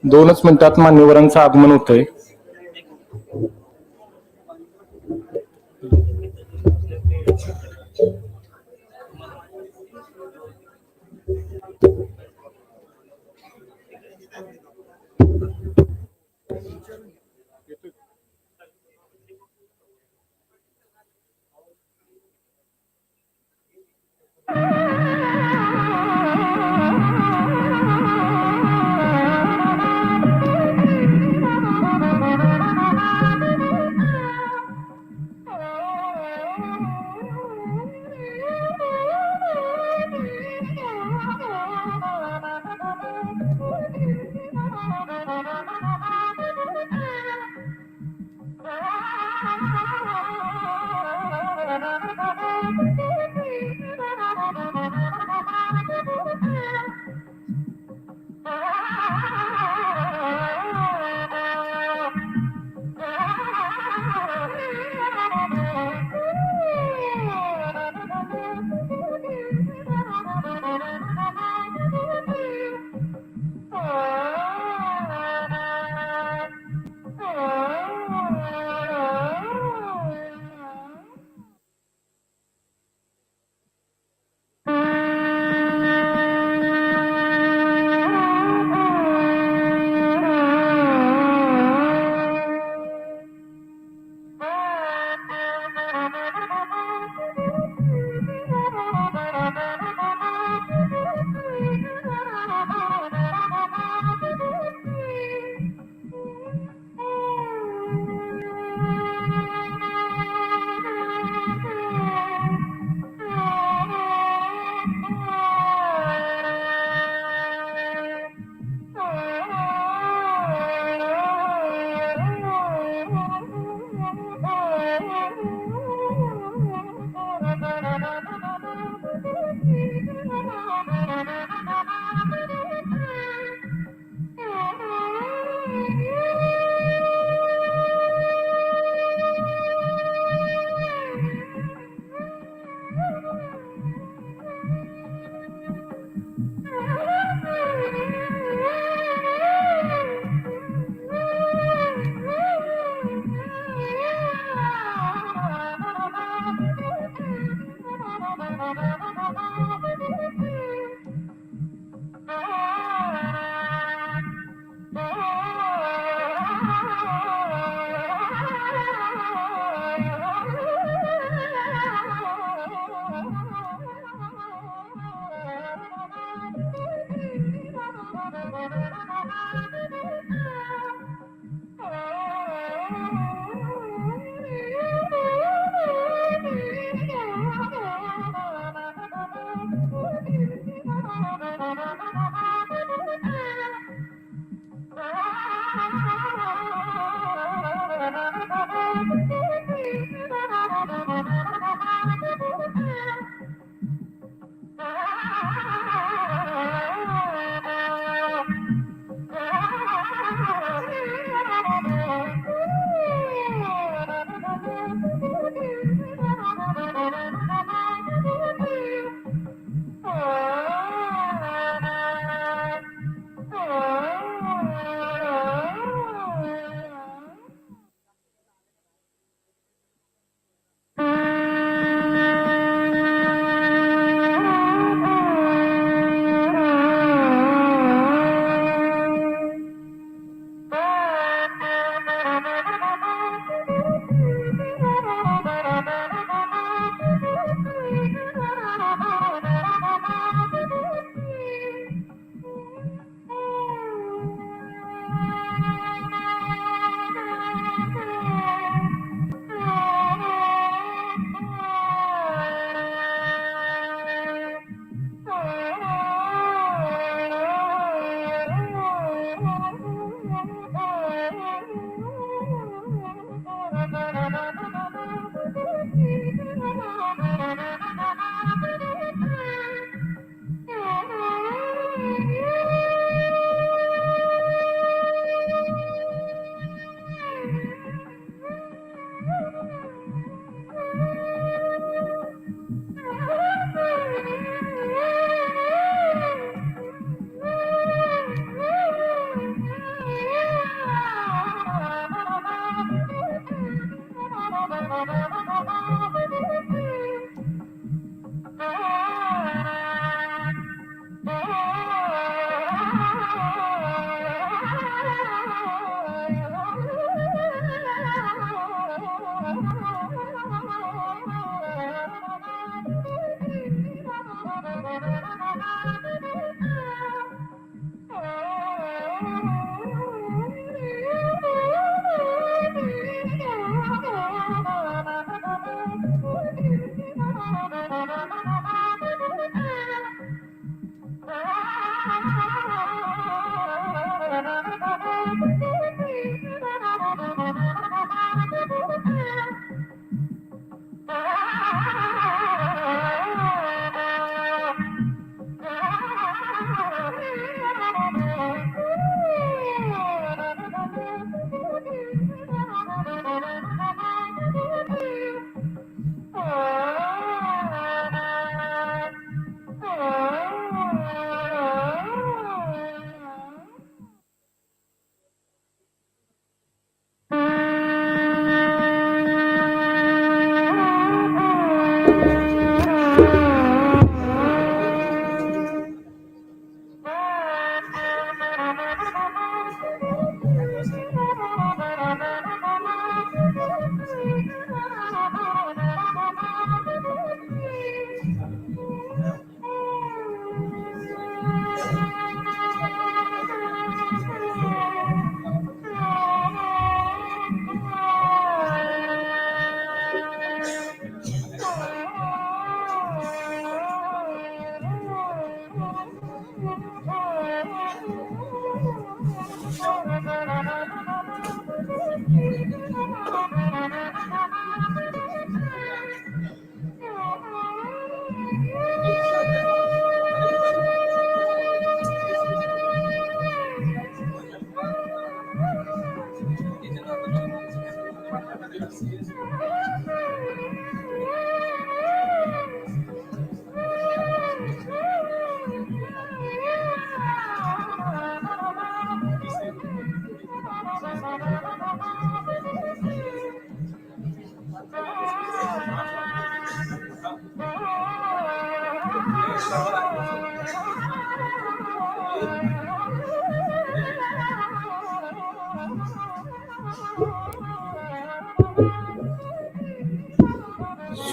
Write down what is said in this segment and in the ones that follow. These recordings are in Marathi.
2च मिनिटात मान्यवरांचं आगमन होतंय.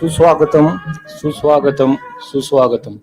सुस्वागतम, सुस्वागतम, सुस्वागतम.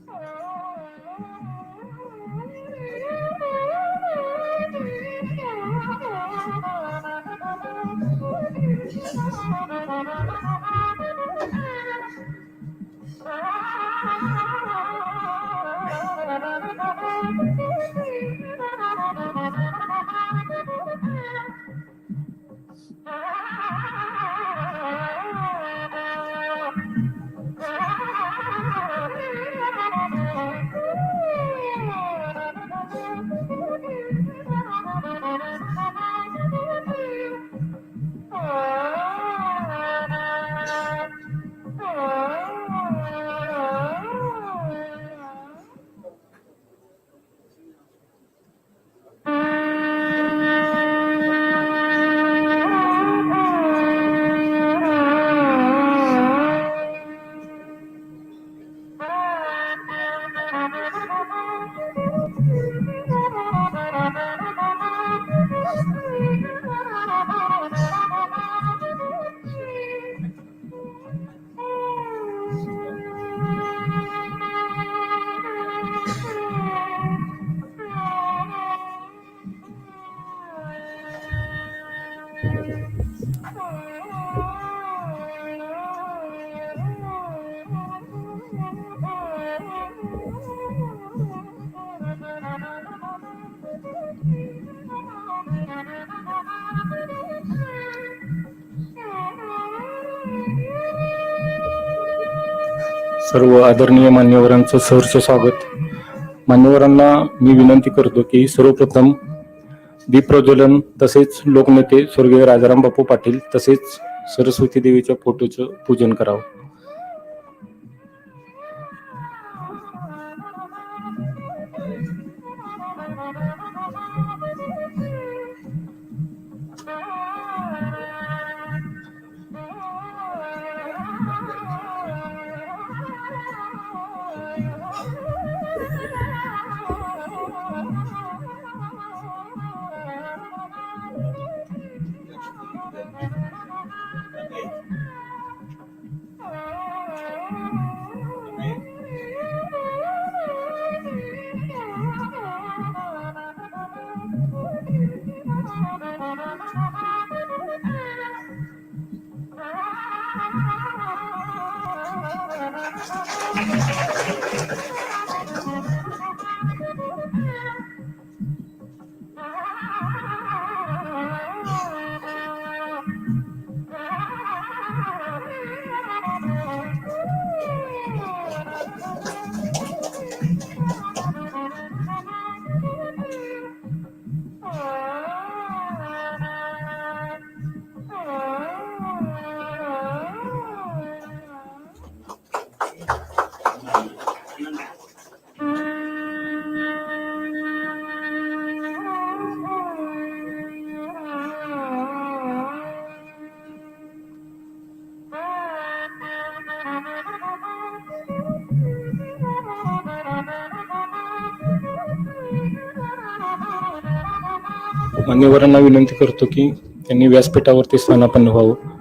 सर्व आदरणीय मान्यवरांचं सहर्ष स्वागत. मान्यवरांना मी विनंती करतो की सर्वप्रथम दीप प्रज्वलन तसेच लोकनेते स्वर्गीय राजाराम बापू पाटील तसेच सरस्वती देवीच्या फोटोचं पूजन करावं. मान्यवरांना विनंती करतो की त्यांनी व्यासपीठावरती स्थानापन्न व्हावं.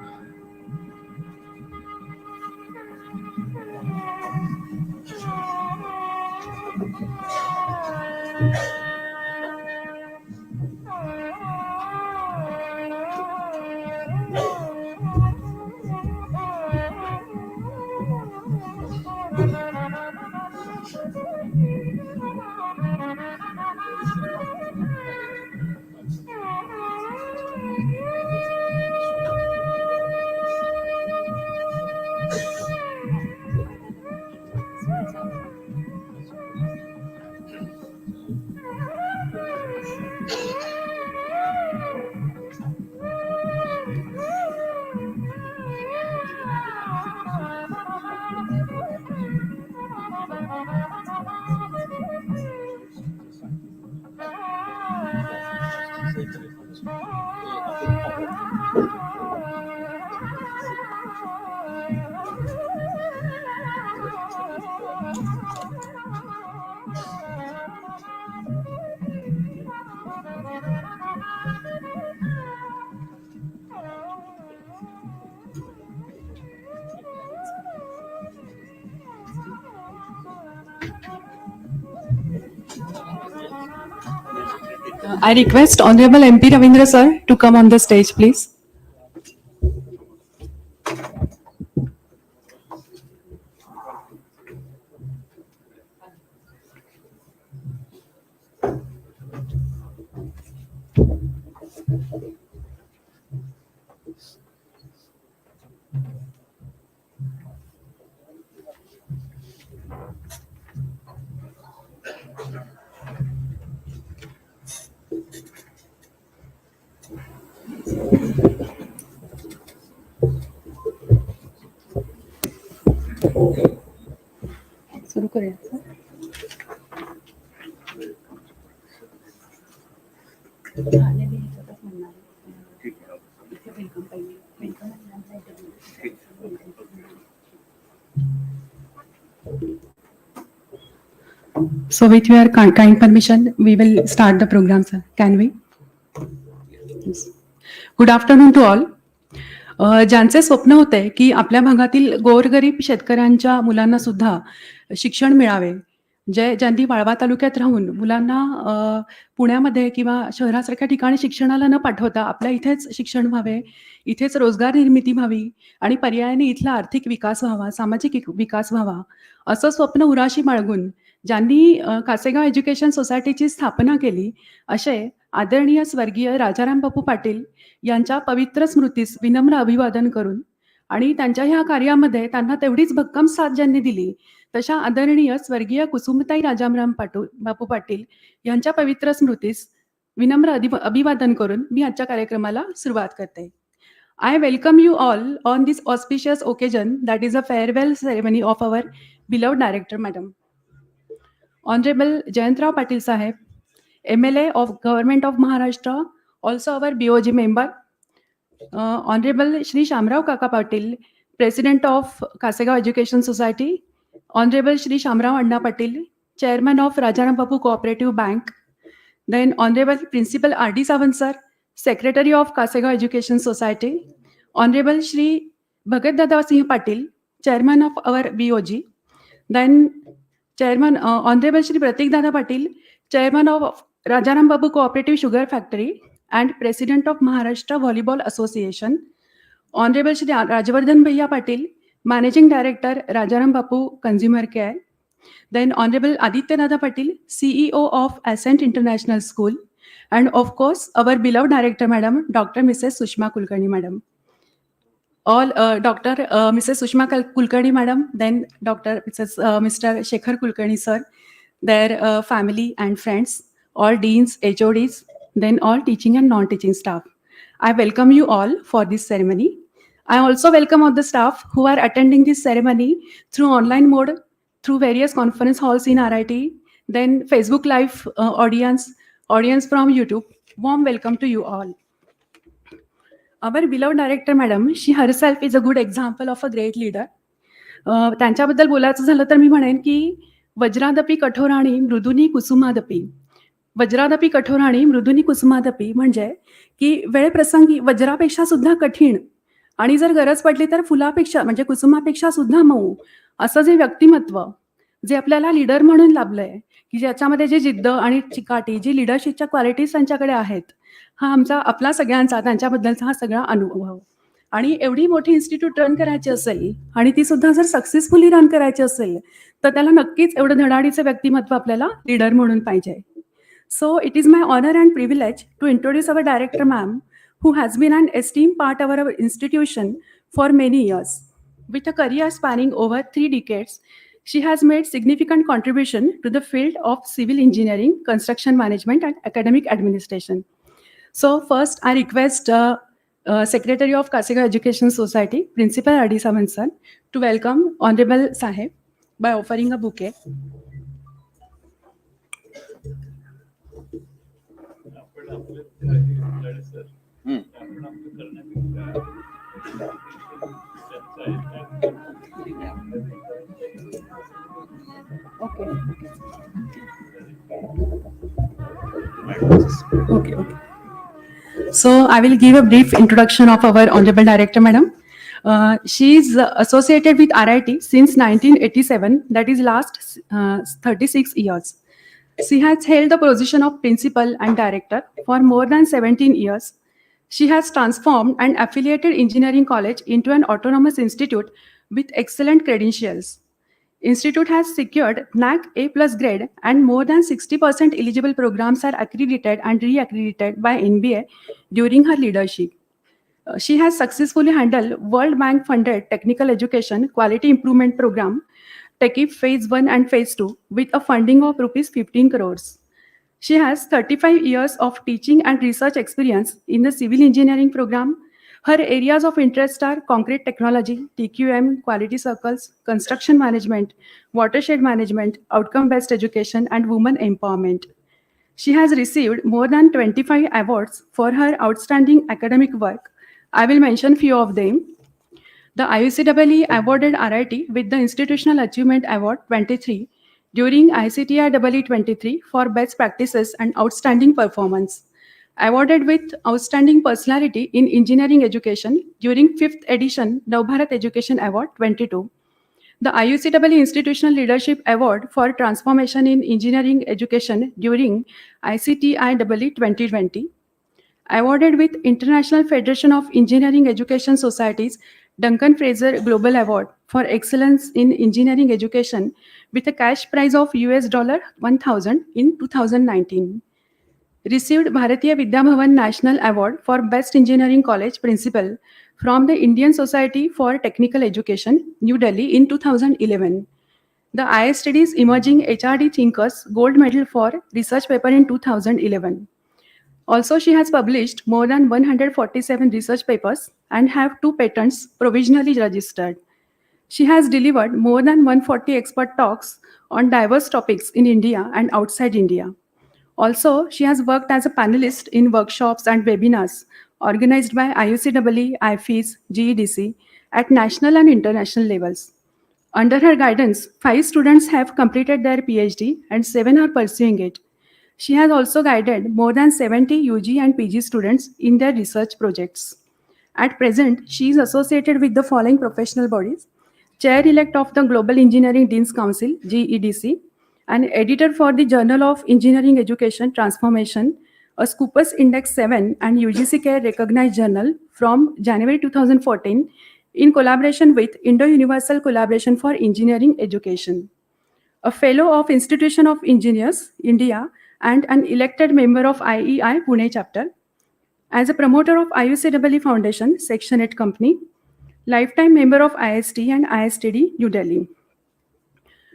I request Honorable MP Ravindra sir to come on the stage, please. सुरू करूया. So with your kind permission, we will start the program, sir. Can we? Yes. Good afternoon to all. ज्यांचे स्वप्न होते की आपल्या भागातील गोरगरीब शेतकऱ्यांच्या मुलांना सुद्धा शिक्षण मिळावे, ज्यांनी वाळवा तालुक्यात राहून मुलांना पुण्यामध्ये किंवा शहरासारख्या ठिकाणी शिक्षणाला न पाठवता आपल्या इथेच शिक्षण व्हावे, इथेच रोजगार निर्मिती व्हावी आणि पर्यायाने इथला आर्थिक विकास व्हावा, सामाजिक विकास व्हावा, असं स्वप्न उराशी बाळगून ज्यांनी कासेगाव एज्युकेशन सोसायटीची स्थापना केली, असे आदरणीय स्वर्गीय राजाराम बापू पाटील यांच्या पवित्र स्मृतीस विनम्र अभिवादन करून आणि त्यांच्या ह्या कार्यामध्ये त्यांना तेवढीच भक्कम साथ ज्यांनी दिली, तशा आदरणीय स्वर्गीय कुसुमताई राजाराम बापू पाटील यांच्या पवित्र स्मृतीस विनम्र अभिवादन करून मी आजच्या कार्यक्रमाला सुरुवात करते. I welcome you all on this auspicious occasion that is a farewell ceremony of our beloved director, Madam. Honorable Jayantrao Patil Saheb, MLA of Government of Maharashtra, also our BOG member. Honorable Shri Shamrao Kaka Patil, President of Kasegaon Education Society. Honorable Shri Shamrao Anna Patil, Chairman of Rajarram Bapu Cooperative Bank. Then Honorable Principal R.D. Sawant Sir, Secretary of Kasegaon Education Society. Honorable Shri Bhagat Dada Singh Patil, Chairman of our BOG. Then Chairman Honorable Shri Pratik Dada Patil, Chairman of Rajaram Babu Cooperative Sugar Factory, and President of Maharashtra Volleyball Association. Honorable Shri Rajavardhan Bhaiya Patil, Managing Director, Rajaram Bapu Consumer Care. Then Honorable Aditya Dada Patil, CEO of Ascent International School. And of course, our beloved Director Madam, Dr. Mrs. Sushma Kulkarni Madam. All Dr. Mrs. Sushma Kulkarni Madam, then Mr. Shekhar Kulkarni Sir, their family and friends, all deans, HODs, then all teaching and non-teaching staff. I welcome you all for this ceremony. I also welcome all the staff who are attending this ceremony through online mode, through various conference halls in RIT, then Facebook Live audience from YouTube. Warm welcome to you all. Our beloved director madam, she herself is a good example of a great leader. त्यांच्याबद्दल बोलायचं झालं तर मी म्हणेन की वज्रादपी कठोराणी मृदुनी कुसुमादपी. वज्रादपी कठोराणी मृदुनी कुसुमादपी म्हणजे की वेळप्रसंगी वज्रापेक्षा सुद्धा कठीण आणि जर गरज पडली तर फुलापेक्षा म्हणजे कुसुमापेक्षा सुद्धा मऊ असं जे व्यक्तिमत्व जे आपल्याला लीडर म्हणून लाभलंय की ज्याच्यामध्ये जे जिद्द आणि चिकाटी जी लिडरशिपच्या क्वालिटीज त्यांच्याकडे आहेत, हा आमचा आपला सगळ्यांचा त्यांच्याबद्दलचा हा सगळा अनुभव. आणि एवढी मोठी इन्स्टिट्यूट रन करायची असेल आणि ती सुद्धा जर सक्सेसफुली रन करायची असेल तर त्याला नक्कीच एवढं धडाडीचं व्यक्तिमत्व आपल्याला लीडर म्हणून पाहिजे. So it is my honor and privilege to introduce our director ma'am, who has been an esteemed part of our institution for many years. With a career spanning over 3 decades, she has made significant contribution to the field of civil engineering, construction management and academic administration. So first I request Secretary of Kasega Education Society, Principal R.D. Samant sir, to welcome Honorable Sahib by offering a bouquet. Okay. So I will give a brief introduction of our Honorable Director Madam. She is associated with RIT since 1987, that is last 36 years. She has held the position of principal and director for more than 17 years. She has transformed an affiliated engineering college into an autonomous institute with excellent credentials. Institute has secured NAC A+ grade and more than 60% eligible programs are accredited and re-accredited by NBA during her leadership. She has successfully handled World Bank funded technical education quality improvement program TechIP Phase 1 and Phase 2 with a funding of rupees 15 crores. She has 35 years of teaching and research experience in the civil engineering program. Her areas of interest are concrete technology, TQM, quality circles, construction management, watershed management, outcome-based education, and women empowerment. She has received more than 25 awards for her outstanding academic work. I will mention few of them. The IUCEE awarded RIT with the Institutional Achievement Award 23 during ICTI 23 for best practices and outstanding performance. Awarded with Outstanding Personality in Engineering Education during 5th edition Navbharat Education Award 22. The IUCEE Institutional Leadership Award for Transformation in Engineering Education during ICTI 2020. Awarded with International Federation of Engineering Education Societies Duncan Fraser Global Award for Excellence in Engineering Education with a cash prize of $1,000 in 2019. Received Bharatiya Vidya Bhavan National Award for Best Engineering College Principal from the Indian Society for Technical Education, New Delhi in 2011. The ISTD's Emerging HRD Thinkers Gold Medal for Research Paper in 2011. Also, she has published more than 147 research papers and have 2 patents provisionally registered. She has delivered more than 140 expert talks on diverse topics in India and outside India. Also, she has worked as a panelist in workshops and webinars organized by IUCEE, IFES, GEDC at national and international levels. Under her guidance, 5 students have completed their PhD and 7 are pursuing it. She has also guided more than 70 UG and PG students in their research projects. At present, she is associated with the following professional bodies: Chair-elect of the Global Engineering Deans Council, GEDC, and editor for the Journal of Engineering Education Transformation, a Scopus Index 7 and UGC Care recognized journal from January 2014 in collaboration with Indo-Universal Collaboration for Engineering Education. A fellow of Institution of Engineers, India, and an elected member of IEI Pune chapter. As a promoter of IUCEE Foundation, Section 8 company, lifetime member of IST and ISTD, New Delhi.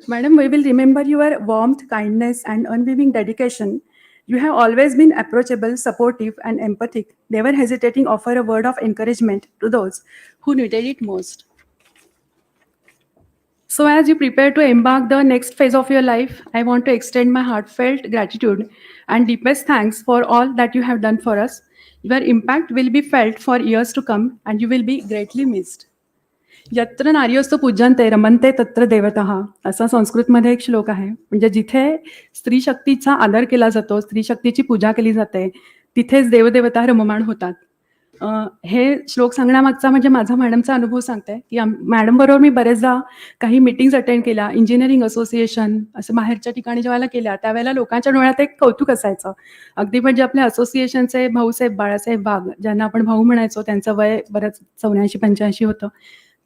Madam, we will remember your warmth, kindness, and unwavering dedication. You have always been approachable, supportive, and empathic, never hesitating to offer a word of encouragement to those who needed it most. So as you prepare to embark the next phase of your life, I want to extend my heartfelt gratitude and deepest thanks for all that you have done for us. Your impact will be felt for years to come and you will be greatly missed. यत्र नार्योस्तु पूज्यन्ते रमन्ते तत्र देवतः असा संस्कृतमध्ये एक श्लोक आहे. म्हणजे जिथे स्त्री शक्तीचा आदर केला जातो, स्त्री शक्तीची पूजा केली जाते, तिथेच देवदेवता रममाण होतात. हे श्लोक सांगण्यामागचा म्हणजे माझा मॅडमचा अनुभव सांगते की मॅडमबरोबर मी बरेचदा काही मीटिंग्स अटेंड केल्या, इंजिनिअरिंग असोसिएशन असं बाहेरच्या ठिकाणी जेव्हा केल्या त्यावेळेला लोकांच्या डोळ्यात एक कौतुक असायचं. अगदी म्हणजे आपल्या असोसिएशनचे भाऊसाहेब बाळासाहेब वाघ, ज्यांना आपण भाऊ म्हणायचो, त्यांचं वय बरंच 84-85 होतं.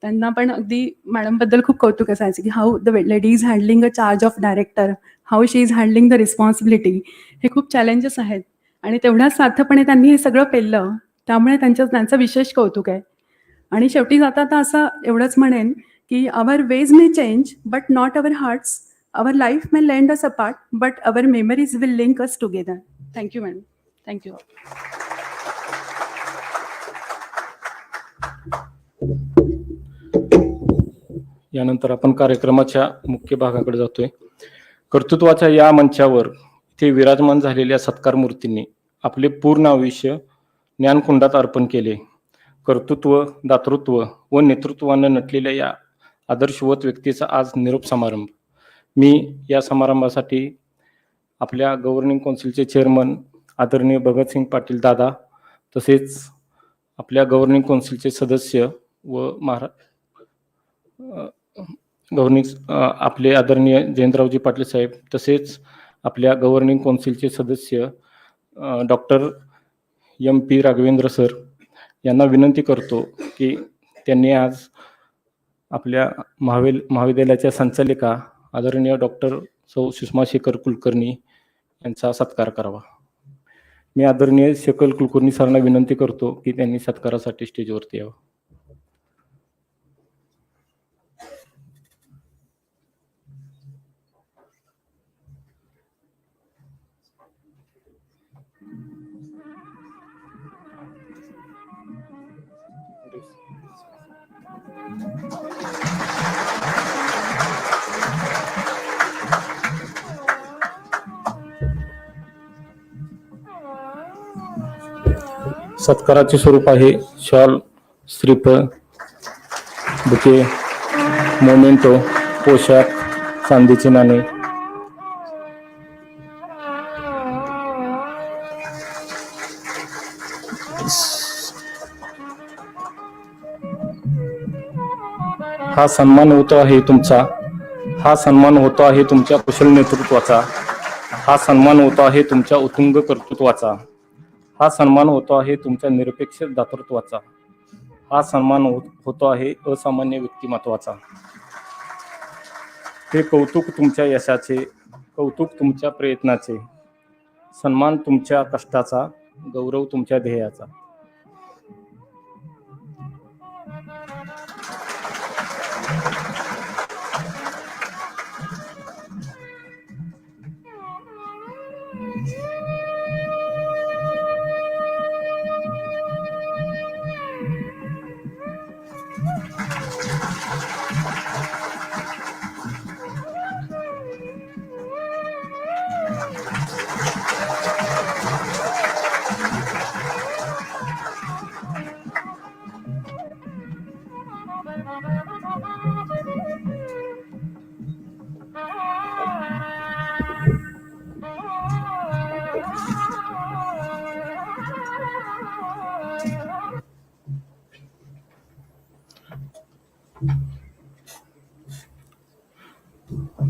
त्यांना पण अगदी मॅडमबद्दल खूप कौतुक असायचं की how the lady is handling a charge of director, how she is handling the responsibility. हे खूप चॅलेंजेस आहेत आणि तेवढ्याच सार्थपणे त्यांनी हे सगळं पेललं. त्यामुळे त्यांचं विशेष कौतुक आहे. आणि शेवटी जाता आता असं एवढंच म्हणेन की our ways may change but not our hearts, our life may lend us apart but our memories will link us together. Thank you madam. Thank you. यानंतर आपण कार्यक्रमाच्या मुख्य भागाकडे जातोय. कर्तृत्वाच्या या मंचावर इथे विराजमान झालेल्या सत्कार मूर्तींनी आपले पूर्ण आयुष्य ज्ञानकुंडात अर्पण केले. कर्तृत्व, दातृत्व व नेतृत्वानं नटलेल्या या आदर्शवत व्यक्तीचा आज निरोप समारंभ. मी या समारंभासाठी आपल्या गव्हर्निंग काउन्सिलचे चेअरमन आदरणीय भगतसिंग पाटील दादा, तसेच आपल्या गव्हर्निंग काउन्सिलचे सदस्य व आपले आदरणीय जयंतरावजी पाटील साहेब, तसेच आपल्या गव्हर्निंग काउन्सिलचे सदस्य डॉक्टर MP राघवेंद्र सर यांना विनंती करतो की त्यांनी आज आपल्या महाविद्यालयाच्या संचालिका आदरणीय डॉक्टर सुषमा कुलकर्णी यांचा सत्कार करावा. मी आदरणीय कुलकर्णी सरांना विनंती करतो की त्यांनी सत्कारासाठी स्टेजवरती यावं. सत्काराचे स्वरूप आहे शॉल, श्रीफळ, बुके, मोमेंटो, पोशाख, चांदीचे नाणे. हा सन्मान होतो आहे तुमच्या कुशल नेतृत्वाचा. हा सन्मान होतो आहे तुमच्या उत्तुंग कर्तृत्वाचा. हा सन्मान होतो आहे तुमच्या निरपेक्ष दातृत्वाचा. हा सन्मान होतो आहे असामान्य व्यक्तिमत्वाचा. हे कौतुक तुमच्या यशाचे, कौतुक तुमच्या प्रयत्नाचे, सन्मान तुमच्या कष्टाचा, गौरव तुमच्या ध्येयाचा.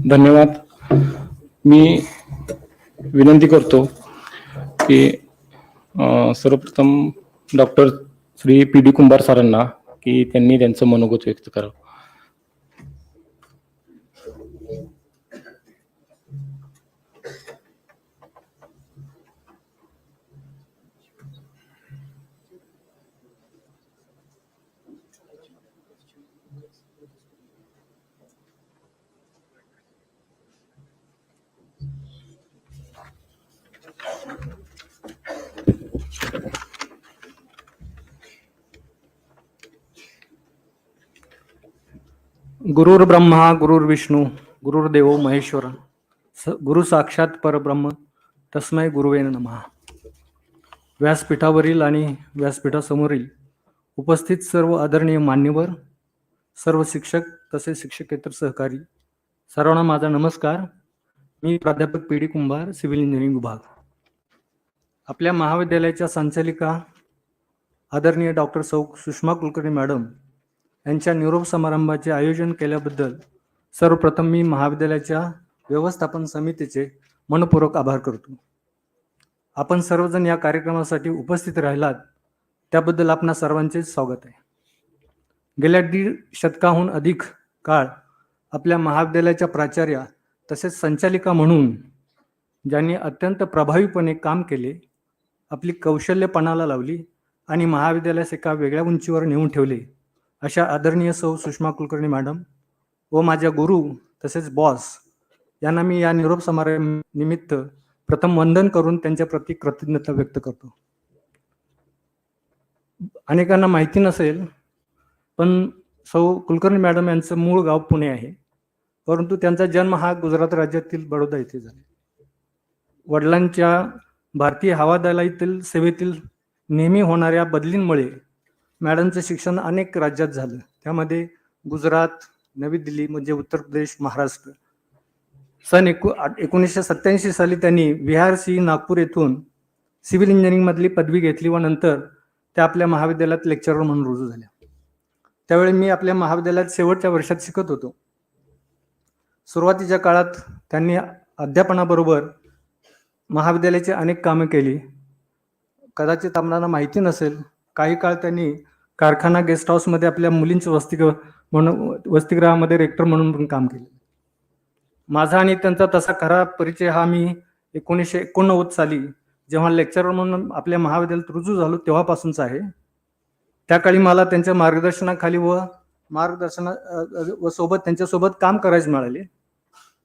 धन्यवाद. मी विनंती करतो की सर्वप्रथम डॉक्टर श्री PD कुंभार सरांना की त्यांनी त्यांचं मनोगत व्यक्त करावं. गुरुर् ब्रह्मा गुरुर्विष्णू गुरुर्देवो महेश्वर गुरु साक्षात परब्रह्म तस्मै गुरुवे नमः. व्यासपीठावरील आणि व्यासपीठासमोरील उपस्थित सर्व आदरणीय मान्यवर, सर्व शिक्षक तसेच शिक्षकेतर सहकारी सर्वांना माझा नमस्कार. मी प्राध्यापक PD कुंभार, सिव्हिल इंजिनिअरिंग विभाग. आपल्या महाविद्यालयाच्या संचालिका आदरणीय डॉक्टर सुषमा कुलकर्णी मॅडम यांच्या निरोप समारंभाचे आयोजन केल्याबद्दल सर्वप्रथम मी महाविद्यालयाच्या व्यवस्थापन समितीचे मनपूर्वक आभार करतो. आपण सर्वजण या कार्यक्रमासाठी उपस्थित राहिलात त्याबद्दल आपणा सर्वांचे स्वागत आहे. गेल्या 1.5 शतकाहून अधिक काळ आपल्या महाविद्यालयाच्या प्राचार्या तसेच संचालिका म्हणून ज्यांनी अत्यंत प्रभावीपणे काम केले, आपली कौशल्य पणाला लावली आणि महाविद्यालयास एका वेगळ्या उंचीवर नेऊन ठेवले, अशा आदरणीय सौ सुषमा कुलकर्णी मॅडम व माझ्या गुरु तसेच बॉस यांना मी या निरोप समारंभानिमित्त प्रथम वंदन करून त्यांच्या प्रती कृतज्ञता व्यक्त करतो. अनेकांना माहिती नसेल पण सौ कुलकर्णी मॅडम यांचं मूळ गाव पुणे आहे, परंतु त्यांचा जन्म हा गुजरात राज्यातील बडोदा येथे झाला. वडिलांच्या भारतीय हवाई सेवेतील नेहमी होणाऱ्या बदलींमुळे मॅडमचं शिक्षण अनेक राज्यात झालं, त्यामध्ये गुजरात, नवी दिल्ली म्हणजे उत्तर प्रदेश, महाराष्ट्र. सन 1987 साली त्यांनी विहार नागपूर येथून सिव्हिल इंजिनिअरिंगमधली पदवी घेतली व नंतर त्या आपल्या महाविद्यालयात लेक्चरर म्हणून रुजू झाल्या. त्यावेळी मी आपल्या महाविद्यालयात शेवटच्या वर्षात शिकत होतो. सुरुवातीच्या काळात त्यांनी अध्यापनाबरोबर महाविद्यालयाची अनेक कामे केली. कदाचित आपल्याला माहिती नसेल, काही काळ त्यांनी कारखाना गेस्ट हाऊसमध्ये आपल्या मुलींचं वसतिगृहामध्ये रेक्टर म्हणून पण काम केले. माझा आणि त्यांचा तसा खरा परिचय हा मी 1989 साली जेव्हा लेक्चरर म्हणून आपल्या महाविद्यालयात रुजू झालो तेव्हापासूनच आहे. त्या काळी मला त्यांच्या मार्गदर्शनाखाली व सोबत त्यांच्यासोबत काम करायला मिळाले.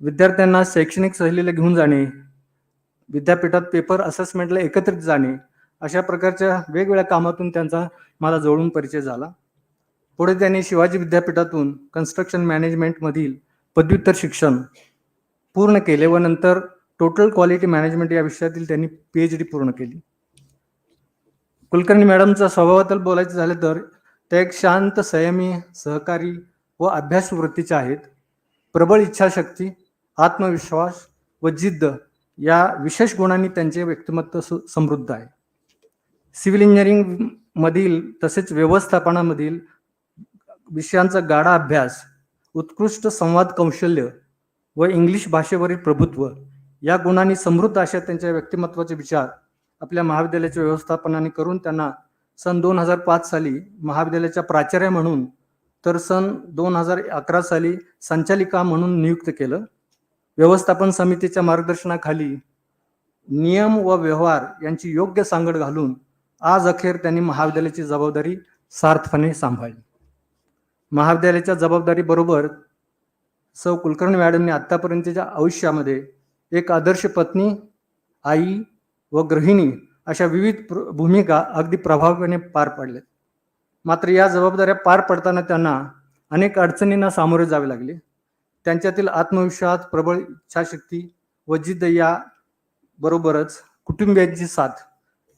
विद्यार्थ्यांना शैक्षणिक सहलीला घेऊन जाणे, विद्यापीठात पेपर असेसमेंटला एकत्रित जाणे, अशा प्रकारच्या वेगवेगळ्या कामातून त्यांचा मला जवळून परिचय झाला. पुढे त्यांनी शिवाजी विद्यापीठातून कन्स्ट्रक्शन मॅनेजमेंटमधील पदव्युत्तर शिक्षण पूर्ण केले व नंतर टोटल क्वालिटी मॅनेजमेंट या विषयातील त्यांनी PhD पूर्ण केली. कुलकर्णी मॅडमच्या स्वभावाबद्दल बोलायचं झालं तर त्या एक शांत, संयमी, सहकारी व अभ्यास वृत्तीच्या आहेत. प्रबळ इच्छाशक्ती, आत्मविश्वास व जिद्द या विशेष गुणांनी त्यांचे व्यक्तिमत्व समृद्ध आहे. सिव्हिल इंजिनिअरिंग मधील तसेच व्यवस्थापनामधील विषयांचा गाढा अभ्यास, उत्कृष्ट संवाद कौशल्य व इंग्लिश भाषेवरील प्रभुत्व या गुणांनी समृद्ध अशा त्यांच्या व्यक्तिमत्वाचे विचार आपल्या महाविद्यालयाच्या व्यवस्थापनाने करून त्यांना सन 2005 साली महाविद्यालयाच्या प्राचार्या म्हणून तर सन 2011 साली संचालिका म्हणून नियुक्त केलं. व्यवस्थापन समितीच्या मार्गदर्शनाखाली नियम व व्यवहार यांची योग्य सांगड घालून आज अखेर त्यांनी महाविद्यालयाची जबाबदारी सार्थपणे सांभाळली. महाविद्यालयाच्या जबाबदारीबरोबर सौ कुलकर्णी मॅडमने आतापर्यंतच्या आयुष्यामध्ये एक आदर्श पत्नी, आई व गृहिणी अशा विविध भूमिका अगदी प्रभावीपणे पार पाडल्या. मात्र या जबाबदाऱ्या पार पडताना त्यांना अनेक अडचणींना सामोरे जावे लागले. त्यांच्यातील आत्मविश्वास, प्रबळ इच्छाशक्ती व जिद्द या बरोबरच कुटुंबियांची साथ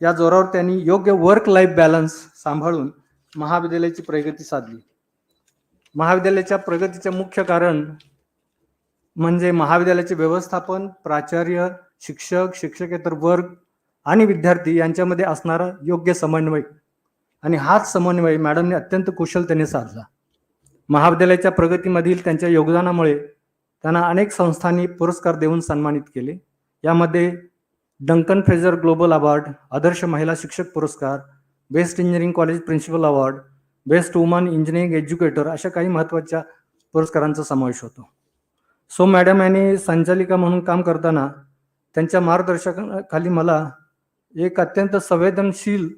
या जोरावर त्यांनी योग्य वर्क लाईफ बॅलन्स सांभाळून महाविद्यालयाची प्रगती साधली. महाविद्यालयाच्या प्रगतीचे मुख्य कारण म्हणजे महाविद्यालयाचे व्यवस्थापन, प्राचार्य, शिक्षक, शिक्षकेतर वर्ग आणि विद्यार्थी यांच्यामध्ये असणारा योग्य समन्वय, आणि हाच समन्वय मॅडमने अत्यंत कुशलतेने साधला. महाविद्यालयाच्या प्रगतीमधील त्यांच्या योगदानामुळे त्यांना अनेक संस्थांनी पुरस्कार देऊन सन्मानित केले. यामध्ये डंकन फ्रेझर ग्लोबल अवॉर्ड, आदर्श महिला शिक्षक पुरस्कार, best engineering college principal award, best woman engineering educator अशा काही महत्त्वाच्या पुरस्कारांचा समावेश होतो. सो मॅडम यांनी संचालिका म्हणून काम करताना त्यांच्या मार्गदर्शनाखाली मला एक अत्यंत संवेदनशील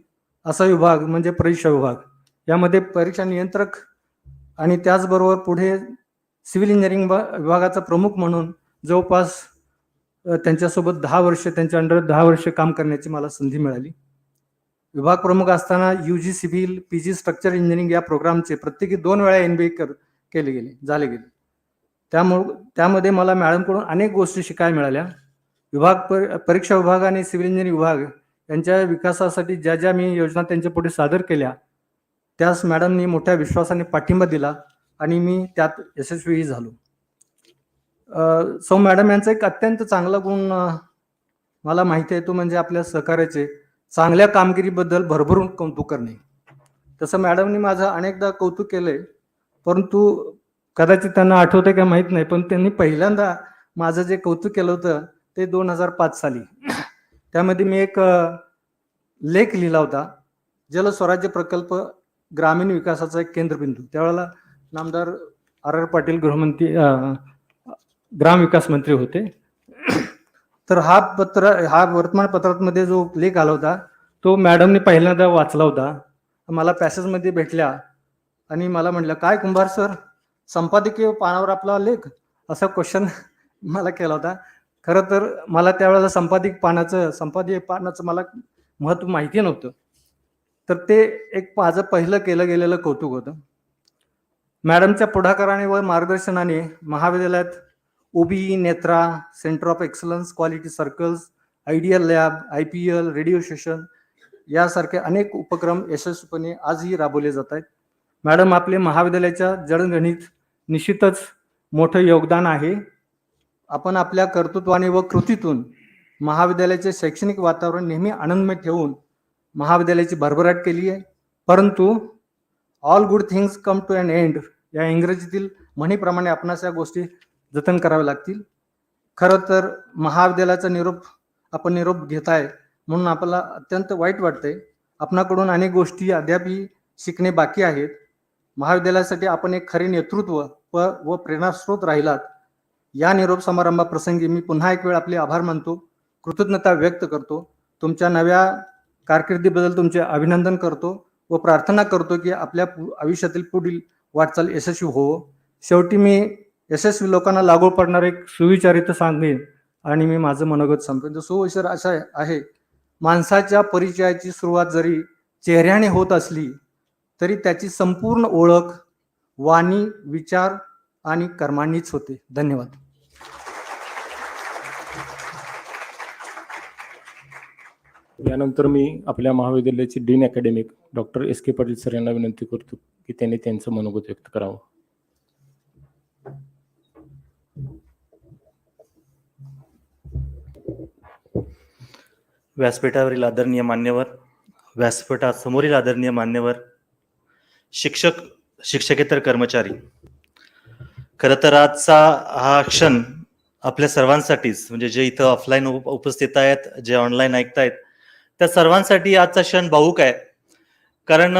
असा विभाग म्हणजे परीक्षा विभाग, यामध्ये परीक्षा नियंत्रक आणि त्याचबरोबर पुढे सिव्हिल इंजिनिअरिंग विभागाचा प्रमुख म्हणून जवळपास त्यांच्यासोबत 10 वर्ष, त्यांच्या अंडर 10 वर्ष काम करण्याची मला संधी मिळाली. विभाग प्रमुख असताना UG civil, PG structure engineering या प्रोग्रामचे प्रत्येकी 2 वेळा MBA झाले गेले. त्यामध्ये मला मॅडमकडून अनेक गोष्टी शिकायला मिळाल्या. परीक्षा विभाग आणि सिव्हिल इंजिनिअरिंग विभाग यांच्या विकासासाठी ज्या ज्या मी योजना त्यांच्या पुढे सादर केल्या, त्यास मॅडमनी मोठ्या विश्वासाने पाठिंबा दिला आणि मी त्यात यशस्वीही झालो. सौ मॅडम यांचा एक अत्यंत चांगला गुण मला माहिती आहे, तो म्हणजे आपल्या सहकार्याचे चांगल्या कामगिरीबद्दल भरभरून कौतुक करणे. तसं मॅडमनी माझं अनेकदा कौतुक केलंय, परंतु कदाचित त्यांना आठवतंय का माहीत नाही, पण त्यांनी पहिल्यांदा माझं जे कौतुक केलं होतं ते 2005 साली. त्यामध्ये मी एक लेख लिहिला होता, जलस्वराज्य प्रकल्प ग्रामीण विकासाचा एक केंद्रबिंदू. त्यावेळेला नामदार RR पाटील गृहमंत्री ग्रामविकास मंत्री होते. तर हा वर्तमानपत्रामध्ये जो लेख आला होता तो मॅडमने पहिल्यांदा वाचला होता. मला पॅसेजमध्ये भेटल्या आणि मला म्हटलं, काय कुंभार सर, संपादकीय पानावर आपला लेख, असा क्वेश्चन मला केला होता. खरं तर मला त्यावेळेला संपादकीय पानाचं मला महत्त्व माहिती नव्हतं. तर ते एक माझं पहिलं केलं गेलेलं कौतुक होतं. मॅडमच्या पुढाकाराने व मार्गदर्शनाने महाविद्यालयात OBE, Netra, centre of excellence, quality circles, ideal lab, IPL, radio session यासारखे अनेक उपक्रम यशस्वीपणे आजही राबवले जात आहेत. मॅडम, आपले महाविद्यालयाच्या जडणघडणीत निश्चितच मोठं योगदान आहे. आपण आपल्या कर्तृत्वाने व कृतीतून महाविद्यालयाचे शैक्षणिक वातावरण नेहमी आनंदमय ठेवून महाविद्यालयाची भरभराट केली आहे. परंतु all good things come to an end या इंग्रजीतील म्हणीप्रमाणे आपणास या गोष्टी जतन कराव्या लागतील. खरं तर महाविद्यालयाचा निरोप घेताय म्हणून आपल्याला अत्यंत वाईट वाटतंय. आपणाकडून अनेक गोष्टी अद्यापही शिकणे बाकी आहेत. महाविद्यालयासाठी आपण एक खरे नेतृत्व व प्रेरणास्रोत राहिलात. या निरोप समारंभाप्रसंगी मी पुन्हा एक वेळ आपले आभार मानतो, कृतज्ञता व्यक्त करतो. तुमच्या नव्या कारकिर्दीबद्दल तुमचे अभिनंदन करतो व प्रार्थना करतो की आपल्या आयुष्यातील पुढील वाटचाल यशस्वी होवो. शेवटी मी यशस्वी लोकांना लागू पडणार एक सुविचारित सांगेन आणि मी माझं मनोगत संपवेन. सुविचार असा आहे, माणसाच्या परिचयाची सुरुवात जरी चेहऱ्याने होत असली तरी त्याची संपूर्ण ओळख वाणी, विचार आणि कर्मांनीच होते. धन्यवाद. यानंतर मी आपल्या महाविद्यालयाचे dean academic doctor SK Patil sir यांना विनंती करतो की त्यांनी त्यांचं मनोगत व्यक्त करावं. व्यासपीठावरील आदरणीय मान्यवर, व्यासपीठासमोरील आदरणीय मान्यवर, शिक्षक, शिक्षकेतर कर्मचारी, खरं तर आजचा हा क्षण आपल्या सर्वांसाठीच, म्हणजे जे इथं ऑफलाईन उपस्थित आहेत, जे ऑनलाईन ऐकतायत, त्या सर्वांसाठी आजचा क्षण भावूक आहे. कारण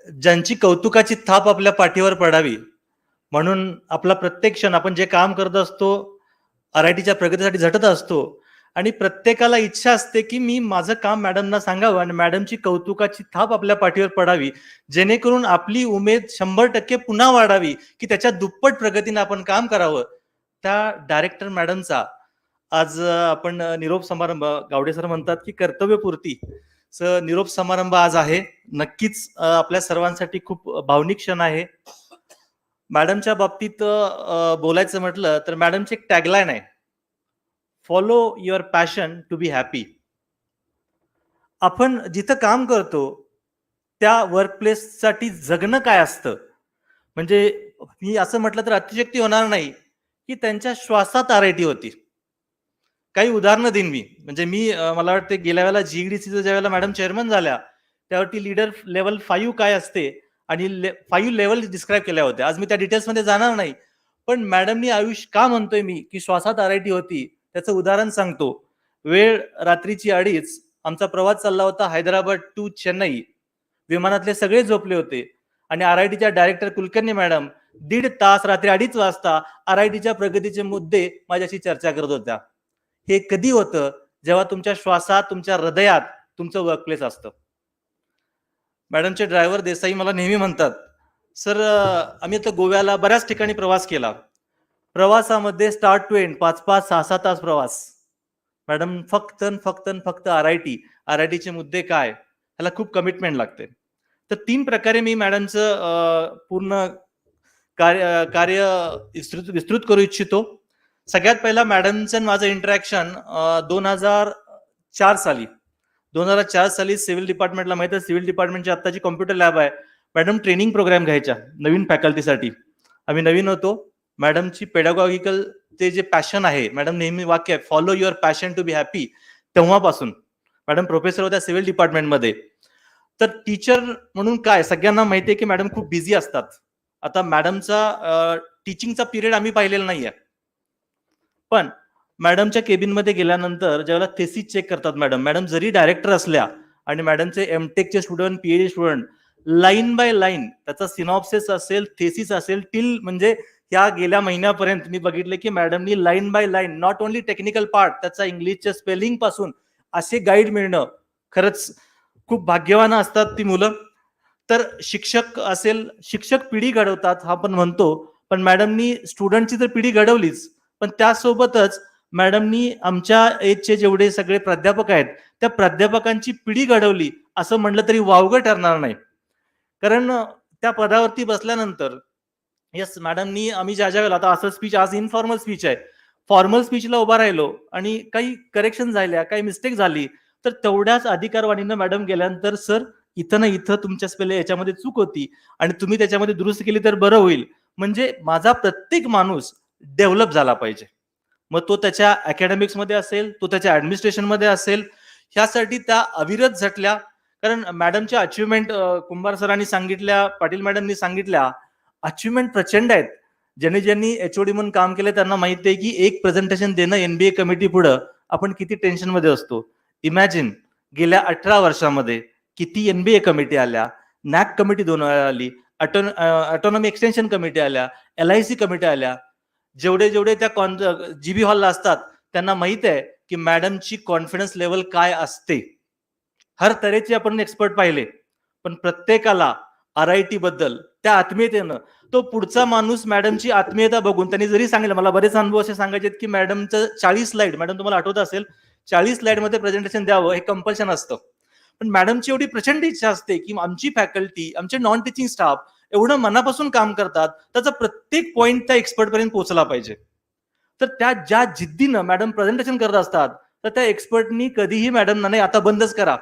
ज्यांची कौतुकाची थाप आपल्या पाठीवर पडावी म्हणून आपला प्रत्येक क्षण, आपण जे काम करत असतो RITच्या प्रगतीसाठी झटत असतो आणि प्रत्येकाला इच्छा असते की मी माझं काम मॅडमना सांगावं आणि मॅडमची कौतुकाची थाप आपल्या पाठीवर पडावी, जेणेकरून आपली उमेद 100% पुन्हा वाढावी की त्याच्या दुप्पट प्रगतीने आपण काम करावं. त्या डायरेक्टर मॅडमचा आज आपण निरोप समारंभ, गावडे सर म्हणतात की कर्तव्यपूर्ती निरोप समारंभ आज आहे. नक्कीच आपल्या सर्वांसाठी खूप भावनिक क्षण आहे. मॅडमच्या बाबतीत बोलायचं म्हटलं तर मॅडमची एक टॅगलाईन आहे, follow your passion to be happy. आपण जिथं काम करतो त्या वर्कप्लेससाठी जगणं काय असतं, म्हणजे मी असं म्हटलं तर अतिशयोक्ती होणार नाही की त्यांच्या श्वासात RIT होती. काही उदाहरणं देईन मी. म्हणजे मला वाटते गेल्या वेळेला GEDCचं ज्या वेळेला मॅडम चेअरमन झाल्या त्यावरती लीडर लेवल 5 काय असते आणि 5 लेवल डिस्क्राईब केल्या होत्या. आज मी त्या डिटेल्समध्ये जाणार नाही, पण मॅडमनी आयुष का म्हणतोय मी की श्वासात आरआयटी होती, त्याचं उदाहरण सांगतो. वेळ रात्रीची 2:30, आमचा प्रवास चालला होता हैदराबाद टू चेन्नई. विमानातले सगळे झोपले होते आणि आरआयटीच्या डायरेक्टर कुलकर्णी मॅडम 1.5 तास रात्री 2:30 वाजता आरआयटीच्या प्रगतीचे मुद्दे माझ्याशी चर्चा करत होत्या. हे कधी होतं? जेव्हा तुमच्या श्वासात, तुमच्या हृदयात तुमचं वर्कप्लेस असतं. मॅडमचे ड्रायव्हर देसाई मला नेहमी म्हणतात, सर आम्ही आता गोव्याला बऱ्याच ठिकाणी प्रवास केला. प्रवासामध्ये स्टार्ट टू एंड 5-5, 6-6 तास प्रवास. मॅडम फक्त आरआयटीचे मुद्दे काय, ह्याला खूप कमिटमेंट लागते. तर 3 प्रकारे मी मॅडमचं पूर्ण कार्य विस्तृत करू इच्छितो. सगळ्यात पहिला मॅडमचं माझं इंटरॅक्शन 2004 साली सिव्हिल डिपार्टमेंटला माहिती आहे, सिव्हिल डिपार्टमेंटची आत्ताची कॉम्प्युटर लॅब आहे. मॅडम ट्रेनिंग प्रोग्राम घ्यायच्या नवीन फॅकल्टीसाठी. आम्ही नवीन होतो. मॅडमची पेडागॉगिकल ते जे पॅशन आहे, मॅडम नेहमी वाक्य आहे, follow your passion to be happy. तेव्हापासून मॅडम प्रोफेसर होत्या सिव्हिल डिपार्टमेंटमध्ये. तर टीचर म्हणून काय, सगळ्यांना माहिती आहे की मॅडम खूप बिझी असतात. आता मॅडमचा टीचिंगचा पिरियड आम्ही पाहिलेला नाहीये, पण मॅडमच्या केबिनमध्ये गेल्यानंतर ज्यावेळेला थेसिस चेक करतात मॅडम जरी डायरेक्टर असल्या आणि मॅडमचे एमटेकचे student, PhD student line by line त्याचा सिनॉप्सिस असेल, थेसिस असेल, टिल म्हणजे या गेल्या महिन्यापर्यंत मी बघितले की मॅडमनी line by line, not only technical part, त्याचा इंग्लिशच्या स्पेलिंग पासून असे गाईड मिळणं, खरंच खूप भाग्यवान असतात ती मुलं. तर शिक्षक असेल, शिक्षक पिढी घडवतात हा आपण म्हणतो, पण मॅडमनी स्टुडंटची तर पिढी घडवलीच, पण त्यासोबतच मॅडमनी आमच्या एजचे जेवढे सगळे प्राध्यापक आहेत त्या प्राध्यापकांची पिढी घडवली असं म्हटलं तरी वावगं ठरणार नाही. कारण त्या पदावरती बसल्यानंतर येस मॅडमनी आम्ही ज्या वेळेला, आता असं स्पीच आज इनफॉर्मल स्पीच आहे, फॉर्मल स्पीचला उभा राहिलो आणि काही करेक्शन झाल्या, काही मिस्टेक झाली, तर तेवढ्याच अधिकारवाणीनं मॅडम गेल्यानंतर सर इथं ना इथं तुमच्या स्पेलिंग याच्यामध्ये चूक होती आणि तुम्ही त्याच्यामध्ये दुरुस्त केली तर बरं होईल. म्हणजे माझा प्रत्येक माणूस डेव्हलप झाला पाहिजे. मग तो त्याच्या अकॅडमिक्समध्ये असेल, तो त्याच्या ऍडमिनिस्ट्रेशनमध्ये असेल, ह्यासाठी त्या अविरत झटल्या. कारण मॅडमच्या अचिव्हमेंट कुंभार सरांनी सांगितल्या, पाटील मॅडमनी सांगितल्या, अचिव्हमेंट प्रचंड आहेत. ज्यांनी एचओडी म्हणून काम केलं त्यांना माहिती आहे की एक प्रेझेंटेशन देणं एनबीए कमिटी पुढं आपण किती टेन्शनमध्ये असतो. इमॅजिन गेल्या 18 वर्षामध्ये किती एनबीए कमिटी आल्या, नॅक कमिटी 2 वेळा आली, ऑटोनॉमी एक्सटेन्शन कमिटी आल्या, एलआयसी कमिटी आल्या. जेवढे त्या जीबी हॉलला असतात त्यांना माहित आहे की मॅडमची कॉन्फिडन्स लेवल काय असते. हर तऱ्हेचे आपण एक्सपर्ट पाहिले, पण प्रत्येकाला आरआयटी बद्दल त्या आत्मीयतेनं तो पुढचा माणूस मॅडमची आत्मीयता बघून त्यांनी जरी सांगितलं, मला बरेच अनुभव असे सांगायचे की मॅडमचं 40 स्लाइड, मॅडम तुम्हाला आठवत असेल 40 स्लाइड मध्ये प्रेझेंटेशन द्यावं हे कंपल्शन असतं, पण मॅडमची एवढी प्रचंड इच्छा असते की आमची फॅकल्टी, आमचे नॉन टीचिंग स्टाफ एवढं मनापासून काम करतात, त्याचा प्रत्येक पॉईंट त्या एक्सपर्ट पर्यंत पोहोचला पाहिजे. तर त्या ज्या जिद्दीनं मॅडम प्रेझेंटेशन करत असतात, तर त्या एक्सपर्टनी कधीही मॅडमना नाही आता बंदच करा,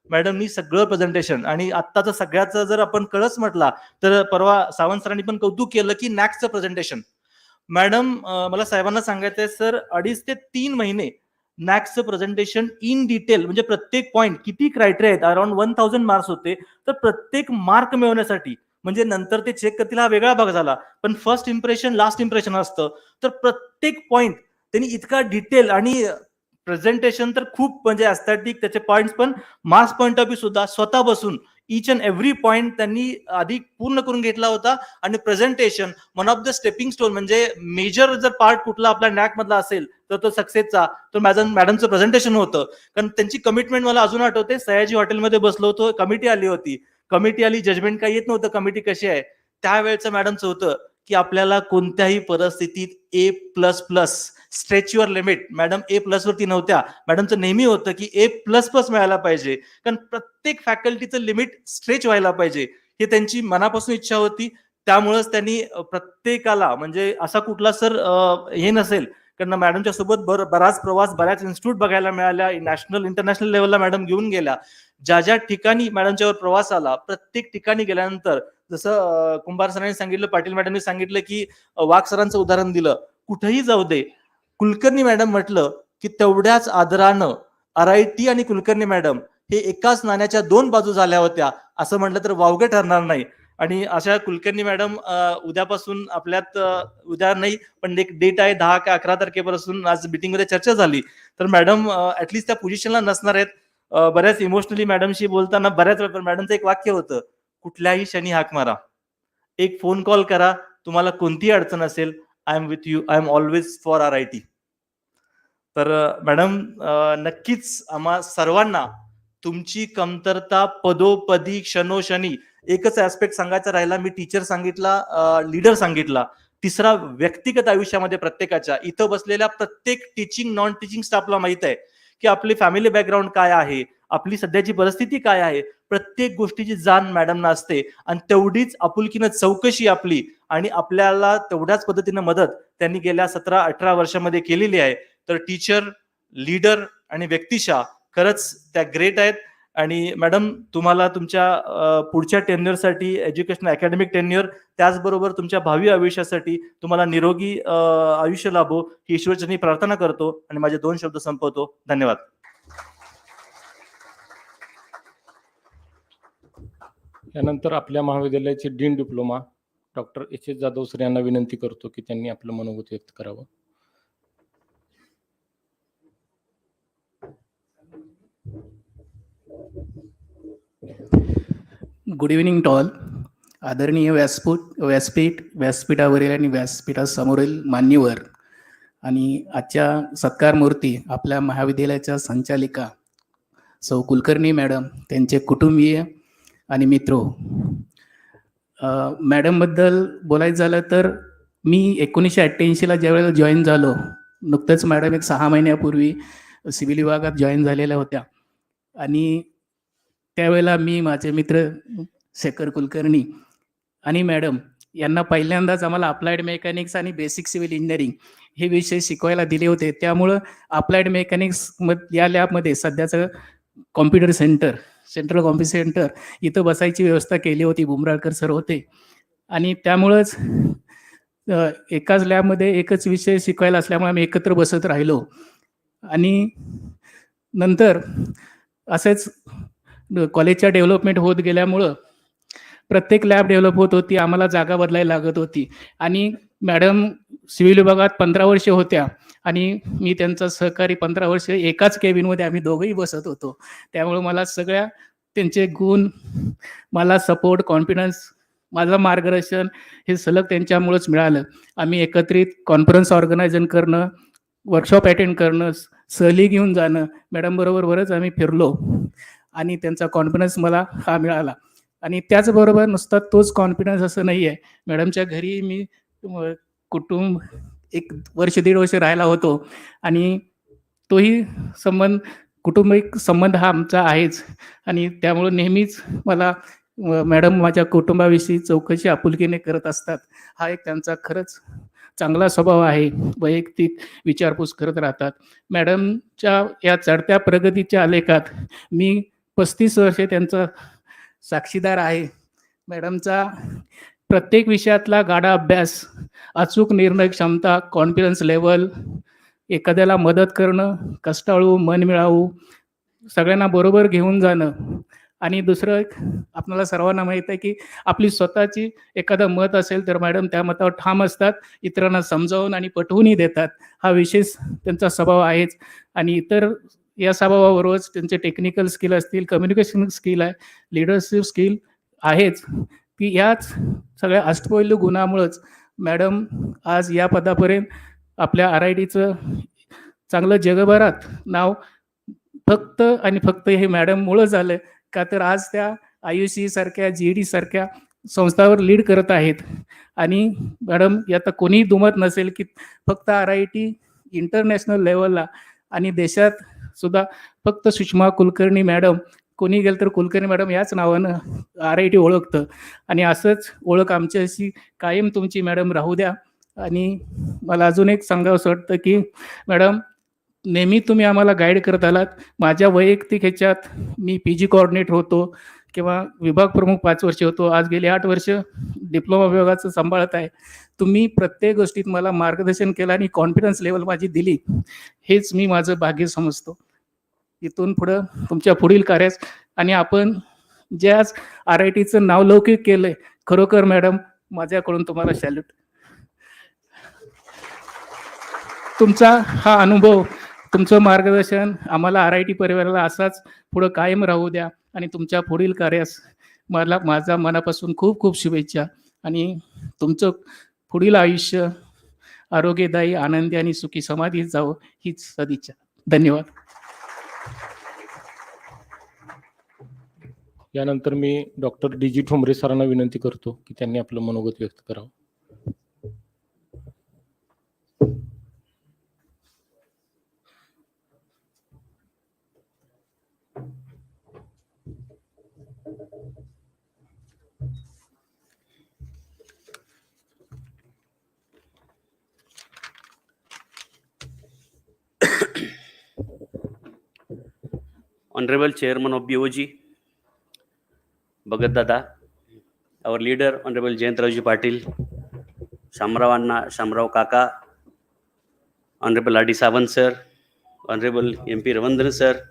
मॅडमनी सगळं प्रेझेंटेशन. आणि आत्ताचं सगळ्याचं जर आपण कळस म्हटला तर परवा सावंत सरांनी पण कौतुक केलं की नॅक्सचं प्रेझेंटेशन. मॅडम मला साहेबांना सांगायचंय सर, 2.5 ते 3 महिने नॅक्सचं प्रेझेंटेशन इन डिटेल, म्हणजे प्रत्येक पॉईंट किती क्रायटेरिया आहेत, अराउंड 1000 मार्क्स होते, तर प्रत्येक मार्क मिळवण्यासाठी, म्हणजे नंतर ते चेक करतील हा वेगळा भाग झाला, पण फर्स्ट इम्प्रेशन लास्ट इम्प्रेशन असतं, तर प्रत्येक पॉईंट त्यांनी इतका डिटेल आणि प्रेझेंटेशन तर खूप म्हणजे एस्थेटिक त्याचे पॉइंट्स, पण मार्क्स पॉइंट ऑफ व्ह्यू सुद्धा स्वतः बसून इच अँड एव्हरी पॉइंट त्यांनी आधी पूर्ण करून घेतला होता. आणि presentation one of the stepping stone, म्हणजे मेजर जर पार्ट कुठला आपला नॅक मधला असेल तर तो सक्सेसचा, तर मॅडमचं प्रेझेंटेशन होतं. कारण त्यांची कमिटमेंट मला अजून आठवते, सयाजी हॉटेलमध्ये बसलो होतो, कमिटी आली होती, कमिटी आली, जजमेंट काही येत नव्हतं कमिटी कशी आहे, त्यावेळेचं मॅडमचं होतं की आपल्याला कोणत्याही परिस्थितीत A++ stretch your limit. Madam A+ वरती नव्हत्या, मॅडमचं नेहमी होतं की A++ मिळायला पाहिजे, कारण प्रत्येक फॅकल्टीचं लिमिट स्ट्रेच व्हायला पाहिजे, हे त्यांची मनापासून इच्छा होती. त्यामुळेच त्यांनी प्रत्येकाला, म्हणजे असा कुठला सर हे नसेल, कारण मॅडमच्या सोबत बराच प्रवास, बऱ्याच इन्स्टिट्यूट बघायला मिळाल्या, नॅशनल इंटरनॅशनल लेवलला मॅडम घेऊन गेल्या. ज्या ठिकाणी मॅडमच्यावर प्रवास आला, प्रत्येक ठिकाणी गेल्यानंतर जसं कुंभार सरांनी सांगितलं, पाटील मॅडमनी सांगितलं की वाघ सरांचं उदाहरण दिलं, कुठेही जाऊ दे, कुलकर्णी मॅडम म्हटलं की तेवढ्याच आदरानं आरआयटी आणि कुलकर्णी मॅडम हे एकाच नाण्याच्या 2 बाजू झाल्या होत्या असं म्हटलं तर वावगं ठरणार नाही. आणि अशा कुलकर्णी मॅडम उद्यापासून आपल्यात उद्या नाही पण एक डेट आहे 10 का 11 तारखेपासून आज मीटिंगमध्ये चर्चा झाली. तर मॅडम ऍटलीस्ट त्या पोझिशनला नसणार आहेत. बऱ्याच इमोशनली मॅडमशी बोलताना बऱ्याच वेळा मॅडमचं एक वाक्य होतं, कुठल्याही क्षणी हाक मारा, एक फोन कॉल करा, तुम्हाला कोणतीही अडचण असेल, I am with you, I am always for R I T. तर मॅडम नक्कीच आम्हा सर्वांना तुमची कमतरता पदोपदी क्षणोक्षणी एकच ऍस्पेक्ट सांगायचा राहिला, मी टीचर सांगितला, लीडर सांगितला, तिसरा व्यक्तिगत आयुष्यामध्ये प्रत्येकाच्या इथं बसलेल्या प्रत्येक टीचिंग नॉन टीचिंग स्टाफला माहित आहे की आपली फॅमिली बॅकग्राऊंड काय आहे, आपली सध्याची परिस्थिती काय आहे, प्रत्येक गोष्टीची जाण मॅडमना असते आणि तेवढीच आपुलकीनं चौकशी आपली आणि आपल्याला तेवढ्याच पद्धतीनं मदत त्यांनी गेल्या 17-18 वर्षामध्ये केलेली आहे. तर टीचर, लीडर आणि व्यक्तिशा खरंच त्या ग्रेट आहेत. आणि मॅडम तुम्हाला तुमच्या पुढच्या टेन्युअरसाठी एज्युकेशन अकॅडमिक टेन्युअर त्याचबरोबर तुमच्या भावी आयुष्यासाठी तुम्हाला निरोगी आयुष्य लाभो ही ईश्वरचरणी प्रार्थना करतो आणि माझे 2 शब्द संपवतो. धन्यवाद. यानंतर आपल्या महाविद्यालयाचे dean diploma doctor H Jadhav sir यांना विनंती करतो की त्यांनी आपलं मनोगत व्यक्त करावं. Good evening to all. आदरणीय व्यासपीठावरील आणि व्यासपीठासमोरील मान्यवर आणि आजच्या सत्कारमूर्ती आपल्या महाविद्यालयाच्या संचालिका सौ कुलकर्णी मॅडम, त्यांचे कुटुंबीय आणि मित्र. मॅडमबद्दल बोलायचं झालं तर मी 1988ला ज्यावेळेला जॉईन झालो, नुकतंच मॅडम एक 6 महिन्यापूर्वी सिव्हिल विभागात जॉईन झालेल्या होत्या आणि त्यावेळेला मी, माझे मित्र शेखर कुलकर्णी आणि मॅडम यांना पहिल्यांदाच आम्हाला अप्लाइड मेकॅनिक्स आणि बेसिक सिव्हिल इंजिनिअरिंग हे विषय शिकवायला दिले होते. त्यामुळं अप्लाइड मेकॅनिक्स या लॅबमध्ये सध्याचं computer centre, central computer centre इथं बसायची व्यवस्था केली होती. बुमराळकर सर होते आणि त्यामुळंच एकाच लॅबमध्ये एकच विषय शिकवायला असल्यामुळे आम्ही एकत्र बसत राहिलो. आणि नंतर असेच कॉलेजच्या डेव्हलपमेंट होत गेल्यामुळं प्रत्येक लॅब डेव्हलप होत होती, आम्हाला जागा बदलायला लागत होती. आणि मॅडम सिव्हिल विभागात 15 वर्ष होत्या आणि मी त्यांचा सहकारी 15 वर्ष एकाच केबिनमध्ये आम्ही दोघंही बसत होतो. त्यामुळे मला सगळ्या त्यांचे गुण, मला सपोर्ट, कॉन्फिडन्स, माझं मार्गदर्शन हे सलग त्यांच्यामुळेच मिळालं. आम्ही एकत्रित कॉन्फरन्स ऑर्गनायझन करणं, वर्कशॉप अटेंड करणं, सहली घेऊन जाणं, मॅडमबरोबर बरंच आम्ही फिरलो आणि त्यांचा कॉन्फिडन्स मला हा मिळाला. आणि त्याचबरोबर नुसता तोच कॉन्फिडन्स असं नाही आहे, मॅडमच्या घरी मी कुटुंब 1 वर्ष 1.5 वर्ष राहायला होतो आणि तोही संबंध, कौटुंबिक संबंध हा आमचा आहेच. आणि त्यामुळं नेहमीच मला मॅडम माझ्या कुटुंबाविषयी चौकशी आपुलकीने करत असतात. हा एक त्यांचा खरंच चांगला स्वभाव आहे. वैयक्तिक विचारपूस करत राहतात. मॅडमच्या या चढत्या प्रगतीच्या आलेखात मी 35 वर्षे त्यांचा साक्षीदार आहे. मॅडमचा प्रत्येक विषयातला गाढा अभ्यास, अचूक निर्णय क्षमता, कॉन्फिडन्स लेवल, एखाद्याला मदत करणं, कष्टाळू, मनमिळावू, सगळ्यांना बरोबर घेऊन जाणं. आणि दुसरं एक आपल्याला सर्वांना माहीत आहे की आपली स्वतःची एखादं मत असेल तर मॅडम त्या मतावर ठाम असतात, इतरांना समजावून आणि पटवूनही देतात. हा विशेष त्यांचा स्वभाव आहेच. आणि इतर या स्वभावाबरोबरच त्यांचे टेक्निकल स्किल असतील, कम्युनिकेशन स्किल आहे, लिडरशिप स्किल आहेच, की याच सगळ्या अष्टपैलू गुणामुळंच मॅडम आज या पदापर्यंत आपल्या RITचं चांगलं जगभरात नाव फक्त आणि फक्त हे मॅडममुळं झालं. का तर आज त्या IUC सारख्या, GED सारख्या संस्थावर लीड करत आहेत. आणि मॅडम यात कोणीही दुमत नसेल की फक्त RIT इंटरनॅशनल लेवलला आणि देशात सुद्धा फक्त सुषमा कुलकर्णी मॅडम, कोणी गेलं तर कुलकर्णी मॅडम याच नावानं RIT ओळखतं. आणि असंच ओळख आमच्याशी कायम तुमची मॅडम राहू द्या. आणि मला अजून एक सांगावंसं वाटतं की मॅडम नेहमी तुम्ही आम्हाला गाईड करत आलात. माझ्या वैयक्तिक ह्याच्यात मी PG कोऑर्डिनेटर होतो किंवा विभाग प्रमुख 5 वर्ष होतो, आज गेली 8 वर्ष डिप्लोमा विभागाचं सांभाळत आहे. तुम्ही प्रत्येक गोष्टीत मला मार्गदर्शन केलं आणि कॉन्फिडन्स लेवल माझी दिली, हेच मी माझं भाग्य समजतो. इथून पुढं तुमच्या पुढील कार्यास आणि आपण जे आज RITचं नावलौकिक केलंय, खरोखर मॅडम माझ्याकडून तुम्हाला सॅल्यूट. तुमचा हा अनुभव, तुमचं मार्गदर्शन आम्हाला RIT परिवाराला असाच पुढं कायम राहू द्या आणि तुमच्या पुढील कार्यास मला माझा मनापासून खूप खूप शुभेच्छा आणि तुमचं पुढील आयुष्य आरोग्यदायी, आनंदी आणि सुखी समाधीत जावं हीच सदिच्छा. धन्यवाद. यानंतर मी डॉक्टर DG ठोंबरे सरांना विनंती करतो की त्यांनी आपलं मनोगत व्यक्त करावं. Honorable Chairman of BOG, Bhagat Dada, our leader, Honorable Jayantraji Patil, Shamrao Anna, Shamrao Kaka, Honorable R.D. Sawant Sir, Honorable MP Ravindran Sir,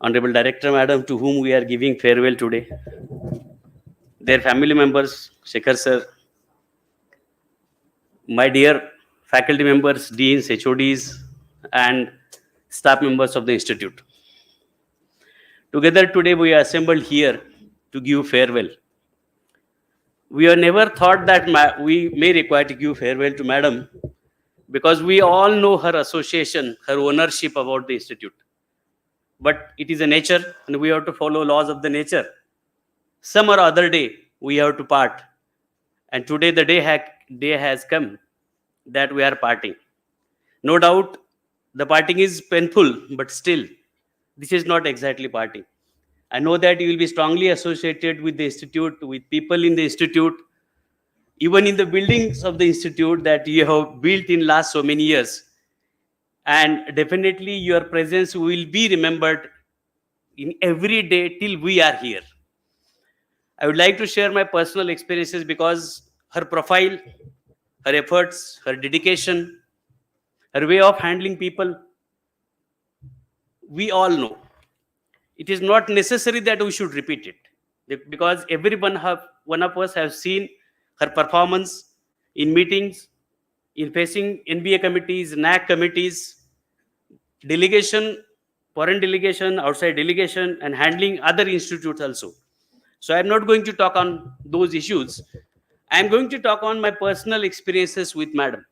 Honorable Director Madam, to whom we are giving farewell today, their family members, Shekhar Sir, my dear faculty members, deans, HODs, and staff members of the institute. Together today we are assembled here to give farewell. We have never thought that we may require to give farewell to Madam, because we all know her association, her ownership about the institute. But it is a nature and we have to follow laws of the nature. Some or other day we have to part. And today the day has come that we are parting. No doubt the parting is painful, but still this is not exactly parting. I know that you will be strongly associated with the institute, with people in the institute, even in the buildings of the institute that you have built in last so many years. And definitely your presence will be remembered in every day till we are here. I would like to share my personal experiences because her profile, her efforts, her dedication, her way of handling people, we all know. It is not necessary that we should repeat it, because one of us have seen her performance in meetings, in facing NBA committees, NAC committees, delegation, foreign delegation, outside delegation, and handling other institutes also. So I'm not going to talk on those issues. I'm going to talk on my personal experiences with Madam,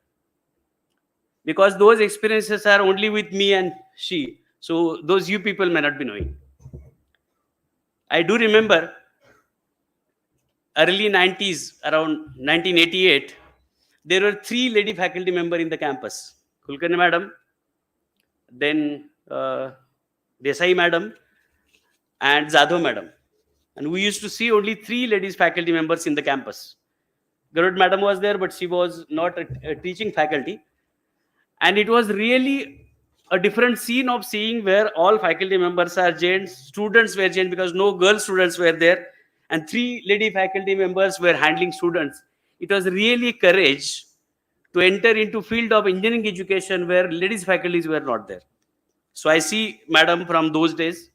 because those experiences are only with me and she. So those you people may not be knowing. I do remember early 90s, around 1988, there were 3 lady faculty members in the campus. Kulkarni Madam, then Desai Madam, and Zadho Madam. And we used to see only 3 ladies faculty members in the campus. Garud Madam was there, but she was not a teaching faculty. And it was really a different scene of seeing where all faculty members are gents, students were gents because no girl students were there, and 3 lady faculty members were handling students. It was really courage to enter into field of engineering education where ladies faculties were not there. So I see Madam from those days.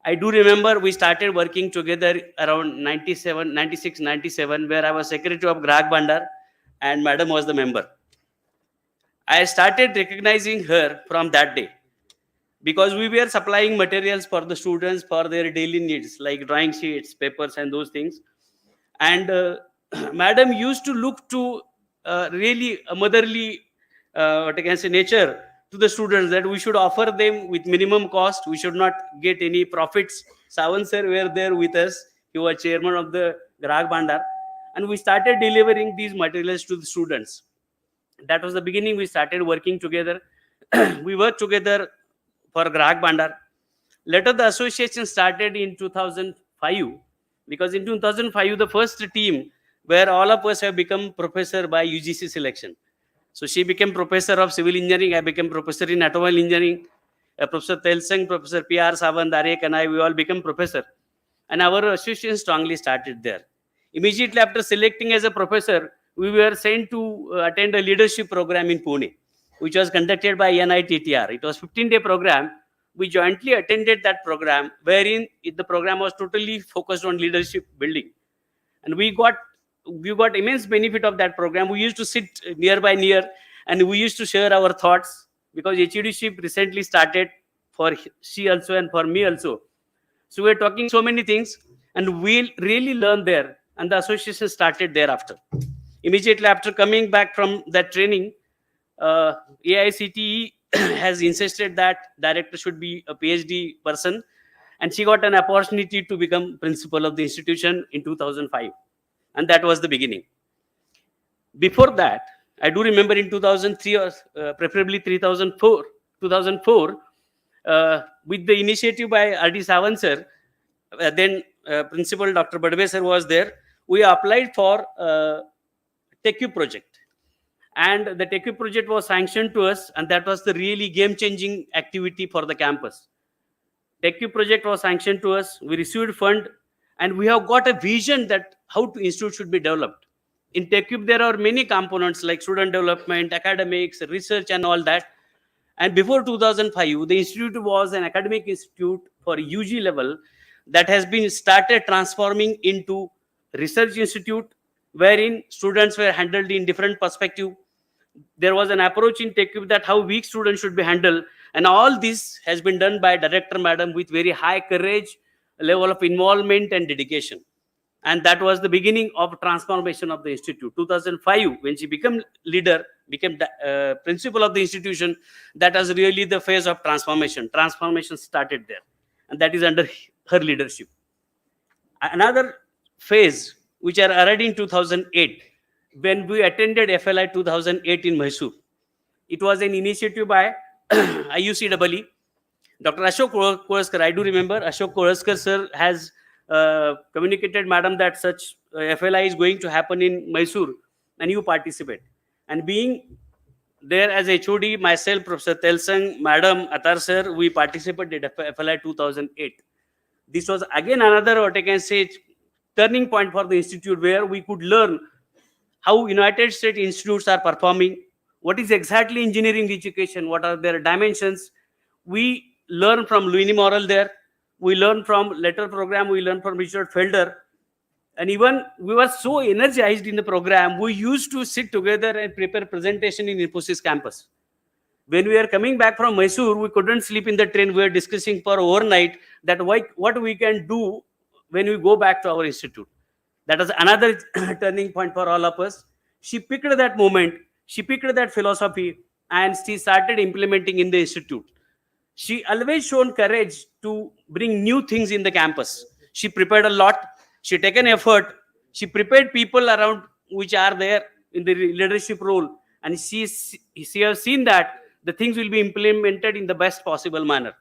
I do remember we started working together around 96, 97, where I was secretary of Grahak Bandar and Madam was the member. I started recognizing her from that day because we were supplying materials for the students for their daily needs like drawing sheets, papers, and those things. And Madam used to look to really a motherly, what I can say, nature to the students, that we should offer them with minimum cost. We should not get any profits. Sawant sir were there with us. He was chairman of the Grahak Bandar. And we started delivering these materials to the students. That was the beginning. We started working together. We worked together for Grahak Bandar. Later, the association started in 2005, because in 2005, the first team where all of us have become professor by UGC selection. So she became professor of civil engineering. I became professor in automobile engineering. Professor Telsang, Professor P.R. Sawant, Arek, and I, we all became professor. And our association strongly started there. Immediately after selecting as a professor, we were sent to attend a leadership program in Pune, which was conducted by NITTR. It was a 15-day program we jointly attended that program, wherein the program was totally focused on leadership building, and we got immense benefit of that program. We used to sit near, and we used to share our thoughts, because HEDship recently started for she also and for me also. So we're talking so many things, and we'll really learn there. And the association started thereafter. Immediately after coming back from that training, AICTE has insisted that director should be a PhD person, and she got an opportunity to become principal of the institution in 2005, and that was the beginning. Before that, I do remember in 2003 or preferably 2004, with the initiative by R.D. Sawant sir, then Principal Dr. Badve sir was there. We applied for TechU project, and the TechU project was sanctioned to us, and that was the really game-changing activity for the campus. TechU project was sanctioned to us. We received fund, and we have got a vision that how to institute should be developed. In TechCube, there are many components like student development, academics, research, and all that. And before 2005, the institute was an academic institute for UG level that has been started transforming into research institute, wherein students were handled in different perspective. There was an approach in TechCube that how weak students should be handled, and all this has been done by Director Madam with very high courage, level of involvement and dedication. And that was the beginning of transformation of the institute. 2005, when she became principal of the institution, that was really the phase of transformation. Transformation started there, and that is under her leadership. Another phase, which are already in 2008, when we attended FLI 2008 in Mysore. It was an initiative by IUCEE. Dr. Ashok Koraskar, I do remember Ashok Koraskar sir has communicated madam that such FLI is going to happen in Mysore, and you participate. And being there as HOD, myself, Professor Telsang, Madam, Atar sir, we participated in FLI 2008. This was again another, what I can say, turning point for the institute, where we could learn how United States institutes are performing, what is exactly engineering education, what are their dimensions. We learn from Louis Morel there. We learn from letter program. We learn from Richard Felder. And even we were so energized in the program, we used to sit together and prepare presentation in Infosys campus. When we are coming back from Mysore, we couldn't sleep in the train. We were discussing for overnight that what we can do when we go back to our institute. That was another turning point for all of us. She picked that moment, she picked that philosophy, and she started implementing in the institute. She always shown courage to bring new things in the campus. She prepared a lot. She taken effort. She prepared people around which are there in the leadership role, and she has seen that the things will be implemented in the best possible manner.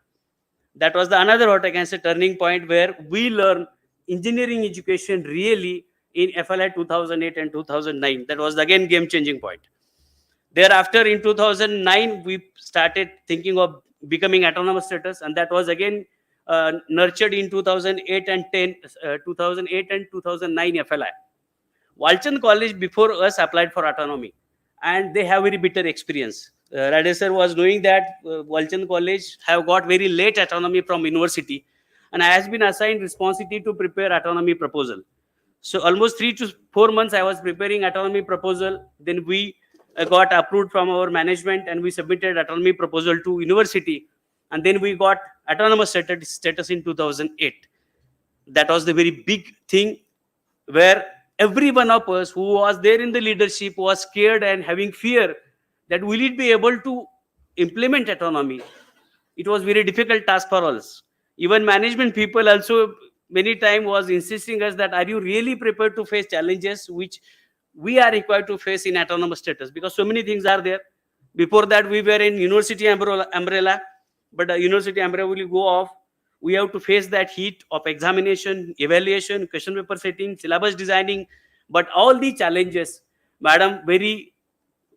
That was the another, what I can say, turning point where we learn engineering education really in FLI 2008 and 2009. That was again game-changing point. Thereafter, in 2009, we started thinking of becoming autonomous status, and that was again nurtured in 2008 and 2009 FLI. Walchand College before us applied for autonomy, and they have very bitter experience. Radesh sir was knowing that Walchand College have got very late autonomy from university, and I has been assigned responsibility to prepare autonomy proposal. So almost 3 to 4 months I was preparing autonomy proposal. Then we got approved from our management, and we submitted autonomy proposal to university, and then we got autonomous status in 2008. That was the very big thing, where every one of us who was there in the leadership was scared and having fear that will it be able to implement autonomy. It was very difficult task for us. Even management people also many times was insisting us that are you really prepared to face challenges which we are required to face in autonomous status, because so many things are there. Before that we were in university umbrella, but the university umbrella will go off. We have to face that heat of examination, evaluation, question paper setting, syllabus designing. But all the challenges, madam, very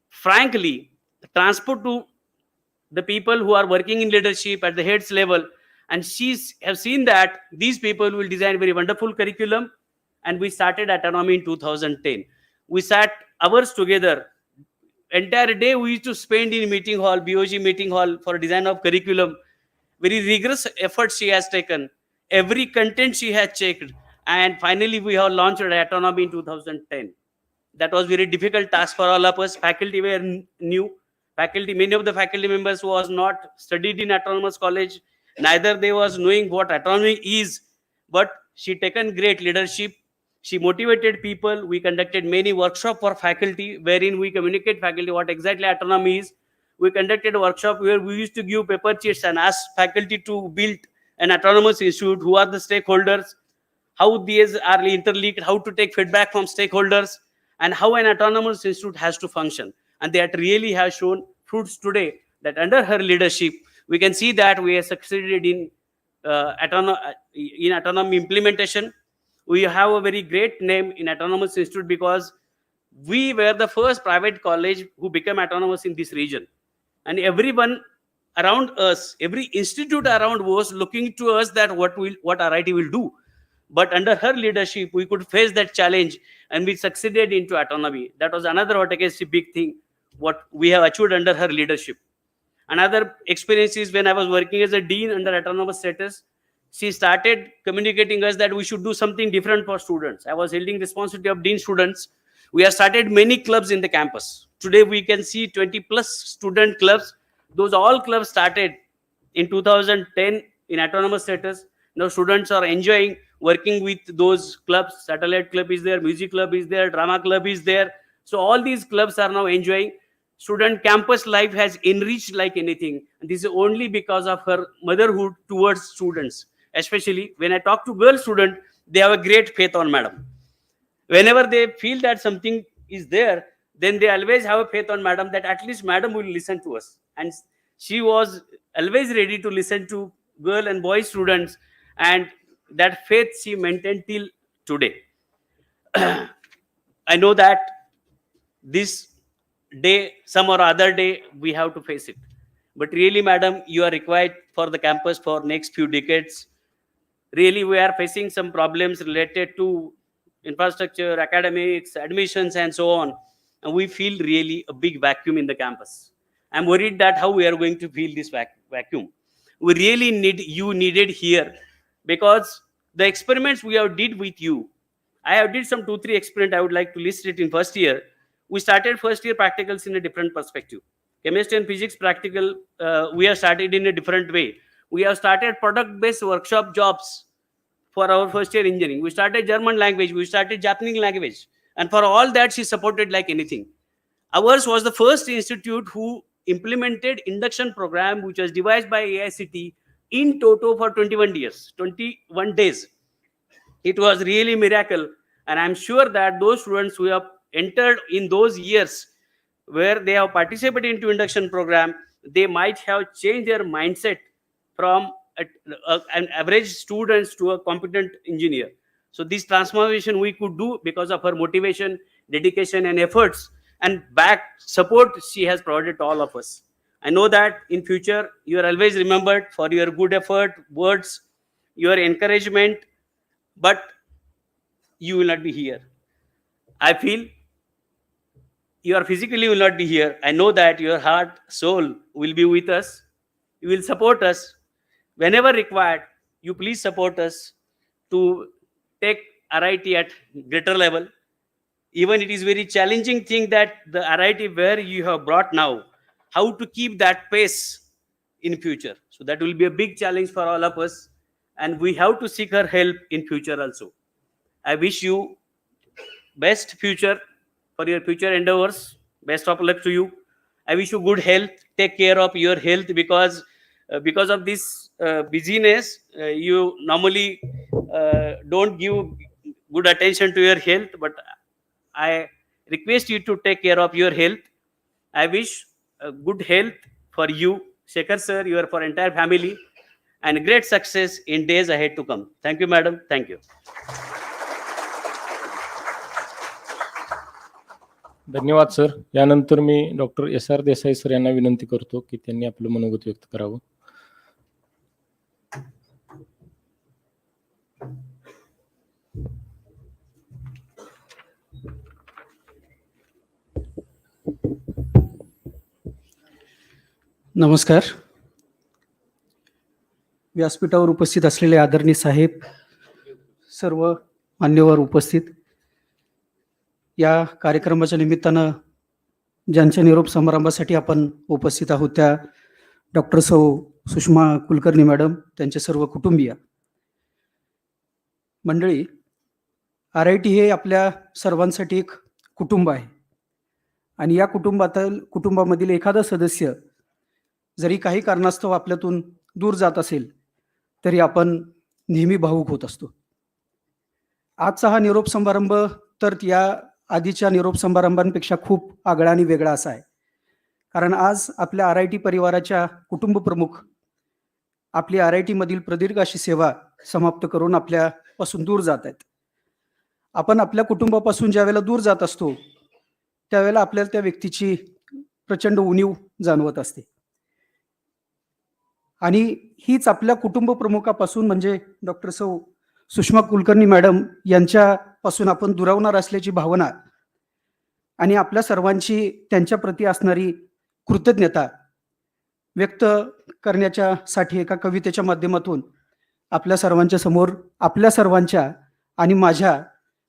frankly, transport to the people who are working in leadership at the heads level, and she have seen that these people will design very wonderful curriculum. And we started autonomy in 2010. We sat hours together. Entire day we used to spend in meeting hall, BOG meeting hall for design of curriculum. very rigorous effort she has taken. Every content she has checked, and finally we have launched autonomy in 2010. That was very difficult task for all of us. Faculty were new. Faculty, many of the faculty members was not studied in autonomous college. Neither they was knowing what autonomy is. But she taken great leadership. She motivated people. We conducted many workshops for faculty, wherein we communicate faculty what exactly autonomy is. We conducted a workshop where we used to give paper sheets and ask faculty to build an autonomous institute. Who are the stakeholders? How these are interlinked? How to take feedback from stakeholders? And how an autonomous institute has to function. And that really has shown fruits today, that under her leadership, we can see that we have succeeded in autonomy implementation. We have a very great name in autonomous institute because we were the first private college who became autonomous in this region. And everyone around us, every institute around was looking to us that what RIT will do. But under her leadership, we could face that challenge and we succeeded into autonomy. That was another what I can see big thing, what we have achieved under her leadership. Another experience is when I was working as a dean under autonomous status, she started communicating us that we should do something different for students. I was holding responsibility of dean students. We have started many clubs in the campus. Today we can see 20 plus student clubs. Those all clubs started in 2010 in autonomous status. Now students are enjoying working with those clubs. Satellite club is there, music club is there, drama club is there. So all these clubs are now enjoying. Student campus life has enriched like anything. And this is only because of her motherhood towards students. Especially when I talk to girl students, they have a great faith on madam. Whenever they feel that something is there, then they always have a faith on madam that at least madam will listen to us. And she was always ready to listen to girl and boy students, and that faith she maintained till today. I know that this day, some or other day, we have to face it. But really, madam, you are required for the campus for next few decades. Really, we are facing some problems related to infrastructure, academics, admissions, and so on. And we feel really a big vacuum in the campus. I'm worried that how we are going to fill this vacuum. We really needed here, because the experiments we have did with you, I have did some 2-3 experiments. I would like to list it in first year. We started first year practicals in a different perspective. Chemistry and physics practical, we have started in a different way. We have started product-based workshop jobs for our first year engineering. We started German language. We started Japanese language. And for all that, she supported like anything. Ours was the first institute who implemented induction program, which was devised by AICT in toto for 21 days. It was really miracle. And I'm sure that those students who have entered in those years where they have participated into induction program, they might have changed their mindset from an average students to a competent engineer. So this transformation we could do because of her motivation, dedication, and efforts, and back support she has provided to all of us. I know that in future you are always remembered for your good effort, words, your encouragement, but you will not be here. I feel you are physically will not be here. I know that your heart, soul will be with us. You will support us whenever required. You please support us to take RIT at greater level. Even it is very challenging thing that the RIT where you have brought now, how to keep that pace in future. So that will be a big challenge for all of us, and we have to seek her help in future also. I wish you best future for your future endeavors. Best of luck to you. I wish you good health. Take care of your health, because of this busyness, you normally don't give good attention to your health. But I request you to take care of your health. I wish good health for you, Shekhar sir, your for entire family, and great success in days ahead to come. Thank you, madam. Thank you. धन्यवाद सर. यानंतर मी डॉक्टर SR देसाई सर यांना विनंती करतो की त्यांनी आपलं मनोगत व्यक्त करावं. नमस्कार. व्यासपीठावर उपस्थित असलेले आदरणीय साहेब, सर्व मान्यवर उपस्थित, या कार्यक्रमाच्या निमित्तानं ज्यांच्या निरोप समारंभासाठी आपण उपस्थित आहोत त्या डॉक्टर सुषमा कुलकर्णी मॅडम, त्यांचे सर्व कुटुंबीय मंडळी, RIT हे आपल्या सर्वांसाठी एक कुटुंब आहे आणि या कुटुंबामधील एखादा सदस्य जरी काही कारणास्तव आपल्यातून दूर जात असेल तरी आपण नेहमी भावूक होत असतो. आजचा हा निरोप समारंभ तर या आधीच्या निरोप समारंभांपेक्षा खूप आगळा आणि वेगळा असा आहे, कारण आज आपल्या RIT परिवाराच्या कुटुंब प्रमुख आपली RIT मधील प्रदीर्घ अशी सेवा समाप्त करून आपल्यापासून दूर जात आहेत. आपण आपल्या कुटुंबापासून ज्या वेळेला दूर जात असतो त्यावेळेला आपल्याला त्या व्यक्तीची प्रचंड उणीव जाणवत असते आणि हीच आपल्या कुटुंब प्रमुखापासून म्हणजे डॉक्टर सुषमा कुलकर्णी मॅडम यांच्यापासून आपण दुरावणार असल्याची भावना आणि आपल्या सर्वांची त्यांच्याप्रती असणारी कृतज्ञता व्यक्त करण्याच्यासाठी एका कवितेच्या माध्यमातून आपल्या सर्वांच्या समोर आपल्या सर्वांच्या आणि माझ्या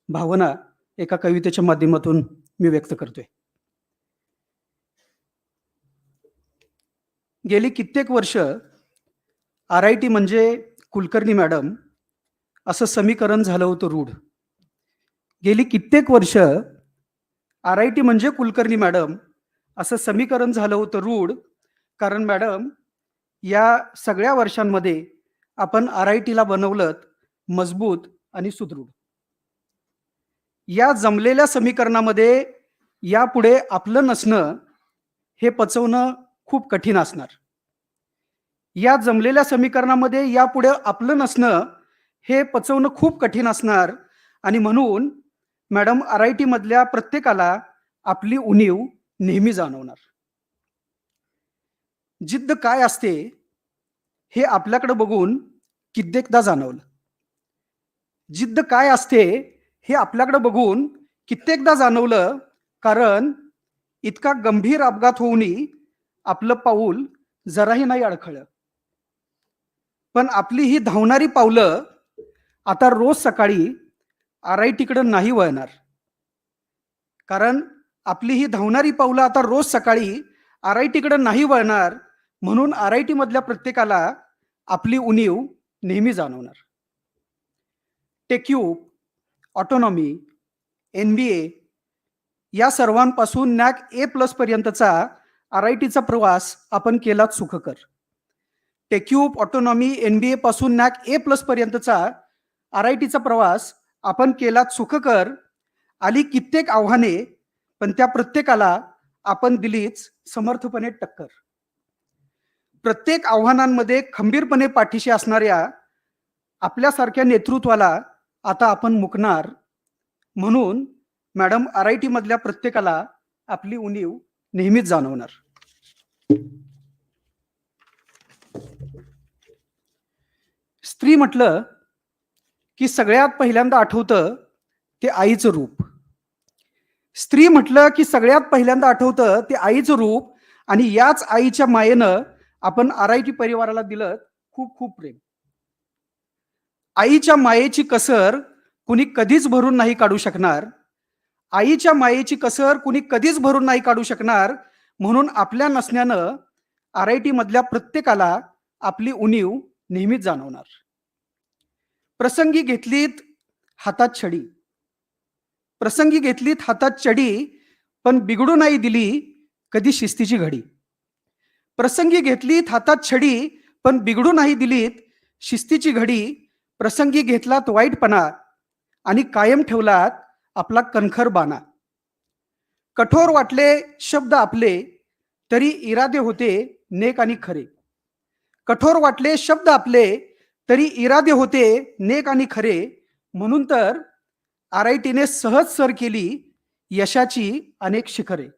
भावना एका कवितेच्या माध्यमातून मी व्यक्त करतोय. गेली कित्येक वर्ष RIT म्हणजे कुलकर्णी मॅडम असं समीकरण झालं होतं रूढ. गेली कित्येक वर्ष RIT म्हणजे कुलकर्णी मॅडम असं समीकरण झालं होतं रूढ, कारण मॅडम या सगळ्या वर्षांमध्ये आपण RIT ला बनवलं मजबूत आणि सुदृढ. या जमलेल्या समीकरणामध्ये यापुढे आपलं नसणं हे पचवणं खूप कठीण असणार. या जमलेल्या समीकरणामध्ये यापुढे आपलं नसणं हे पचवणं खूप कठीण असणार आणि म्हणून मॅडम RIT मधल्या प्रत्येकाला आपली उणीव नेहमी जाणवणार. जिद्द काय असते हे आपल्याकडे बघून कित्येकदा जाणवलं. जिद्द काय असते हे आपल्याकडे बघून कित्येकदा जाणवलं, कारण इतका गंभीर अपघात होऊनही आपलं पाऊल जराही नाही अडखळलं. पण आपली ही धावणारी पावलं आता रोज सकाळी RIT कडे नाही वळणार, कारण आपली ही धावणारी पावलं आता रोज सकाळी RIT कडे नाही वळणार, म्हणून RIT मधल्या प्रत्येकाला आपली उणीव नेहमी जाणवणार. टेक्यूब, ऑटोनॉमी, NBA या सर्वांपासून NAC A+ पर्यंतचा RITचा प्रवास आपण केलाच सुखकर. टेक्यूब, ऑटोनॉमी, NBA पासून NAC A+ पर्यंतचा RITचा प्रवास आपण केलाच सुखकर. आली कित्येक आव्हाने, पण त्या प्रत्येकाला आपण दिलीच समर्थपणे टक्कर. प्रत्येक आव्हानांमध्ये खंबीरपणे पाठीशी असणाऱ्या आपल्यासारख्या नेतृत्वाला आता आपण मुकणार, म्हणून मॅडम RIT मधल्या प्रत्येकाला आपली उणीव नेहमीच जाणवणार. स्त्री म्हटलं की सगळ्यात पहिल्यांदा आठवतं ते आईचं रूप. स्त्री म्हटलं की सगळ्यात पहिल्यांदा आठवतं ते आईचं रूप, आणि याच आईच्या मायेनं आपण RIT परिवाराला दिलं खूप खूप प्रेम. आईच्या मायेची कसर कुणी कधीच भरून नाही काढू शकणार. आईच्या मायेची कसर कुणी कधीच भरून नाही काढू शकणार, म्हणून आपल्या नसण्यानं RIT मधल्या प्रत्येकाला आपली उणीव नेहमीच जाणवणार. प्रसंगी घेतलीत हातात छडी, प्रसंगी घेतलीत हातात छडी, पण बिघडू नाही दिली कधी शिस्तीची घडी. प्रसंगी घेतलीत हातात छडी, पण बिघडू नाही दिलीत शिस्तीची घडी. प्रसंगी घेतलात वाईटपणा आणि कायम ठेवलात आपला कणखर बाणा. कठोर वाटले शब्द आपले तरी इरादे होते नेक आणि खरे. कठोर वाटले शब्द आपले तरी इरादे होते नेक आणि खरे, म्हणून तर RITने सहज सर केली यशाची अनेक शिखरे.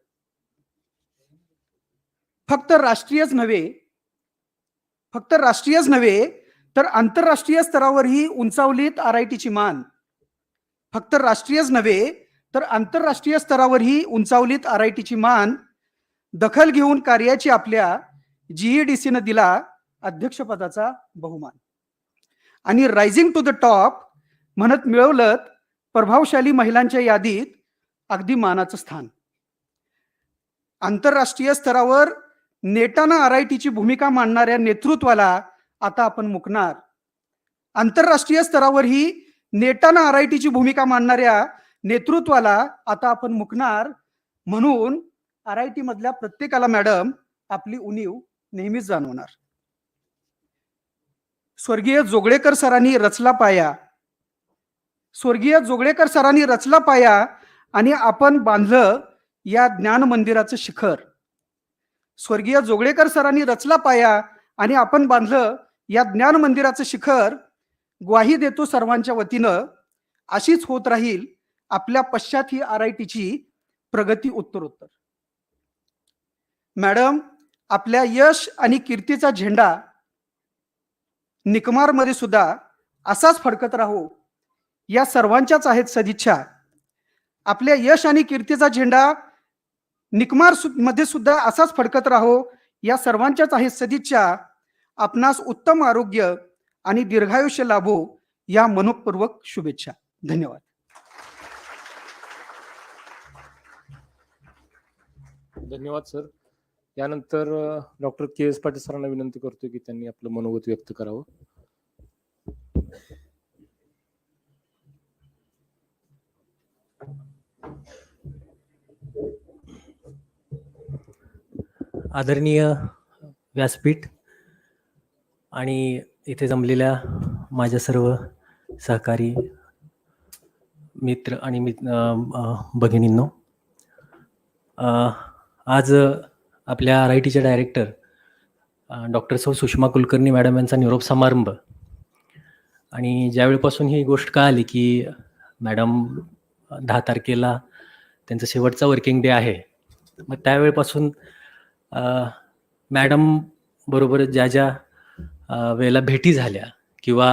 फक्त राष्ट्रीयच नव्हे तर आंतरराष्ट्रीय स्तरावरही उंचावलीत RITची मान. फक्त राष्ट्रीयच नव्हे तर आंतरराष्ट्रीय स्तरावरही उंचावलीत RITची मान. दखल घेऊन कार्याची आपल्या GEDCनं दिला अध्यक्षपदाचा बहुमान. आणि रायझिंग टू द टॉप म्हणत मिळवलं प्रभावशाली महिलांच्या यादीत अगदी मानाचं स्थान. आंतरराष्ट्रीय स्तरावर नेटानं आरआयटीची भूमिका मांडणाऱ्या नेतृत्वाला आता आपण मुकणार. आंतरराष्ट्रीय स्तरावरही नेटानं आरआयटीची भूमिका मांडणाऱ्या नेतृत्वाला आता आपण मुकणार. म्हणून आरआयटी मधल्या प्रत्येकाला मॅडम आपली उणीव नेहमीच जाणवणार. स्वर्गीय जोगळेकर सरांनी रचला पाया, स्वर्गीय जोगळेकर सरांनी रचला पाया आणि आपण बांधलं या ज्ञान मंदिराचं शिखर. स्वर्गीय जोगळेकर सरांनी रचला पाया आणि आपण बांधलं या ज्ञान मंदिराचं शिखर. ग्वाही देतो सर्वांच्या वतीनं अशीच होत राहील आपल्या पश्चात ही आरआयटीची प्रगती उत्तरोत्तर. मॅडम, आपल्या यश आणि कीर्तीचा झेंडा निकमारमध्ये सुद्धा असाच फडकत राहो या सर्वांच्याच आहेत सदिच्छा. आपल्या यश आणि कीर्तीचा झेंडा निकमार मध्ये सुद्धा असाच फडकत राहो या सर्वांच्याच आहेत सदिच्छा. आपणास उत्तम आरोग्य आणि दीर्घायुष्य लाभो या मनपूर्वक शुभेच्छा. धन्यवाद. धन्यवाद सर. यानंतर डॉक्टर के.एस. पाटील सरांना विनंती करतो की त्यांनी आपलं मनोगत व्यक्त करावं. आदरणीय व्यासपीठ आणि इथे जमलेल्या माझ्या सर्व सहकारी मित्र आणि भगिनींनो, आज आपल्या आरआयटीच्या director doctor Sushma Kulkarni madam यांचा निरोप समारंभ. आणि ज्यावेळेपासून ही गोष्ट कळाली की मॅडम 10 तारखेला त्यांचा शेवटचा वर्किंग डे आहे, मग त्यावेळेपासून मॅडम बरोबर ज्या ज्या वेळेला भेटी झाल्या किंवा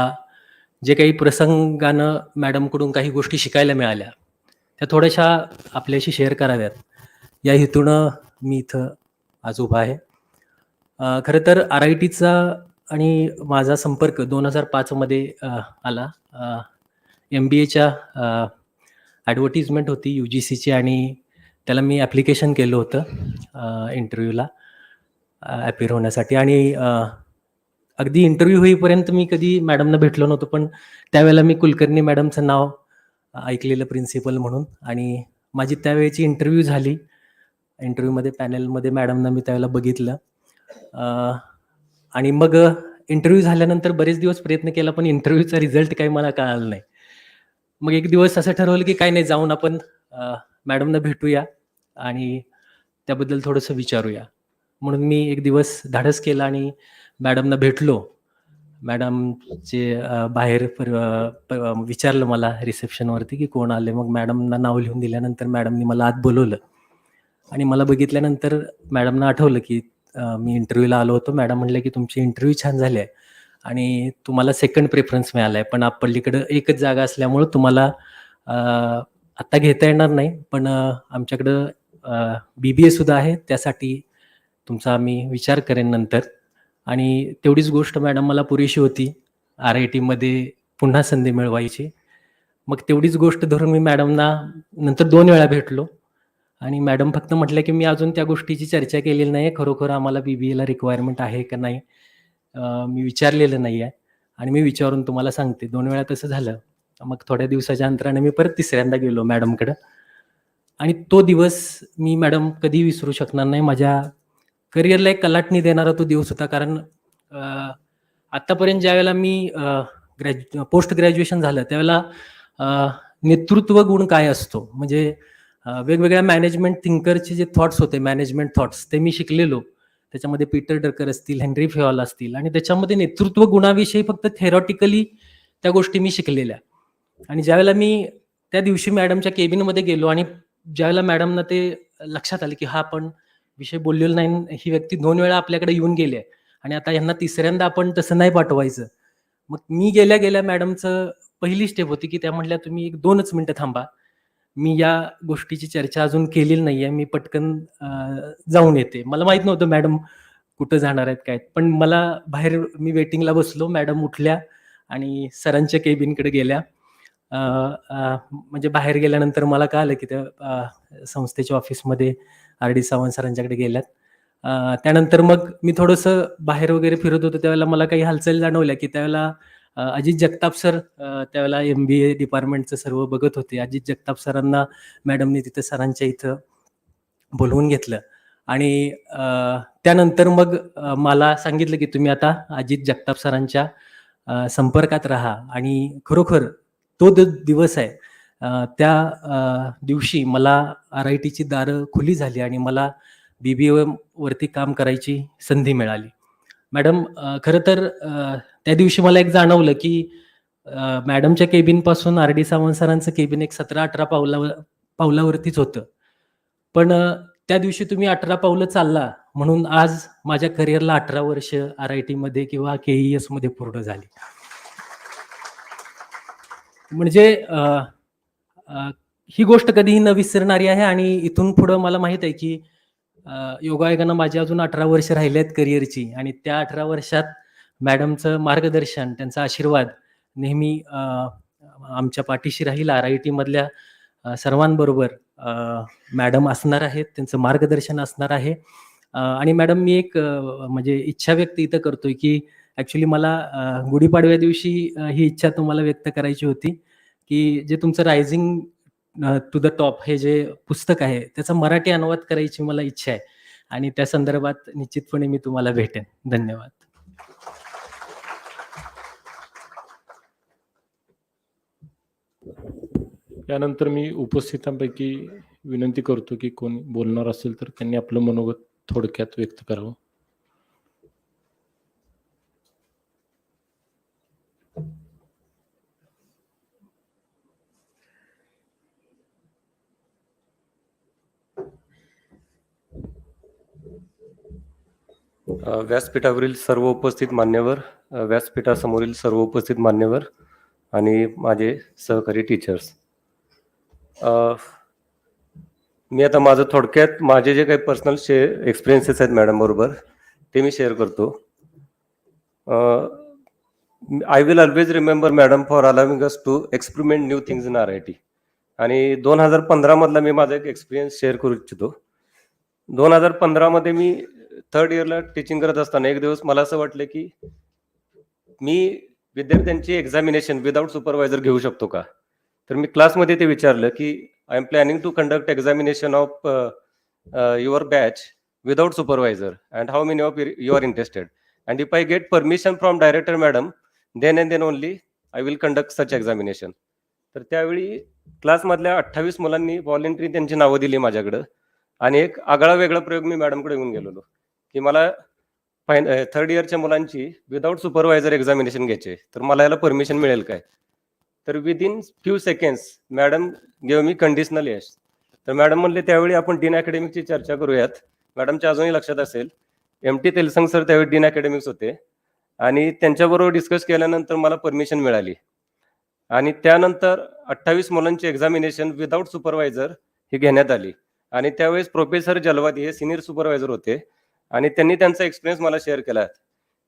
जे काही प्रसंगानं मॅडमकडून काही गोष्टी शिकायला मिळाल्या त्या थोड्याशा आपल्याशी शेअर कराव्यात या हेतूनं मी इथं आज उभा आहे. खरं तर आरआयटीचा आणि माझा संपर्क 2005 मध्ये आला. MBAच्या ॲडव्हर्टिजमेंट होती UGCची आणि त्याला मी ॲप्लिकेशन केलं होतं इंटरव्ह्यूला ॲपियर होण्यासाठी. आणि अगदी इंटरव्ह्यू होईपर्यंत मी कधी मॅडमना भेटलो नव्हतो, पण त्यावेळेला मी कुलकर्णी मॅडमचं नाव ऐकलेलं प्रिन्सिपल म्हणून. आणि माझी त्यावेळेची इंटरव्ह्यू झाली. इंटरव्ह्यूमध्ये पॅनेलमध्ये मॅडमना मी त्यावेळेला बघितलं. आणि मग इंटरव्ह्यू झाल्यानंतर बरेच दिवस प्रयत्न केला, पण इंटरव्ह्यूचा रिझल्ट काही मला कळाला नाही. मग एक दिवस असं ठरवलं की काय नाही, जाऊन आपण मॅडमना भेटूया आणि त्याबद्दल थोडंसं विचारूया. म्हणून मी एक दिवस धाडस केला आणि मॅडमना भेटलो. मॅडमचे बाहेर विचारलं मला रिसेप्शनवरती की कोण आले. मग मॅडमना नाव लिहून दिल्यानंतर मॅडमनी मला आत बोलवलं आणि मला बघितल्यानंतर मॅडमना आठवलं की मी इंटरव्ह्यूला आलो होतो. मॅडम म्हणले की तुमची इंटरव्ह्यू छान झाली आहे आणि तुम्हाला सेकंड प्रेफरन्स मिळाला आहे, पण आपल्याकडं एकच जागा असल्यामुळं तुम्हाला आत्ता घेता येणार नाही, पण आमच्याकडं BBA सुद्धा आहे, त्यासाठी तुमचा आम्ही विचार करेन नंतर. आणि तेवढीच गोष्ट मॅडम मला पुरेशी होती आरआयटीमध्ये पुन्हा संधी मिळवायची. मग तेवढीच गोष्ट धरून मी मॅडमना नंतर 2 वेळा भेटलो आणि मॅडम फक्त म्हटलं की मी अजून त्या गोष्टीची चर्चा केलेली नाही आहे, खरोखर आम्हाला BBAला रिक्वायरमेंट आहे का नाही मी विचारलेलं नाही आहे आणि मी विचारून तुम्हाला सांगते. 2 वेळा तसं झालं. मग थोड्या दिवसाच्या अंतराने मी परत 3ऱ्यांदा गेलो मॅडमकडं आणि तो दिवस मी मॅडम कधी विसरू शकणार नाही. माझ्या करिअरला एक कलाटणी देणारा तो दिवस होता. कारण आत्तापर्यंत ज्यावेळेला मी पोस्ट ग्रॅज्युएशन झालं त्यावेळेला नेतृत्व गुण काय असतो, म्हणजे वेगवेगळ्या मॅनेजमेंट थिंकरचे जे थॉट्स होते, मॅनेजमेंट थॉट्स, ते मी शिकलेलो. त्याच्यामध्ये पीटर ड्रकर असतील, हेनरी फेऑल असतील आणि त्याच्यामध्ये नेतृत्व गुणाविषयी फक्त थेरॉटिकली त्या गोष्टी मी शिकलेल्या. आणि ज्यावेळेला मी त्या दिवशी मॅडमच्या केबिनमध्ये गेलो आणि ज्यावेळेला मॅडमना ते लक्षात आलं की हा आपण विषय बोललेला नाही, ही व्यक्ती 2 वेळा आपल्याकडे येऊन गेली आहे आणि आता यांना 3ऱ्यांदा आपण तसं नाही पाठवायचं. मग मी गेल्या गेल्या मॅडमचं पहिली स्टेप होती की त्या म्हटल्या तुम्ही 1-2च मिनिटं थांबा, मी या गोष्टीची चर्चा अजून केलेली नाही आहे, मी पटकन जाऊन येते. मला माहित नव्हतं मॅडम कुठं जाणार आहेत काय. पण मला बाहेर मी वेटिंगला बसलो, मॅडम उठल्या आणि सरांच्या केबिनकडे गेल्या. म्हणजे बाहेर गेल्यानंतर मला कळालं की त्या संस्थेच्या ऑफिसमध्ये आर डी सावंत सरांच्याकडे गेल्यात. त्यानंतर मग मी थोडंसं बाहेर वगैरे फिरत होतो, त्यावेळेला मला काही हालचाली जाणवल्या की त्यावेळेला अजित जगताप सर त्यावेळेला MBA डिपार्टमेंटचं सर्व बघत होते. अजित जगताप सरांना मॅडमने तिथं सरांच्या इथं बोलवून घेतलं आणि त्यानंतर मग मला सांगितलं की तुम्ही आता अजित जगताप सरांच्या संपर्कात राहा. आणि खरोखर तो दिवस आहे. त्या दिवशी मला RITची दारं खुली झाली आणि मला BBA वरती काम करायची संधी मिळाली. मॅडम, खरं तर त्या दिवशी मला एक जाणवलं की मॅडमच्या केबिनपासून RD सावंत सरांचं केबिन एक 17-18 पावलावरतीच होतं. पण त्या दिवशी तुम्ही 18 पावलं चालला म्हणून आज माझ्या करिअरला 18 वर्ष RITमध्ये किंवा KES मध्ये पूर्ण झाली. म्हणजे ही गोष्ट कधीही न विसरणारी आहे आणि इथून पुढं मला माहित आहे की योगायोगानं माझी अजून 18 वर्ष राहिले आहेत करिअरची आणि त्या 18 वर्षात मॅडमचं मार्गदर्शन, त्यांचा आशीर्वाद नेहमी आमच्या पाठीशी राहील. RIT मधल्या सर्वांबरोबर मॅडम असणार आहेत, त्यांचं मार्गदर्शन असणार आहे. आणि मॅडम, मी एक म्हणजे इच्छा व्यक्त इथं करतोय की ॲक्च्युली मला गुढीपाडव्या दिवशी ही इच्छा तुम्हाला व्यक्त करायची होती की जे तुमचं रायझिंग टू द टॉप हे जे पुस्तक आहे त्याचा मराठी अनुवाद करायची मला इच्छा आहे आणि त्या संदर्भात निश्चितपणे मी तुम्हाला भेटेन. धन्यवाद. यानंतर मी उपस्थितांपैकी विनंती करतो की कोण बोलणार असेल तर त्यांनी आपलं मनोगत थोडक्यात व्यक्त करावं. व्यासपीठावरील सर्व उपस्थित मान्यवर, व्यासपीठासमोरील सर्व उपस्थित मान्यवर आणि माझे सहकारी टीचर्स, मी आता माझं थोडक्यात माझे जे काही पर्सनल एक्सपिरियन्सेस आहेत मॅडम बरोबर ते मी शेअर करतो. I will always remember madam for allowing us to experiment new things in RIT. आणि 2015 मधला मी माझा एक एक्सपिरियन्स शेअर करू इच्छितो. 2015 मध्ये मी थर्ड इयरला टीचिंग करत असताना एक दिवस मला असं वाटलं की मी विद्यार्थ्यांची एक्झामिनेशन विदाऊट सुपरवायझर घेऊ शकतो का. तर मी क्लासमध्ये ते विचारलं की I am planning to conduct examination of your batch without supervisor and how many of you are interested and if I get permission from director madam then and then only I will conduct such examination. तर त्यावेळी क्लासमधल्या 28 मुलांनी व्हॉलेंटरी त्यांची नावं दिली माझ्याकडं आणि एक आगळा वेगळा प्रयोग मी मॅडमकडे येऊन गेलेलो की मला थर्ड इयरच्या मुलांची विदाऊट सुपरवायझर एक्झामिनेशन घ्यायचे, तर मला याला परमिशन मिळेल काय. तर within few seconds madam gave me conditional yes. तर मॅडम म्हणले त्यावेळी आपण डीन अकॅडमिकची चर्चा करूयात. मॅडमच्या अजूनही लक्षात असेल MT तेलसंग सर त्यावेळी डीन अकॅडमिक्स होते आणि त्यांच्याबरोबर डिस्कस केल्यानंतर मला परमिशन मिळाली आणि त्यानंतर 28 मुलांची एक्झामिनेशन विदाऊट सुपरवायझर ही घेण्यात आली. आणि त्यावेळेस प्रोफेसर जलवादी हे सिनियर सुपरवायझर होते आणि त्यांनी त्यांचा एक्सपिरियन्स मला शेअर केला.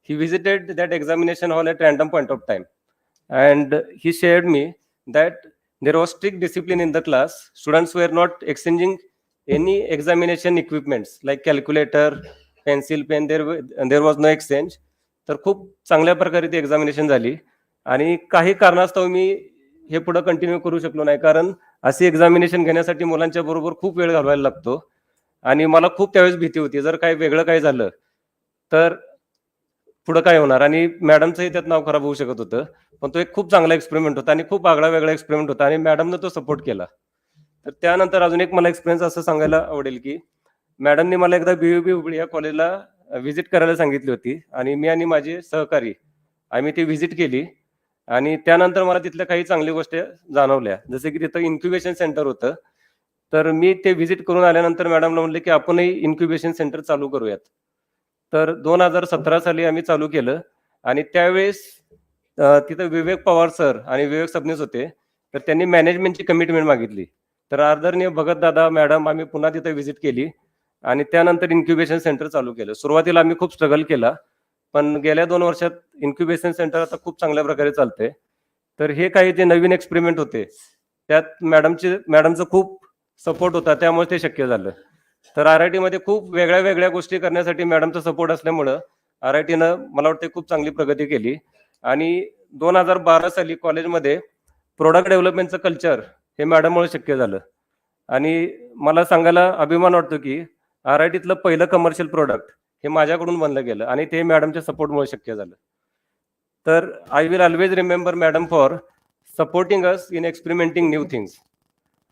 He visited that examination hall at random point of time and he shared me that there was strict discipline in the class. Students were not exchanging any examination equipments like calculator, pencil, pen. There was no exchange. तर खूप चांगल्या प्रकारे ती एक्झामिनेशन झाली आणि काही कारणास्तव मी हे पुढे कंटिन्यू करू शकलो नाही, कारण अशी एक्झामिनेशन घेण्यासाठी मुलांच्या बरोबर खूप वेळ घालवायला लागतो आणि मला खूप त्यावेळेस भीती होती जर काय वेगळं काय झालं तर पुढं काय होणार. आणि मॅडमचंही त्यात नाव खराब होऊ शकत होतं. पण तो एक खूप चांगला एक्सपेरिमेंट होता आणि खूप आगळा वेगळा एक्सपेरिमेंट होता आणि मॅडमनं तो सपोर्ट केला. तर त्यानंतर अजून एक मला एक्सपिरियन्स असं सांगायला आवडेल की मॅडमनी मला एकदा BUB हुबळी या कॉलेजला व्हिजिट करायला सांगितली होती आणि मी आणि माझे सहकारी आम्ही ती व्हिजिट केली आणि त्यानंतर मला तिथल्या काही चांगल्या गोष्टी जाणवल्या. जसे की तिथं इन्क्युबेशन सेंटर होतं. तर मी ते व्हिजिट करून आल्यानंतर मॅडमला म्हणले की आपणही इन्क्युबेशन सेंटर चालू करूयात. तर 2017 साली आम्ही चालू केलं आणि त्यावेळेस तिथं विवेक पवार सर आणि विवेक सबनीस होते. तर त्यांनी मॅनेजमेंटची कमिटमेंट मागितली. तर आदरणीय भगत दादा मॅडम आम्ही पुन्हा तिथं व्हिजिट केली आणि त्यानंतर इन्क्युबेशन सेंटर चालू केलं. सुरुवातीला आम्ही खूप स्ट्रगल केला, पण गेल्या 2 वर्षात इन्क्युबेशन सेंटर आता खूप चांगल्या प्रकारे चालतंय. तर हे काही जे नवीन एक्सपेरिमेंट होते, त्यात मॅडमचा खूप सपोर्ट होता, त्यामुळे ते शक्य झालं. तर आर-आय-टीमध्ये खूप वेगळ्या गोष्टी करण्यासाठी मॅडमचा सपोर्ट असल्यामुळं आर-आय-टीनं मला वाटतं खूप चांगली प्रगती केली आणि 2012 साली कॉलेजमध्ये प्रॉडक्ट डेव्हलपमेंटचं कल्चर हे मॅडममुळे शक्य झालं आणि मला सांगायला अभिमान वाटतो की आर-आय-टीतलं पहिलं कमर्शियल प्रॉडक्ट हे माझ्याकडून बनलं गेलं आणि ते मॅडमच्या सपोर्टमुळे शक्य झालं. तर I will always remember madam for supporting us in experimenting new things.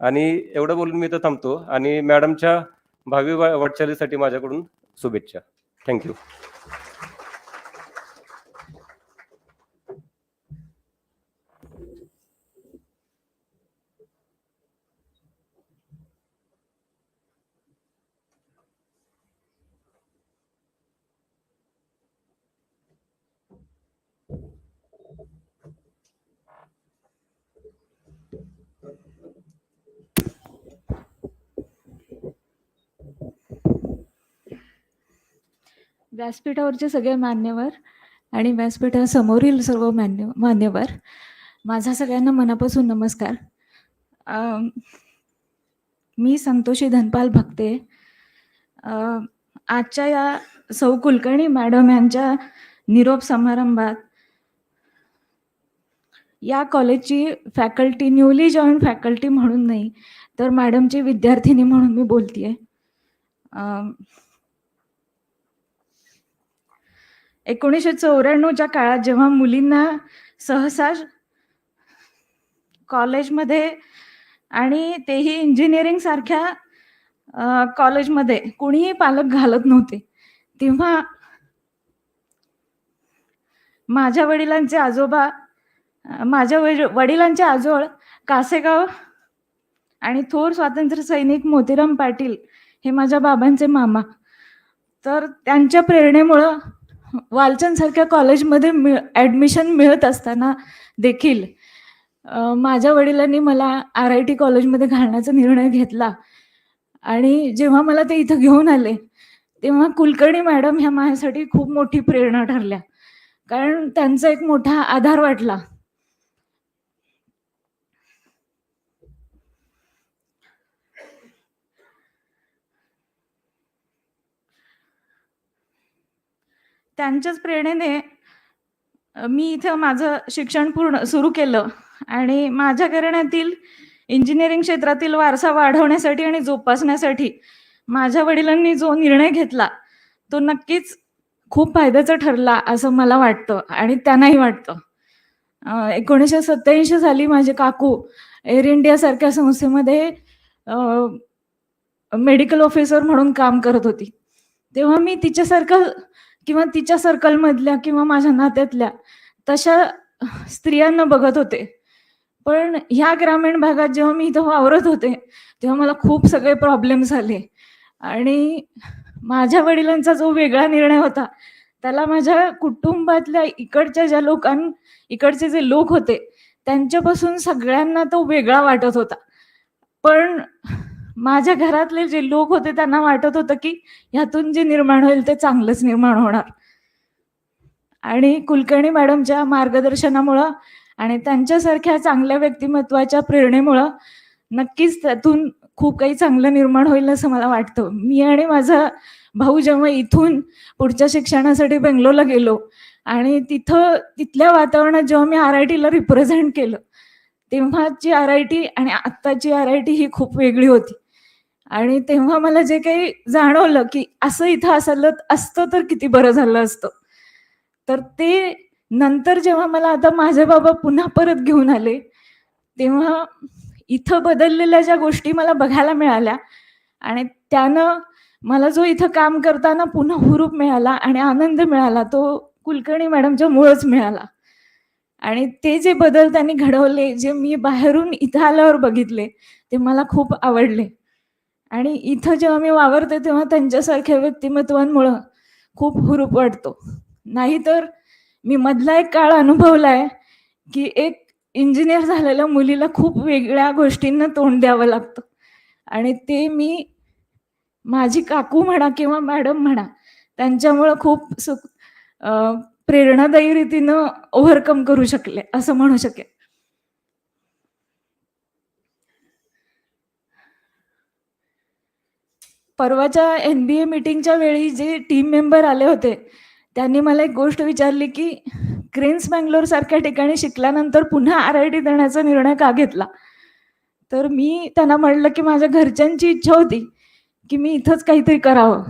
आणि एवढं बोलून मी इथं थांबतो आणि मॅडमच्या भावी वाटचालीसाठी माझ्याकडून शुभेच्छा. थँक्यू. व्यासपीठावरचे सगळे मान्यवर आणि व्यासपीठासमोरील सर्व मान्यवर, माझा सगळ्यांना मनापासून नमस्कार. मी संतोषी धनपाल भक्ते. आजच्या या सौ कुलकर्णी मॅडम यांच्या निरोप समारंभात या कॉलेजची फॅकल्टी, न्यूली जॉईन फॅकल्टी म्हणून नाही तर मॅडमची विद्यार्थिनी म्हणून मी बोलतेय. 1994च्या काळात जेव्हा मुलींना सहसा कॉलेजमध्ये आणि तेही इंजिनिअरिंग सारख्या कॉलेजमध्ये कोणीही पालक घालत नव्हते, तेव्हा माझ्या वडिलांचे आजोळ कासेगाव आणि थोर स्वातंत्र्य सैनिक मोतीराम पाटील हे माझ्या बाबांचे मामा. तर त्यांच्या प्रेरणेमुळं वालचंद सारख्या कॉलेजमध्ये ॲडमिशन मिळत असताना देखील माझ्या वडिलांनी मला आर-आय-टी कॉलेजमध्ये घालण्याचा निर्णय घेतला आणि जेव्हा मला ते इथं घेऊन आले तेव्हा कुलकर्णी मॅडम ह्या माझ्यासाठी खूप मोठी प्रेरणा ठरल्या, कारण त्यांचा एक मोठा आधार वाटला. त्यांच्याच प्रेरणेने मी इथं माझं शिक्षण सुरू केलं आणि माझ्या घराण्यातील इंजिनिअरिंग क्षेत्रातील वारसा वाढवण्यासाठी आणि जोपासण्यासाठी माझ्या वडिलांनी जो निर्णय घेतला तो नक्कीच खूप फायद्याचा ठरला असं मला वाटतं आणि त्यांनाही वाटतं. 1987 साली माझे काकू एअर इंडिया सारख्या संस्थेमध्ये मेडिकल ऑफिसर म्हणून काम करत होती. तेव्हा मी तिच्यासारखं किंवा तिच्या सर्कलमधल्या किंवा माझ्या नात्यातल्या तशा स्त्रियांना बघत होते. पण ह्या ग्रामीण भागात जेव्हा मी इथं वावरत होते तेव्हा मला खूप सगळे प्रॉब्लेम्स आले आणि माझ्या वडिलांचा जो वेगळा निर्णय होता त्याला माझ्या कुटुंबातल्या इकडचे जे लोक होते त्यांच्यापासून सगळ्यांना तो वेगळा वाटत होता. पण माझ्या घरातले जे लोक होते त्यांना वाटत होतं की ह्यातून जे निर्माण होईल ते चांगलंच निर्माण होणार. आणि कुलकर्णी मॅडमच्या मार्गदर्शनामुळं आणि त्यांच्यासारख्या चांगल्या व्यक्तिमत्वाच्या प्रेरणेमुळं नक्कीच त्यातून खूप काही चांगलं निर्माण होईल असं मला वाटतं. मी आणि माझा भाऊ जेव्हा इथून पुढच्या शिक्षणासाठी बेंगलोरला गेलो आणि तिथल्या वातावरणात जेव्हा मी आर-आय-टीला रिप्रेझेंट केलं तेव्हाची आर-आय-टी आणि आत्ताची आर-आय-टी ही खूप वेगळी होती. आणि तेव्हा मला जे काही जाणवलं की असं इथं असतं तर किती बरं झालं असतं. तर ते नंतर जेव्हा मला आता माझे बाबा पुन्हा परत घेऊन आले तेव्हा इथं बदललेल्या ज्या गोष्टी मला बघायला मिळाल्या आणि त्यानं मला जो इथं काम करताना पुन्हा हुरूप मिळाला आणि आनंद मिळाला तो कुलकर्णी मॅडमच्या मुळेच मिळाला. आणि ते जे बदल त्यांनी घडवले जे मी बाहेरून इथं आल्यावर बघितले ते मला खूप आवडले. आणि इथं जेव्हा मी वावरते तेव्हा त्यांच्यासारख्या व्यक्तिमत्वांमुळं खूप हुरूप वाटतो. नाहीतर मी मधला एक काळ अनुभवलाय की एक इंजिनियर झालेल्या मुलीला खूप वेगळ्या गोष्टींना तोंड द्यावं लागतं आणि ते मी माझी काकू म्हणा किंवा मॅडम म्हणा, त्यांच्यामुळं खूप प्रेरणादायी रीतीनं ओव्हरकम करू शकले असं म्हणू शकेल. परवाच्या NBA मीटिंगच्या वेळी जे टीम मेंबर आले होते, त्यांनी मला एक गोष्ट विचारली की क्रेन्स बँगलोर सारख्या ठिकाणी शिकल्यानंतर पुन्हा RIT देण्याचा निर्णय का घेतला? तर मी त्यांना म्हटलं की माझ्या घरच्यांची इच्छा होती की मी इथंच काहीतरी करावं.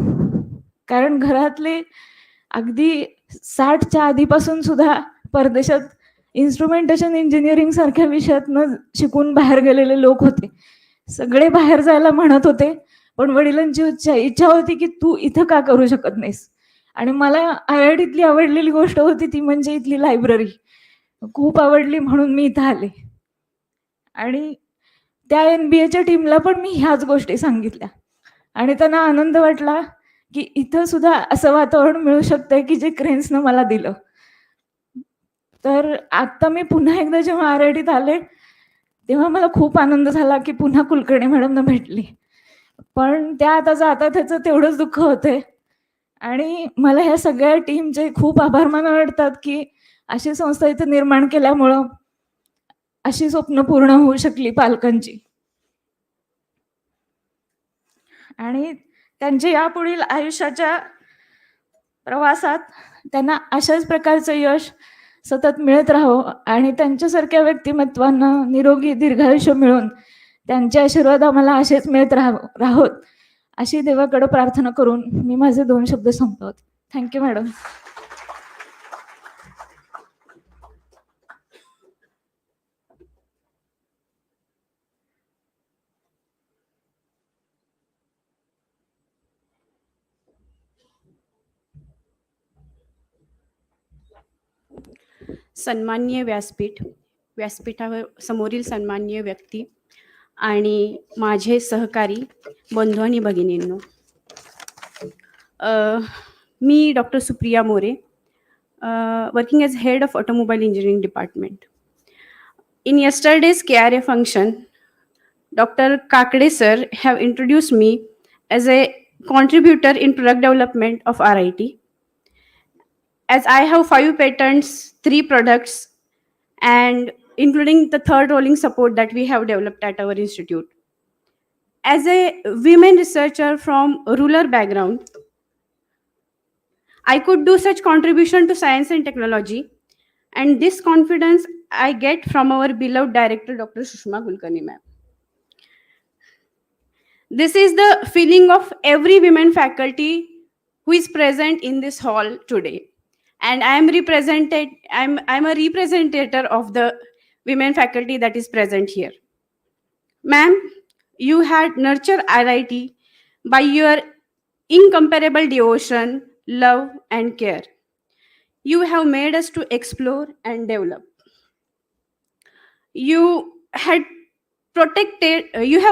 कारण घरातले अगदी 60च्या आधीपासून सुद्धा परदेशात इन्स्ट्रुमेंटेशन इंजिनिअरिंग सारख्या विषयातनं शिकून बाहेर गेलेले लोक होते. सगळे बाहेर जायला म्हणत होते, पण वडिलांची इच्छा होती की तू इथं का करू शकत नाहीस? आणि मला IITतली आवडलेली गोष्ट होती ती म्हणजे इथली लायब्ररी. खूप आवडली म्हणून मी इथं आले. आणि त्या NBAच्या टीमला पण मी ह्याच गोष्टी सांगितल्या आणि त्यांना आनंद वाटला की इथं सुद्धा असं वातावरण मिळू शकतंय की जे क्रेन्सनं मला दिलं. तर आता मी पुन्हा एकदा जेव्हा RITत आले, तेव्हा मला खूप आनंद झाला की पुन्हा कुलकर्णी मॅडमना भेटली. पण त्या आता जातात त्याचं तेवढंच दुःख होतंय. आणि मला ह्या सगळ्या टीमचे खूप आभार मानावे वाटतात की अशी संस्था इथं निर्माण केल्यामुळं अशी स्वप्न पूर्ण होऊ शकली पालकांची. आणि त्यांच्या यापुढील आयुष्याच्या प्रवासात त्यांना अशाच प्रकारचं यश सतत मिळत राहावं आणि त्यांच्यासारख्या व्यक्तिमत्वांना निरोगी दीर्घायुष्य मिळून त्यांचे आशीर्वाद आम्हाला असेच मिळत राहोत अशी देवाकडे प्रार्थना करून मी माझे 2 शब्द संपवते. Thank you madam. सन्माननीय व्यासपीठावर समोरील सन्माननीय व्यक्ती आणि माझे सहकारी बंधू आणि भगिनींनो, मी doctor Supriya More, working as head of automobile engineering department. In yesterday's KRA function, Dr. Kakade sir have introduced me as a contributor in product development of RIT. As I have 5 patents, 3 products, and including the third rolling support that we have developed at our institute. As a women researcher from rural background, I could do such contribution to science and technology, and this confidence I get from our beloved director, Dr. Sushma Kulkarni ma'am. This is the feeling of every women faculty who is present in this hall today. And I'm a representative of the women faculty that is present here. Ma'am, you had nurtured RIT by your incomparable devotion, love, and care. You have made us to explore and develop. You have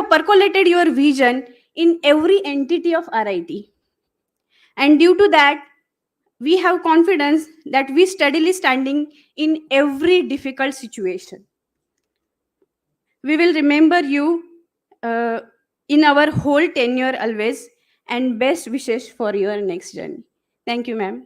percolated your vision in every entity of RIT. And due to that, we have confidence that we steadily standing in every difficult situation. We will remember you in our whole tenure always, and best wishes for your next journey. Thank you, ma'am.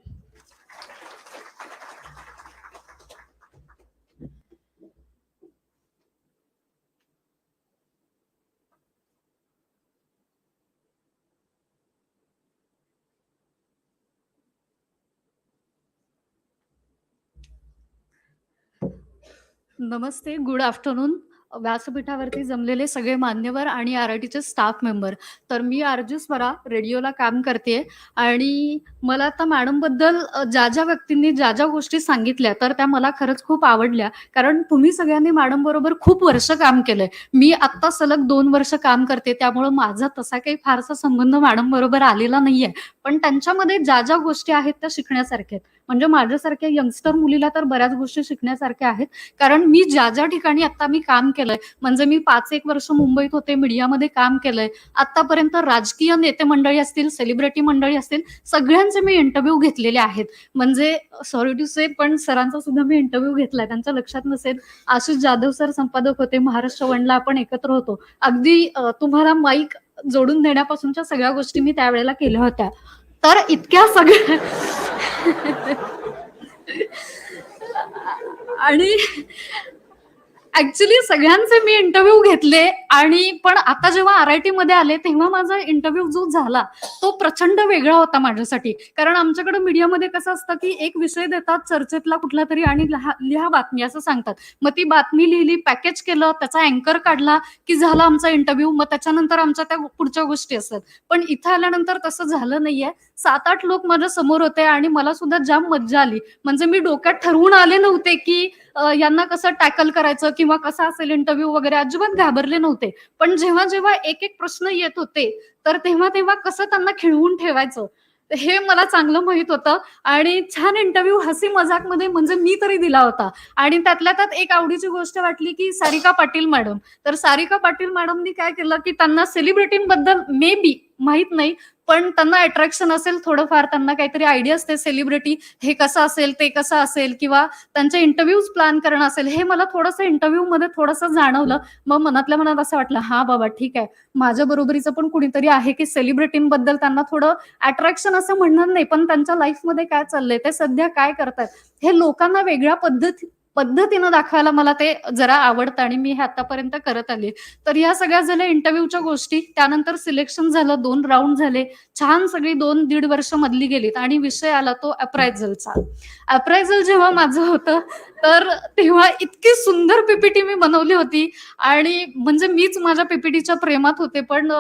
नमस्ते, गुड आफ्टरनून. व्यासपीठावरती जमलेले सगळे मान्यवर आणि RITचे स्टाफ मेंबर. तर मी RJ स्वरा रेडिओला काम करते आणि मला आता मॅडमबद्दल ज्या व्यक्तींनी ज्या गोष्टी सांगितल्या तर त्या मला खरंच खूप आवडल्या. कारण तुम्ही सगळ्यांनी मॅडम बरोबर खूप वर्ष काम केलंय. मी आत्ता सलग 2 वर्ष काम करते, त्यामुळे माझा तसा काही फारसा संबंध मॅडम बरोबर आलेला नाहीये. पण त्यांच्यामध्ये ज्या गोष्टी आहेत त्या शिकण्यासारख्या आहेत. म्हणजे माझ्यासारख्या यंगस्टर मुलीला तर बऱ्याच गोष्टी शिकण्यासारख्या आहेत. कारण मी ज्या ठिकाणी आता मी काम केलंय, म्हणजे मी 5-1 वर्ष मुंबईत होते, मीडियामध्ये काम केलंय. आतापर्यंत राजकीय नेते मंडळी असतील, सेलिब्रिटी मंडळी असतील, सगळ्यांचे मी इंटरव्ह्यू घेतलेले आहेत. म्हणजे सॉरी टू से, पण सरांचा सुद्धा मी इंटरव्ह्यू घेतलाय. त्यांच्या लक्षात नसेल, आशिष जाधव सर संपादक होते, महाराष्ट्र वनला आपण एकत्र होतो. अगदी तुम्हाला माईक जोडून देण्यापासूनच्या सगळ्या गोष्टी मी त्यावेळेला केल्या होत्या. तर इतक्या सगळ्या आणि ऍक्च्युली सगळ्यांचे मी इंटरव्ह्यू घेतले आणि पण आता जेव्हा RIT मध्ये आले तेव्हा माझा इंटरव्ह्यू जो झाला तो प्रचंड वेगळा होता माझ्यासाठी. कारण आमच्याकडे मीडियामध्ये कसं असतं की एक विषय देतात चर्चेतला कुठला तरी आणि लिहा बातमी असं सांगतात. मग ती बातमी लिहिली, पॅकेज केलं, त्याचा अँकर काढला की झाला आमचा इंटरव्ह्यू. मग त्याच्यानंतर आमच्या त्या पुढच्या गोष्टी असतात. पण इथं आल्यानंतर तसं झालं नाहीये. 7-8 लोक माझ्या समोर होते आणि मला सुद्धा जाम मज्जा आली. म्हणजे मी डोक्यात ठरवून आले नव्हते की यांना कसं टॅकल करायचं किंवा कसा असेल इंटरव्ह्यू वगैरे, अजिबात घाबरले नव्हते. पण जेव्हा जेव्हा एक एक प्रश्न येत होते तर तेव्हा तेव्हा कसं त्यांना खिळवून ठेवायचं हे मला चांगलं माहित होतं. आणि छान इंटरव्ह्यू हसी मजाक मध्ये म्हणजे मी तरी दिला होता. आणि त्यातल्या त्यात एक आवडीची गोष्ट वाटली की सारिका पाटील मॅडम. तर सारिका पाटील मॅडमनी काय केलं की त्यांना सेलिब्रिटींबद्दल मे बी माहित नाही, पण त्यांना अट्रॅक्शन असेल थोडंफार, त्यांना काहीतरी आयडिया असते सेलिब्रिटी हे कसं असेल ते कसं असेल किंवा त्यांचे इंटरव्ह्यूज प्लॅन करणं असेल, हे मला थोडंसं इंटरव्ह्यू मध्ये थोडंसं जाणवलं. मग मनातल्या मनात असं वाटलं हा बाबा ठीक आहे, माझ्या बरोबरीचं पण कुणीतरी आहे की सेलिब्रिटींबद्दल त्यांना थोडं अट्रॅक्शन असं म्हणणार नाही, पण त्यांच्या लाईफमध्ये काय चाललंय, ते सध्या काय करतात हे लोकांना वेगळ्या पद्धतीनं दाखवायला मला ते जरा आवडतं आणि मी हे आतापर्यंत करत आले. तर ह्या सगळ्या झाल्या इंटरव्ह्यूच्या गोष्टी. त्यानंतर सिलेक्शन झालं, 2 राऊंड झाले, छान सगळी 2-1.5 वर्ष मधली गेलीत आणि विषय आला तो अप्रायझलचा. अप्रायझल जेव्हा माझं होतं तर तेव्हा इतकी सुंदर PPT मी बनवली होती आणि म्हणजे मीच माझ्या PPTच्या प्रेमात होते. पण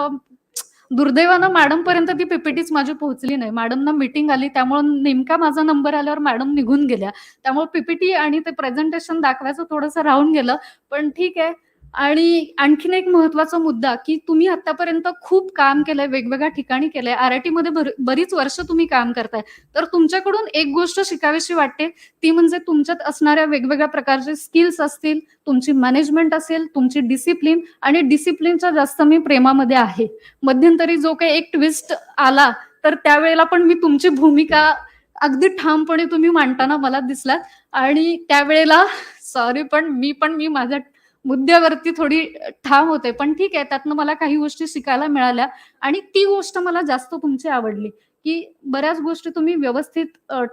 दुर्दैवानं मॅडम पर्यंत ती PPTच माझी पोहोचली नाही. मॅडमना मीटिंग आली, त्यामुळे नेमका माझा नंबर आल्यावर मॅडम निघून गेल्या. त्यामुळे PPT आणि ते प्रेझेंटेशन दाखवायचं थोडंसं राहून गेलं. पण ठीक आहे. आणि आणखीन एक महत्वाचा मुद्दा की तुम्ही आतापर्यंत खूप काम केलंय, वेगवेगळ्या ठिकाणी केलंय, RIT मध्ये बरीच वर्ष तुम्ही काम करताय. तर तुमच्याकडून एक गोष्ट शिकावीशी वाटते, ती म्हणजे तुमच्यात असणाऱ्या वेगवेगळ्या प्रकारचे स्किल्स असतील, तुमची मॅनेजमेंट असेल, तुमची डिसिप्लिन. आणि डिसिप्लिनच्या जास्त मी प्रेमामध्ये आहे. मध्यंतरी जो काही एक ट्विस्ट आला तर त्यावेळेला पण मी तुमची भूमिका अगदी ठामपणे तुम्ही मांडताना मला दिसलात. आणि त्यावेळेला सॉरी, पण मी माझ्या मुद्द्यावरती थोडी ठाम होते. पण ठीक आहे, त्यातनं मला काही गोष्टी शिकायला मिळाल्या आणि ती गोष्ट मला जास्त तुमची आवडली की बऱ्याच गोष्टी तुम्ही व्यवस्थित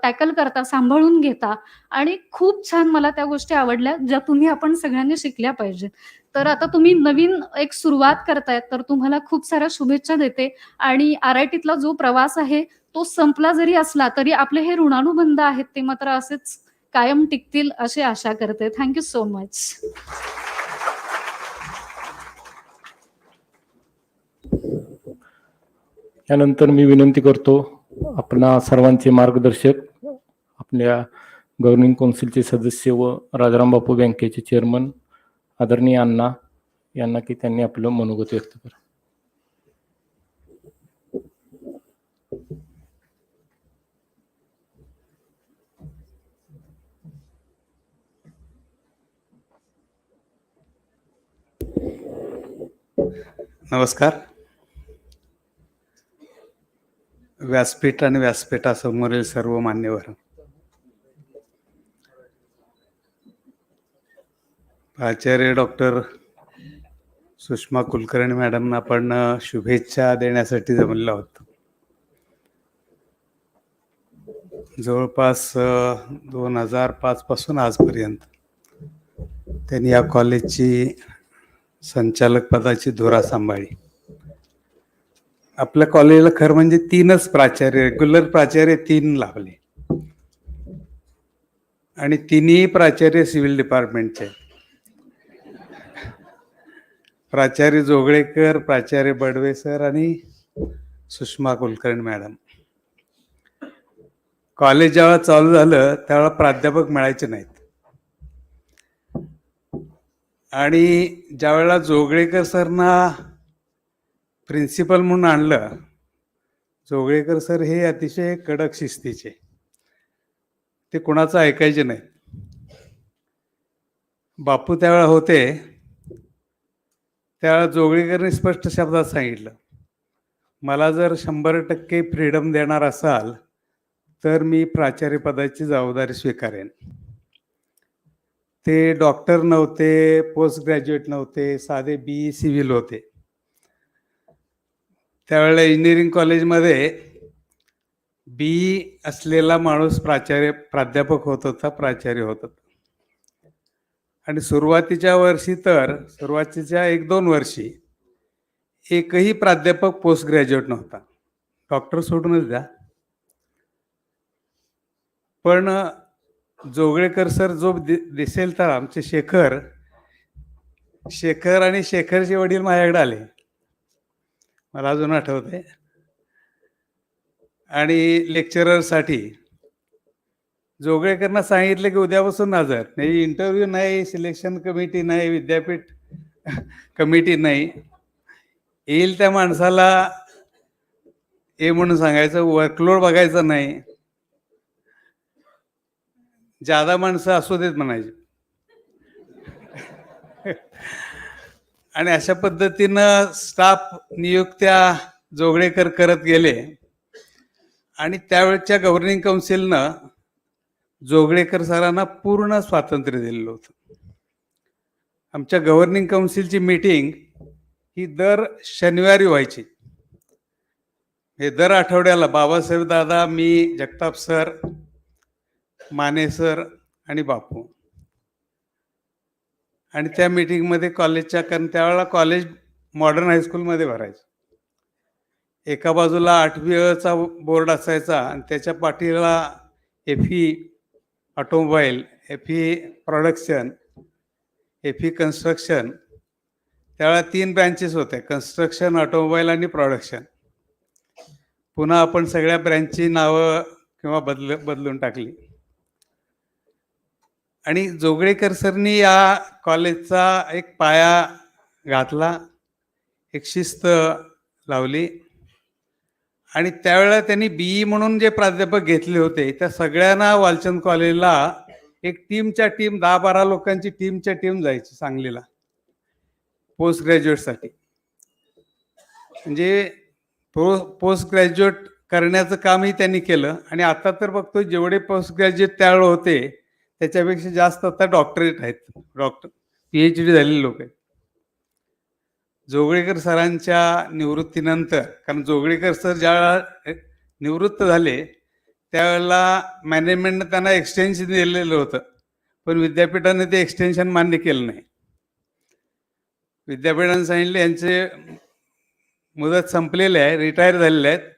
टॅकल करता, सांभाळून घेता आणि खूप छान मला त्या गोष्टी आवडल्या, ज्या तुम्ही आपण सगळ्यांनी शिकल्या पाहिजेत. तर आता तुम्ही नवीन एक सुरुवात करतायत, तर तुम्हाला खूप साऱ्या शुभेच्छा देते. आणि RITतला जो प्रवास आहे तो संपला जरी असला तरी आपले हे ऋणानुबंध आहेत ते मात्र असेच कायम टिकतील अशी आशा करते. Thank you so much. यानंतर मी विनंती करतो आपणा सर्वांचे मार्गदर्शक, आपल्या गव्हर्निंग काउन्सिलचे सदस्य व राजारामबापू बँकेचे चेअरमन आदरणीय अण्णा यांना की त्यांनी आपलं मनोगत व्यक्त करा. नमस्कार. व्यासपीठ आणि व्यासपीठासमोरील सर्व मान्यवर, आचार्य डॉक्टर सुषमा कुलकर्णी मॅडमना आपण शुभेच्छा देण्यासाठी जमलेलो आहोत. जवळपास 2005 पासून आजपर्यंत त्यांनी या कॉलेजची संचालक पदाची धुरा सांभाळली. आपल्या कॉलेजला खरं म्हणजे 3च प्राचार्य, रेग्युलर प्राचार्य 3 लाभले आणि 3ही प्राचार्य सिव्हिल डिपार्टमेंटचे. प्राचार्य जोगळेकर, प्राचार्य बडवे सर आणि सुषमा कुलकर्णी मॅडम. कॉलेज जेव्हा चालू झालं त्यावेळेला प्राध्यापक मिळायचे नाहीत आणि ज्यावेळेला जोगळेकर सरना प्रिन्सिपल म्हणून आणलं, जोगळेकर सर हे अतिशय कडक शिस्तीचे, ते कोणाचं ऐकायचे नाही. बापू त्यावेळेला होते, त्यावेळेला जोगळेकरने स्पष्ट शब्दात सांगितलं, मला जर 100% फ्रीडम देणार असाल तर मी प्राचार्य पदाची जबाबदारी स्वीकारेन. ते डॉक्टर नव्हते, पोस्ट ग्रॅज्युएट नव्हते, साधे BE सिव्हिल होते. त्यावेळेला इंजिनिअरिंग कॉलेजमध्ये बी असलेला माणूस प्राध्यापक होत होता, प्राचार्य होत होता. आणि सुरुवातीच्या 1-2 वर्षी एकही प्राध्यापक पोस्ट ग्रॅज्युएट नव्हता, डॉक्टर सोडूनच द्या. पण जोगळेकर सर जो दिसेल तर आमचे शेखर आणि शेखरचे वडील माझ्याकडे आले, मला अजून आठवतंय. आणि लेक्चररसाठी जोगळेकरांना सांगितलं की उद्यापासून हजर नाही, इंटरव्ह्यू नाही, सिलेक्शन कमिटी नाही, विद्यापीठ कमिटी नाही. येईल त्या माणसाला म्हणून सांगायचं, वर्कलोड बघायचं नाही, जादा माणसं असू देत म्हणायची. आणि अशा पद्धतीनं स्टाफ नियुक्त्या जोगळेकर करत गेले. आणि त्यावेळच्या गव्हर्निंग काउन्सिलनं जोगळेकर सरांना पूर्ण स्वातंत्र्य दिलेलं होतं. आमच्या गव्हर्निंग काउन्सिलची मीटिंग ही दर शनिवारी व्हायची. हे दर आठवड्याला बाबासाहेब दादा, मी, जगताप सर, माने सर आणि बापू. आणि त्या मीटिंगमध्ये कारण त्यावेळेला कॉलेज मॉडर्न हायस्कूलमध्ये भरायचं. एका बाजूला 8वीचा बोर्ड असायचा आणि त्याच्या पाठीला FE automobile, FE production, FE construction. त्यावेळेला 3 ब्रँचेस होत्या, कन्स्ट्रक्शन, ऑटोमोबाईल आणि प्रोडक्शन. पुन्हा आपण सगळ्या ब्रँचची नावं किंवा बदलून टाकली. आणि जोगळेकर सरनी या कॉलेजचा एक पाया घातला, एक शिस्त लावली. आणि त्यावेळेला त्यांनी BE म्हणून जे प्राध्यापक घेतले होते त्या सगळ्यांना वालचंद कॉलेजला एक टीमच्या टीम 10-12 लोकांची टीम जायची सांगलीला पोस्ट ग्रॅज्युएटसाठी. म्हणजे पोस्ट ग्रॅज्युएट करण्याचं कामही त्यांनी केलं. आणि आता तर बघतो जेवढे पोस्ट ग्रॅज्युएट त्यावेळेला होते त्याच्यापेक्षा जास्त आता डॉक्टरेट आहेत, PhD झालेले लोक आहेत. जोगळेकर सरांच्या निवृत्तीनंतर, कारण जोगळेकर सर ज्यावेळेला निवृत्त झाले त्यावेळेला मॅनेजमेंटनं त्यांना एक्सटेन्शन दिलेलं होतं, पण विद्यापीठाने ते एक्सटेन्शन मान्य केलं नाही. विद्यापीठाने सांगितले यांचे मुदत संपलेले आहे, रिटायर झालेले आहेत,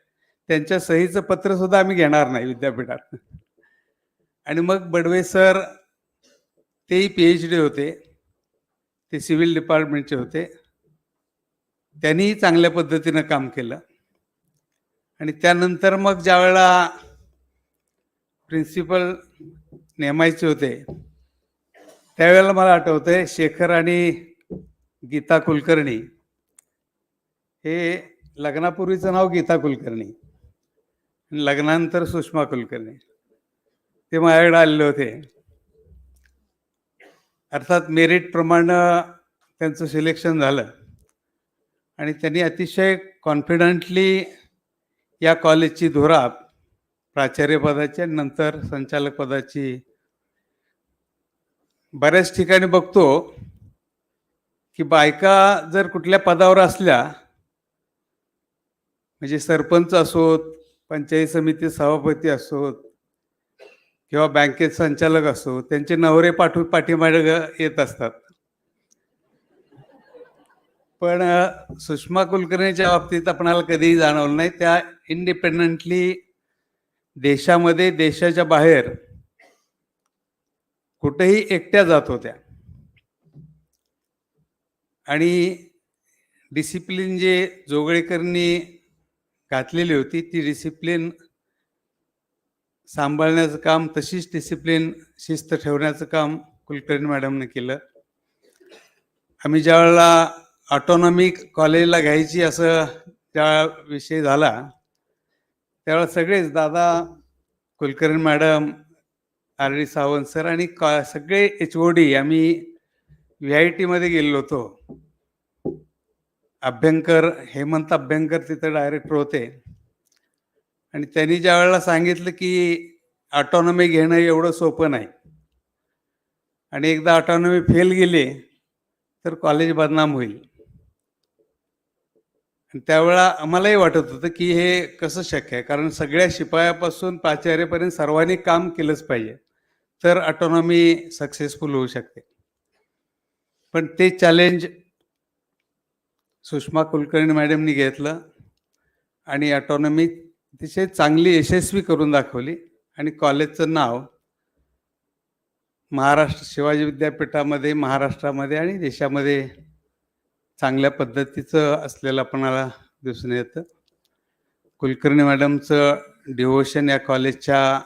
त्यांच्या सहीचं पत्र सुद्धा आम्ही घेणार नाही विद्यापीठात. आणि मग बडवे सर, तेही PhD होते, ते सिव्हिल डिपार्टमेंटचे होते, त्यांनीही चांगल्या पद्धतीनं काम केलं. आणि त्यानंतर मग ज्या वेळेला प्रिन्सिपल नेमायचे होते त्यावेळेला मला आठवतंय शेखर आणि गीता कुलकर्णी, हे लग्नापूर्वीचं नाव गीता कुलकर्णी, लग्नानंतर सुषमा कुलकर्णी, ते माझ्याकडे आलेले होते. अर्थात मेरिट प्रमाणे त्यांचं सिलेक्शन झालं आणि त्यांनी अतिशय कॉन्फिडंटली या कॉलेजची धुरा प्राचार्यपदाची आणि नंतर संचालक पदाची. बऱ्याच ठिकाणी बघतो की बायका जर कुठल्या पदावर असल्या, म्हणजे सरपंच असोत, पंचायत समिती सभापती असोत किंवा बँकेत संचालक असो, त्यांचे नवरे पाठीमागे येत असतात. पण सुषमा कुलकर्णीच्या बाबतीत आपणाला कधीही जाणवलं नाही. त्या इंडिपेंडंटली देशामध्ये, देशाच्या बाहेर कुठेही एकट्या जात होत्या. आणि डिसिप्लिन जे जोगळेकरांनी घातलेली होती ती डिसिप्लिन सांभाळण्याचं काम, तशीच डिसिप्लिन शिस्त ठेवण्याचं काम कुलकर्णी मॅडमने केलं. आम्ही ज्या वेळेला ऑटोनॉमी कॉलेजला घ्यायची असं त्या विषय झाला त्यावेळेला सगळेच दादा, Kulkarni madam, RD Sawant sir आणि सगळे HOD आम्ही VIT मध्ये गेलेलो होतो. हेमंत अभ्यंकर तिथं डायरेक्टर होते. आणि त्यांनी ज्या वेळेला सांगितलं की ऑटोनॉमी घेणं एवढं सोपं नाही आणि एकदा ऑटोनॉमी फेल गेले तर कॉलेज बदनाम होईल. त्यावेळेला आम्हालाही वाटत होतं की हे कसं शक्य आहे, कारण सगळ्या शिपायापासून प्राचार्यपर्यंत सर्वांनी काम केलंच पाहिजे, तर ऑटोनॉमी सक्सेसफुल होऊ शकते. पण ते चॅलेंज सुषमा कुलकर्णी मॅडमनी घेतलं आणि ऑटोनॉमी अतिशय चांगली यशस्वी करून दाखवली आणि कॉलेजचं नाव महाराष्ट्र शिवाजी विद्यापीठामध्ये, महाराष्ट्रामध्ये आणि देशामध्ये चांगल्या पद्धतीचं असलेलं आपणाला दिसून येतं. कुलकर्णी मॅडमचं डिव्होशन या कॉलेजच्या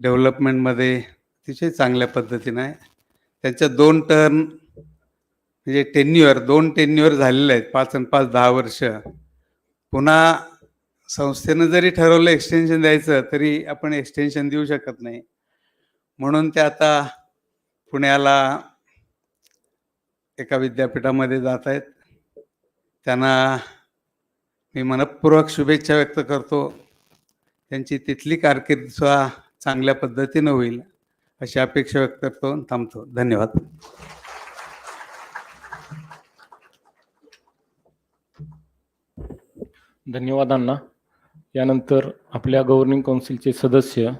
डेव्हलपमेंटमध्ये अतिशय चांगल्या पद्धतीनं आहे. त्यांच्या 2 टर्म म्हणजे दोन टेन्युअर झालेले आहेत, 5 आणि 5 10 वर्ष. पुन्हा संस्थेनं जरी ठरवलं एक्सटेन्शन द्यायचं तरी आपण एक्सटेन्शन देऊ शकत नाही, म्हणून ते आता पुण्याला एका विद्यापीठामध्ये जात आहेत. त्यांना मी मनपूर्वक शुभेच्छा व्यक्त करतो. त्यांची तिथली कारकीर्द सुद्धा चांगल्या पद्धतीनं होईल अशी अपेक्षा व्यक्त करतो. थांबतो. धन्यवाद. धन्यवाद अण्णा. यानंतर आपल्या गव्हर्निंग काउन्सिलचे सदस्य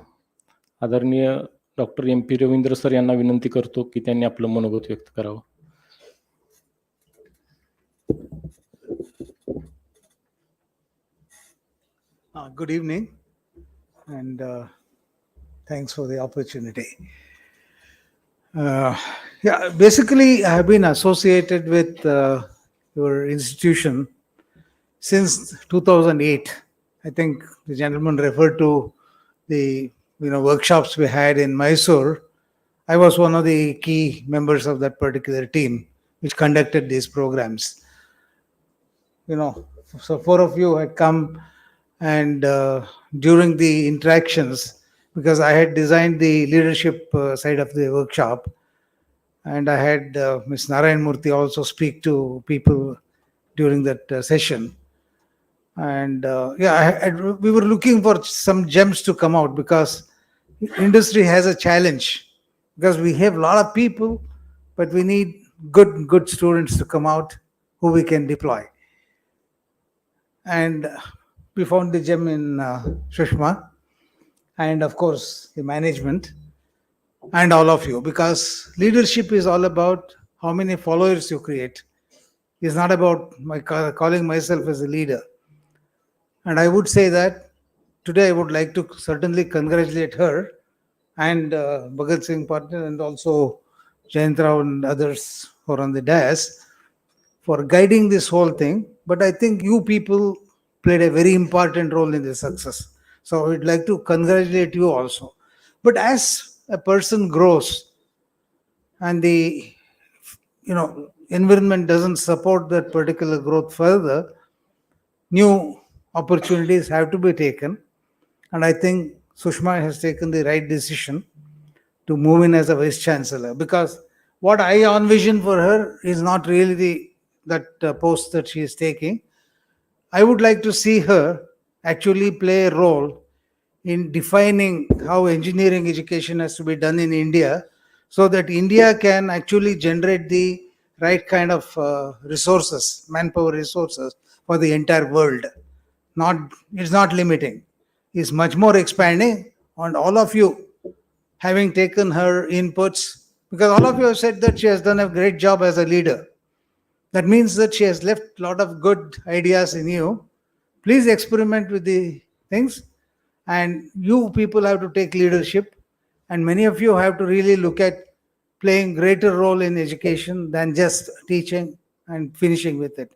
आदरणीय डॉक्टर MP रवींद्र सर यांना विनंती करतो की त्यांनी आपलं मनोगत व्यक्त करावं. Good evening, and thanks for the opportunity. Yeah, basically, I have been associated with your institution since 2008. I think the gentleman referred to the workshops we had in Mysore. I was one of the key members of that particular team which conducted these programs. So 4 of you had come, and during the interactions, because I had designed the leadership side of the workshop, and I had Ms. Narayan Murthy also speak to people during that session. And we were looking for some gems to come out, because industry has a challenge, because we have a lot of people, but we need good students to come out who we can deploy. And we found the gem in Sushma, and of course the management and all of you, because leadership is all about how many followers you create. It's not about calling myself as a leader. And I would say that today I would like to certainly congratulate her and Bhagat Singh partner, and also Jayant Rao and others who are on the dais, for guiding this whole thing. But I think you people played a very important role in the success. So I would like to congratulate you also. But as a person grows and the environment doesn't support that particular growth further, new opportunities have to be taken. And I think Sushma has taken the right decision to move in as a vice chancellor, because what I envision for her is not really that post that she is taking. I would like to see her actually play a role in defining how engineering education has to be done in India, so that India can actually generate the right kind of resources, manpower resources for the entire world. It's not limiting. It's much more expanding. And all of you having taken her inputs, because all of you have said that she has done a great job as a leader. That means that she has left a lot of good ideas in you. Please experiment with the things, and you people have to take leadership, and many of you have to really look at playing greater role in education than just teaching and finishing with it.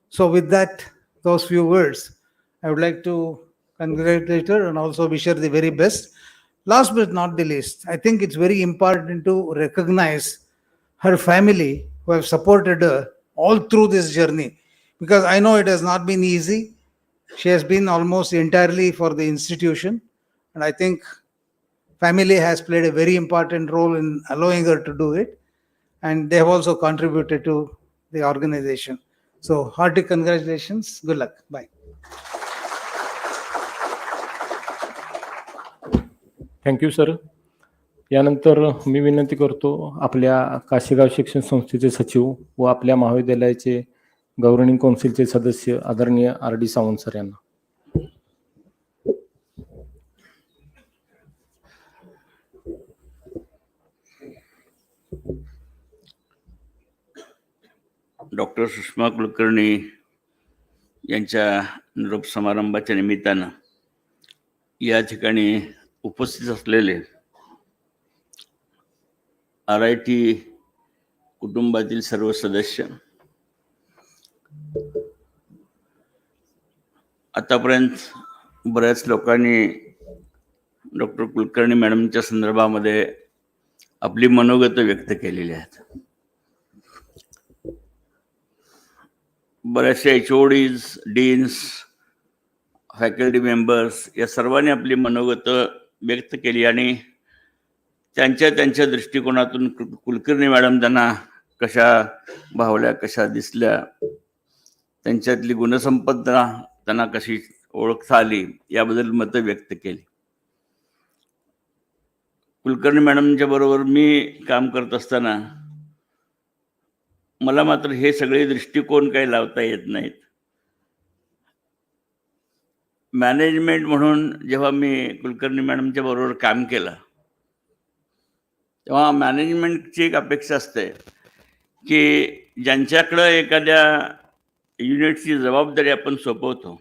So with that, those few words, I would like to congratulate her and also wish her the very best. Last but not the least, I think it's very important to recognize her family who have supported her all through this journey, because I know it has not been easy. She has been almost entirely for the institution, and I think family has played a very important role in allowing her to do it, and they have also contributed to the organization. So hearty congratulations. Good luck. Bye. Thank you sir. यानंतर मी विनंती करतो आपल्या काशीगाव शिक्षण संस्थेचे सचिव व आपल्या महाविद्यालयाचे गव्हर्निंग काउन्सिलचे सदस्य आदरणीय RD सावंत सर यांना. डॉक्टर सुषमा कुलकर्णी यांच्या निरोप समारंभाच्या निमित्तानं या ठिकाणी उपस्थित असलेले RIT कुटुंबातील सर्व सदस्य, आतापर्यंत बऱ्याच लोकांनी डॉक्टर कुलकर्णी मॅडमच्या संदर्भामध्ये आपली मनोगत व्यक्त केलेली आहेत. बऱ्याचशा HODs, डीन्स, फॅकल्टी मेंबर्स या सर्वांनी आपली मनोगत व्यक्त केली आणि त्यांच्या दृष्टिकोनातून कुलकर्णी मॅडम त्यांना कशा भावल्या, कशा दिसल्या, त्यांच्यातली गुणसंपदा त्यांना कशी ओळखता आली याबद्दल मतं व्यक्त केली. कुलकर्णी मॅडमच्या बरोबर मी काम करत असताना मला मात्र हे सगळे दृष्टिकोन काही लावता येत नाहीत. मॅनेजमेंट म्हणून जेव्हा मी कुलकर्णी मॅडमच्या बरोबर काम केलं तेव्हा मॅनेजमेंटची एक अपेक्षा असते की ज्यांच्याकडं एखाद्या युनिटची जबाबदारी आपण सोपवतो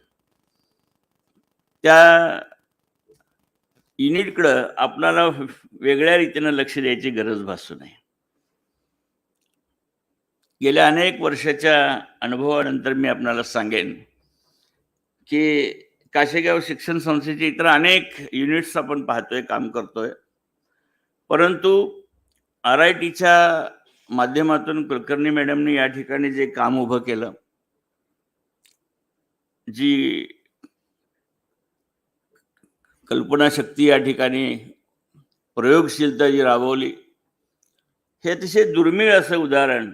त्या युनिटकडं आपल्याला वेगळ्या रीतीनं लक्ष द्यायची गरज भासू नये. गेल्या अनेक वर्षाच्या अनुभवानंतर मी आपल्याला सांगेन की काशेगाव शिक्षण संस्थेचे इतर अनेक युनिट्स आपण पाहतोय, काम करतोय, परंतु RITच्या माध्यमातून कुलकर्णी मॅडमने या ठिकाणी जे काम उभं केलं, जी कल्पनाशक्ती या ठिकाणी प्रयोगशीलता जी राबवली, हे अतिशय दुर्मिळ असं उदाहरण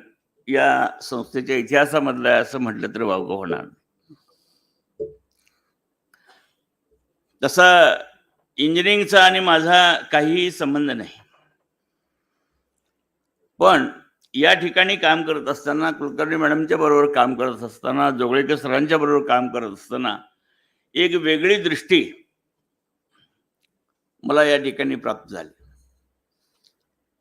या संस्थेच्या इतिहासामधलं आहे असं म्हटलं तर वावगं होणार. तसा इंजिनिअरिंगचा आणि माझा काहीही संबंध नाही, पण या ठिकाणी काम करत असताना, कुलकर्णी मॅडमच्या बरोबर काम करत असताना, जोगळेकर सरांच्या बरोबर काम करत असताना एक वेगळी दृष्टी मला या ठिकाणी प्राप्त झाली.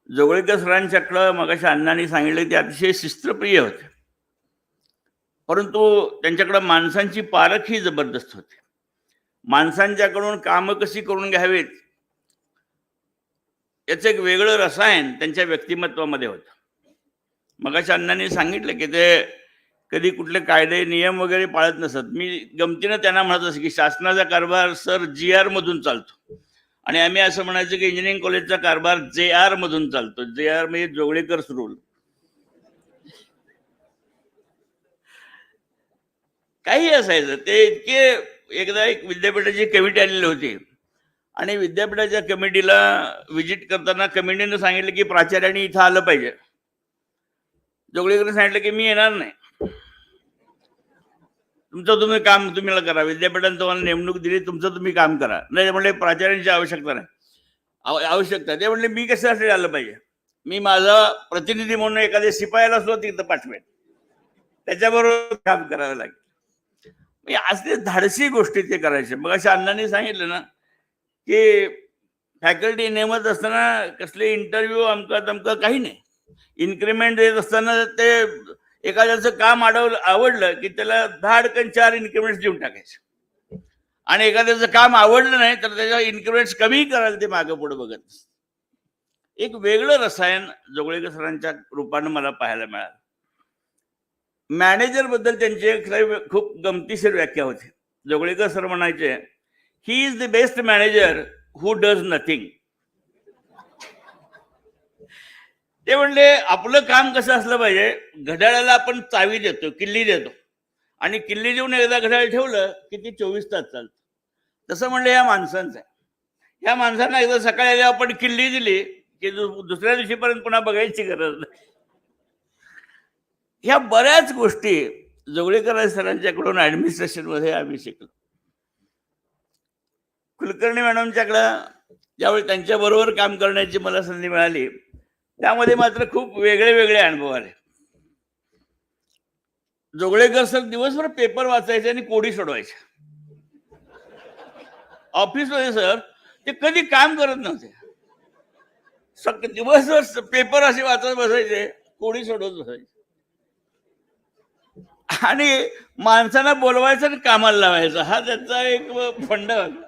जोगळेकर सरांच्याकडं मगाशी अण्णांनी सांगितलं ते अतिशय शिस्तप्रिय होते, परंतु त्यांच्याकडं माणसांची पारख ही जबरदस्त होती. माणसांच्याकडून कामं कशी करून घ्यावीत याचं एक वेगळं रसायन त्यांच्या व्यक्तिमत्वामध्ये होतं. मगाशी अण्णांनी सांगितलं की ते कधी कुठले कायदे नियम वगैरे पाळत नसत. मी गमतीनं त्यांना म्हणत असं की शासनाचा कारभार सर GR मधून चालतो आणि आम्ही असं म्हणायचं की इंजिनिअरिंग कॉलेजचा कारभार JR मधून चालतो. JR म्हणजे जोगळेकरच रूल. काही असायचं ते इतके. एकदा एक विद्यापीठाची कमिटी आलेली होती आणि विद्यापीठाच्या कमिटीला व्हिजिट करताना कमिटीनं सांगितलं की प्राचार्यांनी इथं आलं पाहिजे. जोगळेकरने सांगितलं की मी येणार नाही, तुमचं तुम्ही काम तुम्ही करा, विद्यापीठाने तुम्हाला नेमणूक दिली, तुमचं तुम्ही काम करा. नाही म्हणले प्राचार्यांची आवश्यकता नाही. आवश्यकता ते म्हणले मी कशासाठी आलं पाहिजे, मी माझा प्रतिनिधी म्हणून एखाद्या शिपायाला सुद्धा तिथं पाठवेन, त्याच्याबरोबर काम करावं लागेल. असले धाडसी गोष्टी ते करायचे. मग अशा अण्णांनी सांगितलं ना की फॅकल्टी नेमत असताना कसले इंटरव्ह्यू अमकं तमकं काही नाही. इन्क्रिमेंट देत असताना ते एखाद्याचं काम आवडलं की त्याला 10 इन्क्रिमेंट्स देऊन टाकायचे आणि एखाद्याचं काम आवडलं नाही तर त्याच्या इन्क्रिमेंट्स कमी करायला ते मागं पुढे बघत. एक वेगळं रसायन जोगळेकर सरांच्या रूपानं मला पाहायला मिळालं. मॅनेजर बद्दल त्यांची खूप गमतीशीर व्याख्या होती. जोगळेकर सर म्हणायचे ही is the best manager who does nothing. ते म्हणले आपलं काम कसं असलं पाहिजे, घड्याळाला आपण चावी देतो, किल्ली देतो आणि किल्ली देऊन एकदा घड्याळ ठेवलं की ती 24 तास चालतं. तसं म्हणलं या माणसांचं आहे. या माणसांना एकदा सकाळी आल्या आपण किल्ली दिली की दुसऱ्या दिवशीपर्यंत पुन्हा बघायची गरज नाही. ह्या बऱ्याच गोष्टी जोगळेकर सरांच्याकडून ऍडमिनिस्ट्रेशन मध्ये आम्ही शिकलो. कुलकर्णी मॅडमच्याकडं ज्यावेळी त्यांच्या बरोबर काम करण्याची मला संधी मिळाली त्यामध्ये मात्र खूप वेगळे वेगळे अनुभव आले. जोगळेकर सर दिवसभर पेपर वाचायचे आणि कोडी सोडवायचे ऑफिसमध्ये. सर ते कधी काम करत नव्हते, दिवसभर पेपर असे वाचत बसायचे, कोडी सोडवत बसायचे आणि माणसांना बोलवायचं आणि कामाला लावायचं, हा त्याचा एक फंड होता.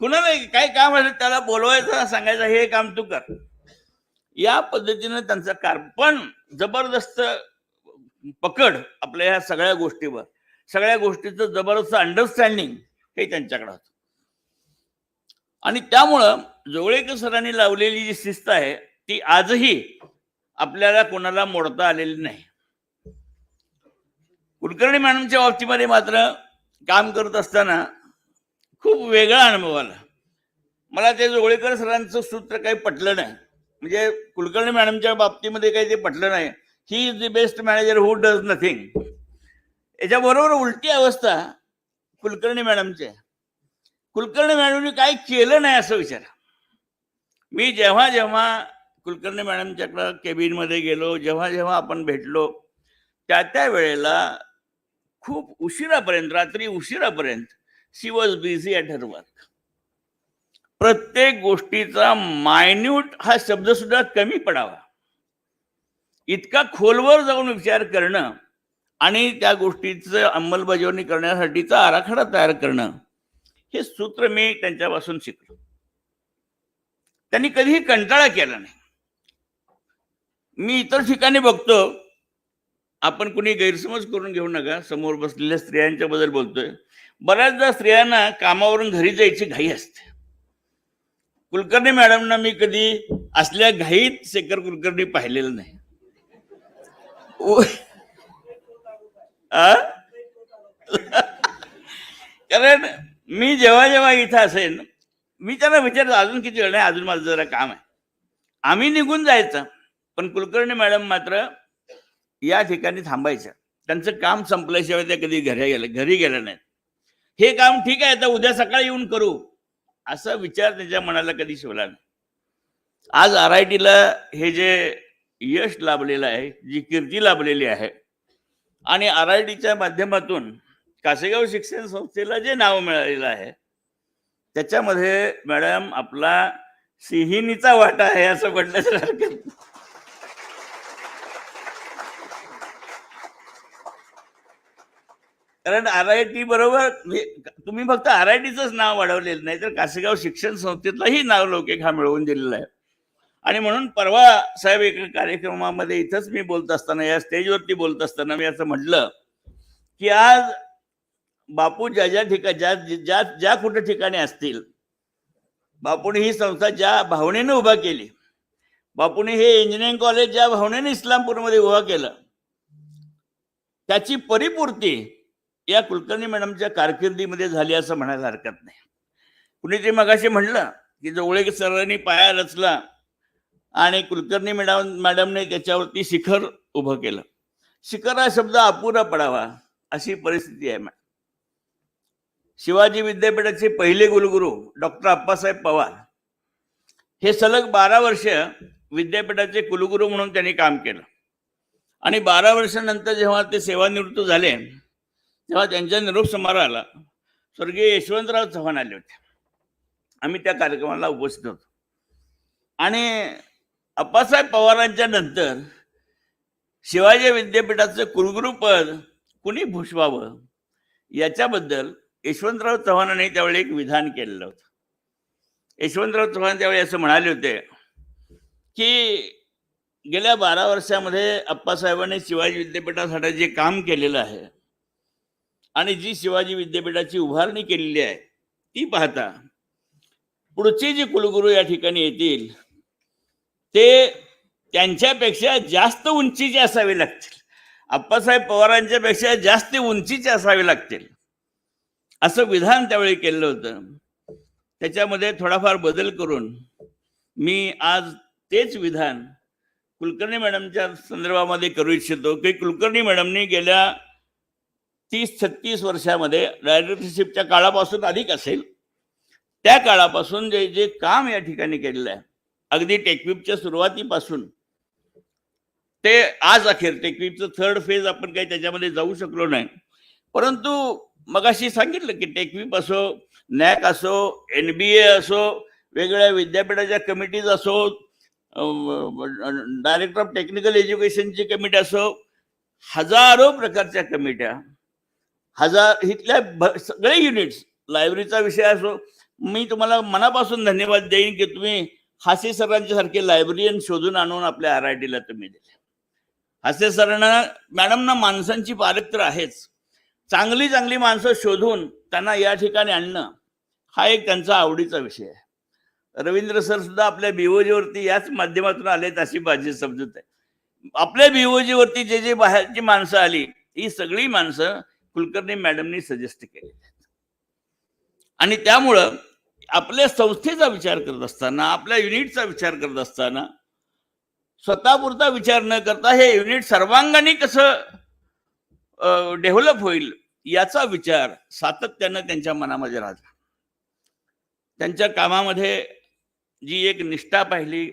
कुणाला काय काम असेल त्याला बोलवायचं, सांगायचं हे काम तू कर. या पद्धतीने त्यांचा कार्य, पण जबरदस्त पकड आपल्या ह्या सगळ्या गोष्टीवर, सगळ्या गोष्टीचं जबरदस्त अंडरस्टँडिंग हे त्यांच्याकडे होतं. आणि त्यामुळं जोगळेकर सरांनी लावलेली जी शिस्त आहे ती आजही आपल्याला कोणाला मोडता आलेली नाही. कुलकर्णी मॅडमच्या बाबतीमध्ये मात्र काम करत असताना खूप वेगळा अनुभव आला मला. ते जोगळेकर सरांचं सूत्र काही पटलं नाही, म्हणजे कुलकर्णी मॅडमच्या बाबतीमध्ये काही ते पटलं नाही. He is the best manager who does nothing. याच्याबरोबर उलटी अवस्था कुलकर्णी मॅडमची आहे. कुलकर्णी मॅडमने काय केलं नाही असं विचारा. मी जेव्हा जेव्हा कुलकर्णी मॅडमच्याकडं केबिनमध्ये गेलो, जेव्हा जेव्हा आपण भेटलो, त्या वेळेला खूप उशिरापर्यंत, रात्री उशिरापर्यंत she was busy at her work. प्रत्येक गोष्टीचा मायन्यूट हा शब्द सुद्धा कमी पडावा इतका खोलवर जाऊन विचार करणं आणि त्या गोष्टीचं अंमलबजावणी करण्यासाठीचा आराखडा तयार करणं, हे सूत्र मी त्यांच्यापासून शिकलो. त्यांनी कधीही कंटाळा केला नाही. मी इतर ठिकाणी बघतो, आपण कुणी गैरसमज करून घेऊ नका, समोर बसलेल्या स्त्रियांच्या बद्दल बोलतोय. बऱ्याचदा स्त्रियांना कामावरून घरी जायची घाई असते. कुलकर्णी मॅडमना मी कधी असल्या घाईत शेखर कुलकर्णी पाहिलेलं नाही. कारण मी जेव्हा जेव्हा इथं असेल, मी त्यांना विचारतो अजून किती वेळ नाही, अजून माझं जरा काम आहे, आम्ही निघून जायचं. पण कुलकर्णी मॅडम मात्र या ठिकाणी थांबायच्या. त्यांचं काम संपल्याशिवाय त्या कधी घरी गेल्या नाहीत. हे काम ठीक आहे, आता उद्या सकाळी येऊन करू असा विचार त्याच्या मनाला कधी शिवला नाही. आज RITला हे जे यश लाभलेलं आहे, जी कीर्ती लाभलेली आहे, आणि RITच्या माध्यमातून कासेगाव शिक्षण संस्थेला जे नाव मिळालेलं आहे, त्याच्यामध्ये मॅडम आपला सिंहिणीचा वाटा आहे असं म्हटलं तर हरकत नाही. कारण RIT बरोबर तुम्ही फक्त RITचंच नाव वाढवलेलं नाही, तर कासेगाव शिक्षण संस्थेतलाही नाव लौकिक हा मिळवून दिलेला आहे. आणि म्हणून परवा साहेब एका कार्यक्रमामध्ये इथंच मी बोलत असताना, या स्टेजवरती बोलत असताना मी असं म्हटलं की आज बापू ज्या कुठे ठिकाणी असतील, बापूने ही संस्था ज्या भावनेनं उभा केली, बापूने हे इंजिनिअरिंग कॉलेज ज्या भावनेने इस्लामपूरमध्ये उभा केलं, त्याची परिपूर्ती या कुलकर्णी मॅडमच्या कारकिर्दीमध्ये झाली असं म्हणायला हरकत नाही. कुणीतरी मगाशी म्हणलं की जोगळेकर सरांनी पाया रचला आणि कुलकर्णी मॅडमने त्याच्यावरती शिखर उभं केलं. शिखर हा शब्द अपुरा पडावा अशी परिस्थिती आहे. शिवाजी विद्यापीठाचे पहिले कुलगुरू डॉक्टर अप्पासाहेब पवार हे सलग 12 वर्ष विद्यापीठाचे कुलगुरू म्हणून त्यांनी काम केलं. आणि 12 वर्षानंतर जेव्हा ते सेवानिवृत्त झाले, तेव्हा त्यांच्या निरोप समारंभाला स्वर्गीय यशवंतराव चव्हाण आले होते. आम्ही त्या कार्यक्रमाला उपस्थित होतो. आणि अप्पासाहेब पवारांच्या नंतर शिवाजी विद्यापीठाचं कुलगुरू पद कुणी भूषवावं याच्याबद्दल यशवंतराव चव्हाणांनी त्यावेळी एक विधान केलेलं होतं. यशवंतराव चव्हाण त्यावेळी असं म्हणाले होते की गेल्या 12 वर्षामध्ये अप्पासाहेबांनी शिवाजी विद्यापीठासाठी जे काम केलेलं आहे आणि जी शिवाजी विद्यापीठाची उभारणी केलेली आहे ती पाहता पुढचे जे कुलगुरू या ठिकाणी येतील ते त्यांच्यापेक्षा जास्त उंचीचे असावे लागतील, अप्पासाहेब पवारांच्या पेक्षा जास्त उंचीचे असावे लागतील असं विधान त्यावेळी केलेलं होतं. त्याच्यामध्ये थोडाफार बदल करून मी आज तेच विधान कुलकर्णी मॅडमच्या संदर्भामध्ये करू इच्छितो की कुलकर्णी मॅडमनी गेल्या 30-36 वर्षामध्ये डायरेक्टरशिपच्या काळापासून अधिक असेल, त्या काळापासून जे जे काम या ठिकाणी केलेलं आहे, अगदी टेकविपच्या सुरुवातीपासून ते आज अखेर टेकवीचं 3rd फेज आपण काही त्याच्यामध्ये जाऊ शकलो नाही, परंतु मगाशी सांगितलं की टेकवीप असो, नॅक असो, NBA असो, वेगवेगळ्या विद्यापीठाच्या कमिटीज असो, डायरेक्टर ऑफ टेक्निकल एज्युकेशनची कमिटी असो, हजारो प्रकारच्या कमिट्या, इथल्या सगळे युनिट्स, लायब्ररीचा विषय असो, मी तुम्हाला मनापासून धन्यवाद देईन की तुम्ही हासे सरांच्या सारखे लायब्ररीयन शोधून आणून आपल्या RIT ला तुम्ही दिले. हासे सरांना, मॅडमना माणसांची पारख तर आहेच, चांगली चांगली माणसं शोधून त्यांना या ठिकाणी आणणं हा एक त्यांचा आवडीचा विषय आहे. रवींद्र सर सुद्धा आपल्या BOG वरती याच माध्यमातून आलेत अशी माझी समजूत आहे. आपल्या BOG वरती जे जे बाहेरची माणसं आली, ही सगळी माणसं कुलकर्णी मॅडमनी सजेस्ट केली आणि त्यामुळं आपल्या संस्थेचा विचार करत असताना, आपल्या युनिटचा विचार करत असताना स्वतःपुरता विचार न करता हे युनिट सर्वांगाने कसं डेव्हलप होईल याचा विचार सातत्यानं त्यांच्या मनामध्ये राहिला. त्यांच्या कामामध्ये जी एक निष्ठा पाहिली,